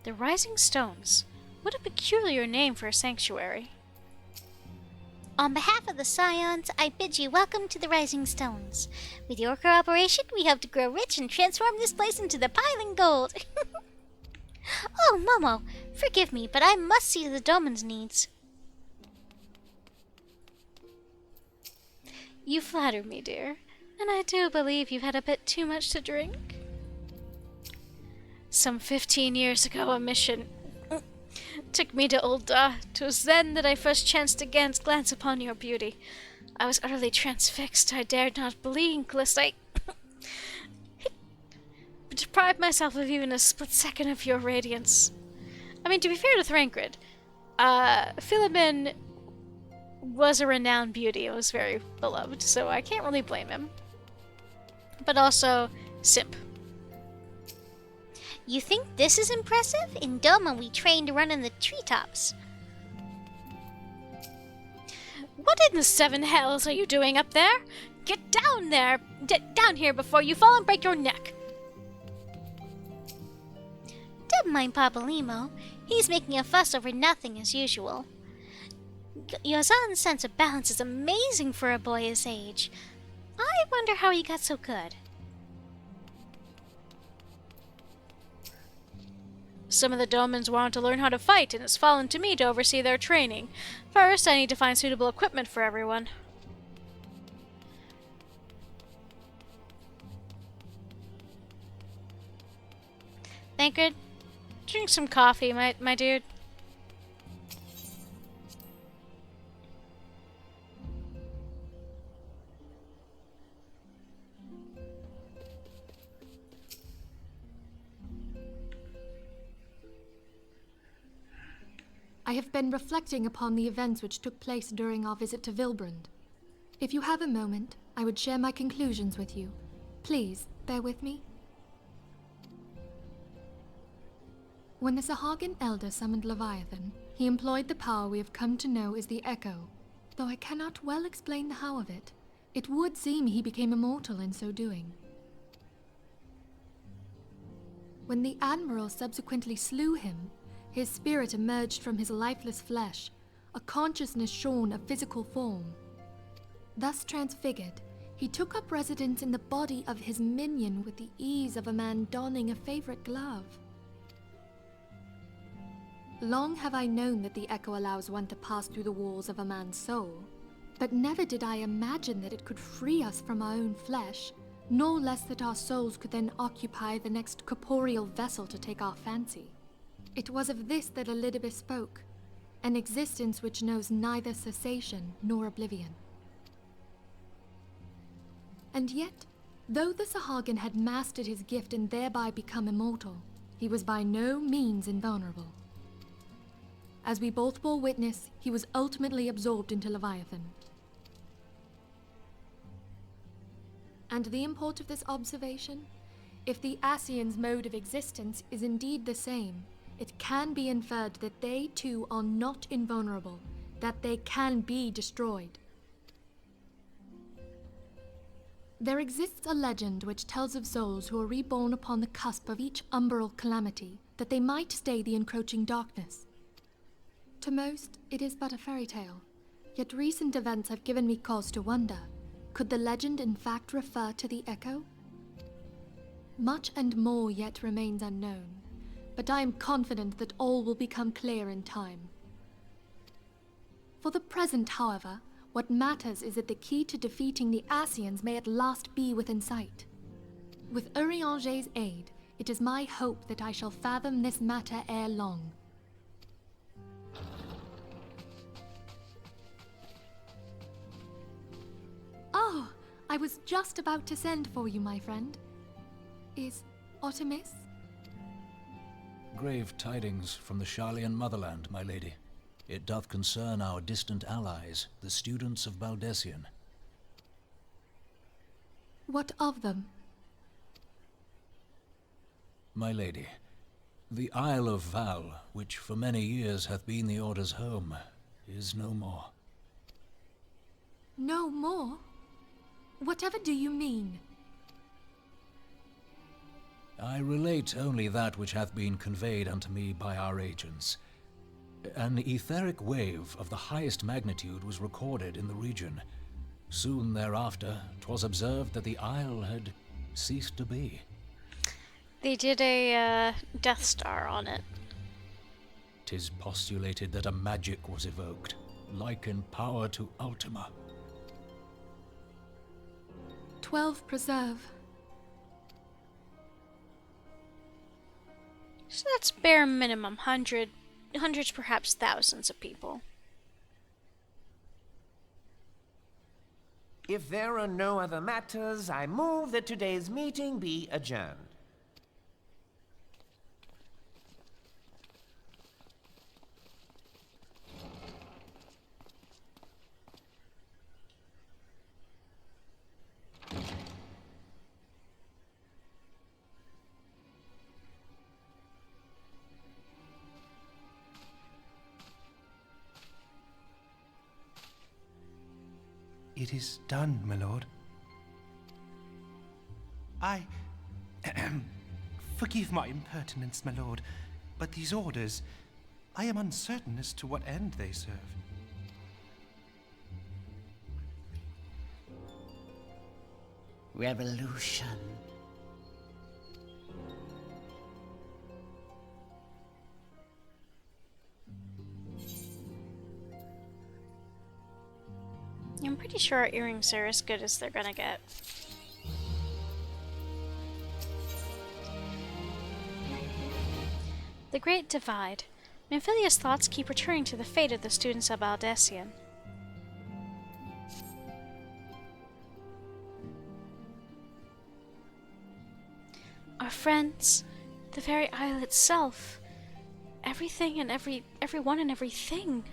The Rising Stones. What a peculiar name for a sanctuary. On behalf of the Scions, I bid you welcome to the Rising Stones. With your cooperation, we hope to grow rich and transform this place into the piling gold. Oh, Momo, forgive me, but I must see to the domain's needs. You flatter me, dear, and I do believe you've had a bit too much to drink. Some 15 years ago, a mission took me to Ul'dah. 'Twas then that I first chanced to glance upon your beauty. I was utterly transfixed. I dared not blink, lest I deprive myself of even a split second of your radiance. I mean, to be fair to Thrankrid, Philomene was a renowned beauty. It was very beloved, so I can't really blame him. But also, simp. You think this is impressive? In Doma, we train to run in the treetops. What in the seven hells are you doing up there? Get down there! Down here before you fall and break your neck! Don't mind Papalymo. He's making a fuss over nothing as usual. Yazan's sense of balance is amazing for a boy his age. I wonder how he got so good. Some of the domans want to learn how to fight, and it's fallen to me to oversee their training. First, I need to find suitable equipment for everyone. Thancred, drink some coffee, my dude. I have been reflecting upon the events which took place during our visit to Hildebrand. If you have a moment, I would share my conclusions with you. Please, bear with me. When the Sahagin Elder summoned Leviathan, he employed the power we have come to know as the Echo. Though I cannot well explain the how of it, it would seem he became immortal in so doing. When the Admiral subsequently slew him, his spirit emerged from his lifeless flesh, a consciousness shorn of physical form. Thus transfigured, he took up residence in the body of his minion with the ease of a man donning a favorite glove. Long have I known that the Echo allows one to pass through the walls of a man's soul, but never did I imagine that it could free us from our own flesh, nor less that our souls could then occupy the next corporeal vessel to take our fancy. It was of this that Elidibus spoke, an existence which knows neither cessation nor oblivion. And yet, though the Sahagin had mastered his gift and thereby become immortal, he was by no means invulnerable. As we both bore witness, he was ultimately absorbed into Leviathan. And the import of this observation? If the Ascians' mode of existence is indeed the same, it can be inferred that they too are not invulnerable, that they can be destroyed. There exists a legend which tells of souls who are reborn upon the cusp of each umbral calamity, that they might stay the encroaching darkness. To most, it is but a fairy tale, yet recent events have given me cause to wonder, could the legend in fact refer to the Echo? Much and more yet remains unknown, but I am confident that all will become clear in time. For the present, however, what matters is that the key to defeating the Ascians may at last be within sight. With Urianger's aid, it is my hope that I shall fathom this matter ere long. Oh, I was just about to send for you, my friend. Is aught amiss? Grave tidings from the Sharlayan motherland, my lady. It doth concern our distant allies, the students of Baldessian. What of them? My lady, the Isle of Val, which for many years hath been the Order's home, is no more. No more? Whatever do you mean? I relate only that which hath been conveyed unto me by our agents. An etheric wave of the highest magnitude was recorded in the region. Soon thereafter, 'twas observed that the isle had ceased to be. They did a Death Star on it. 'Tis postulated that a magic was evoked, like in power to Ultima. 12 preserve. So that's bare minimum, hundreds, perhaps thousands of people. If there are no other matters, I move that today's meeting be adjourned. It is done, my lord. I... Forgive my impertinence, my lord, but these orders, I am uncertain as to what end they serve. Revolution. I'm pretty sure our earrings are as good as they're gonna get. The Great Divide. Manderville's thoughts keep returning to the fate of the students of Aldessian. Our friends, the very isle itself, everything and everyone and everything.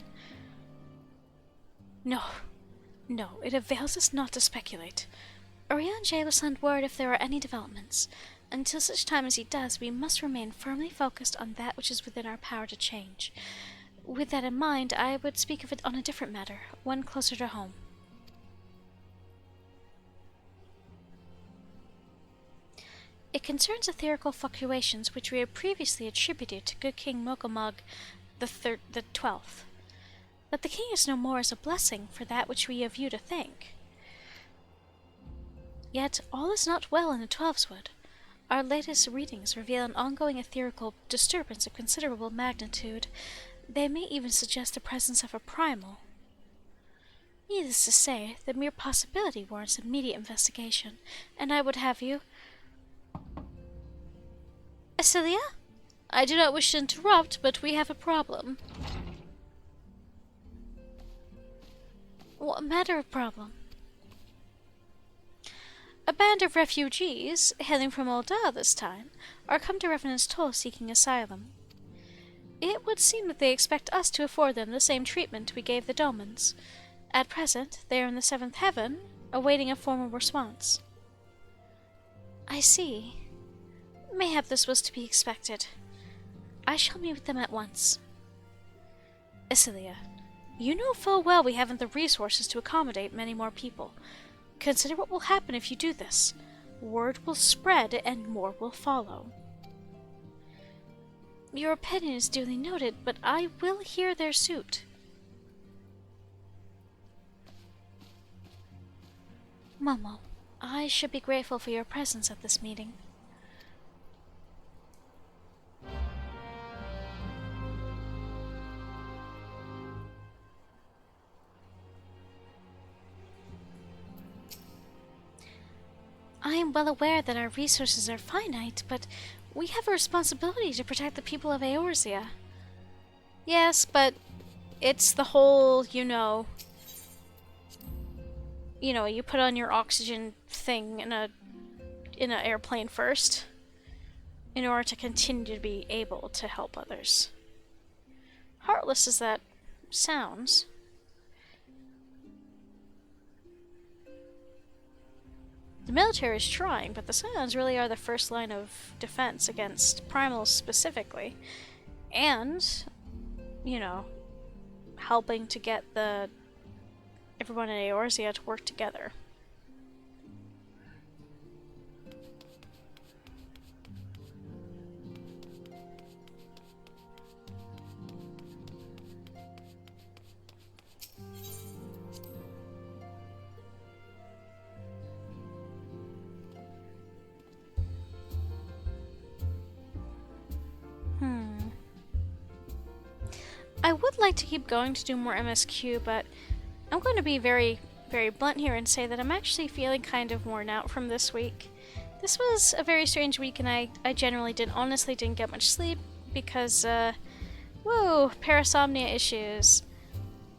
No, it avails us not to speculate. Urianger will send word if there are any developments. Until such time as he does, we must remain firmly focused on that which is within our power to change. With that in mind, I would speak of it on a different matter, one closer to home. It concerns etherical fluctuations which we had previously attributed to good King Mokomog the 12th. That the king is no more is a blessing for that which we have you to thank. Yet all is not well in the Twelveswood. Our latest readings reveal an ongoing etherical disturbance of considerable magnitude. They may even suggest the presence of a primal. Needless to say, the mere possibility warrants immediate investigation, and I would have you... Asilia? I do not wish to interrupt, but we have a problem. What matter of problem? A band of refugees, hailing from Ul'dah this time, are come to Revenant's Toll seeking asylum. It would seem that they expect us to afford them the same treatment we gave the Domans. At present, they are in the 7th heaven, awaiting a formal response. I see. Mayhap this was to be expected. I shall meet with them at once. Isilia, you know full well we haven't the resources to accommodate many more people. Consider what will happen if you do this. Word will spread and more will follow. Your opinion is duly noted, but I will hear their suit. Momo, I should be grateful for your presence at this meeting. I am well aware that our resources are finite, but we have a responsibility to protect the people of Eorzea. Yes, but it's the whole, you put on your oxygen thing in an airplane first in order to continue to be able to help others. Heartless as that sounds. The military is trying, but the Scions really are the first line of defense against primals specifically. And, helping to get everyone in Eorzea to work together. would like to keep going to do more MSQ, but I'm going to be very, very blunt here and say that I'm actually feeling kind of worn out from this week. This was a very strange week, and I generally honestly didn't get much sleep because, parasomnia issues.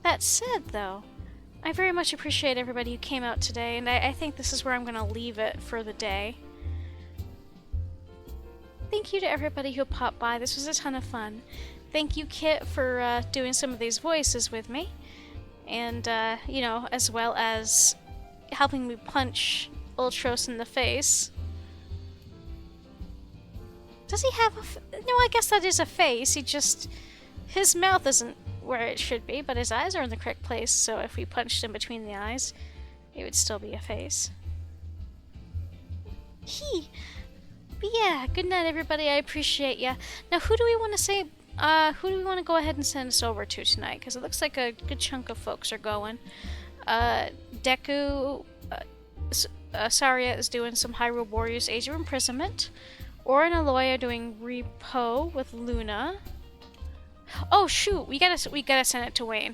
That said, though, I very much appreciate everybody who came out today, and I think this is where I'm going to leave it for the day. Thank you to everybody who popped by. This was a ton of fun. Thank you, Kit, for doing some of these voices with me. And, as well as helping me punch Ultros in the face. Does he have no, I guess that is a face. His mouth isn't where it should be, but his eyes are in the correct place, so if we punched him between the eyes, it would still be a face. But yeah, good night, everybody. I appreciate ya. Now, who do we want to say, who do we want to go ahead and send us over to tonight? Because it looks like a good chunk of folks are going. Deku, Saria is doing some Hyrule Warriors Age of Imprisonment. Ora and Aloy are doing Repo with Luna. Oh shoot, we gotta send it to Wayne.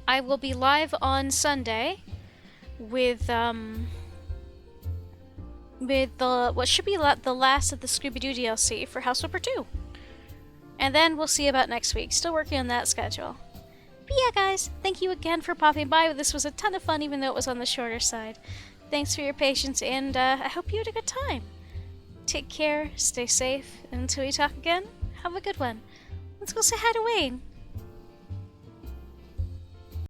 I will be live on Sunday with what should be the last of the Scooby-Doo DLC for House Flipper 2. And then we'll see about next week. Still working on that schedule. But yeah, guys, thank you again for popping by. This was a ton of fun, even though it was on the shorter side. Thanks for your patience, and I hope you had a good time. Take care, stay safe, and until we talk again, have a good one. Let's go say hi to Wayne.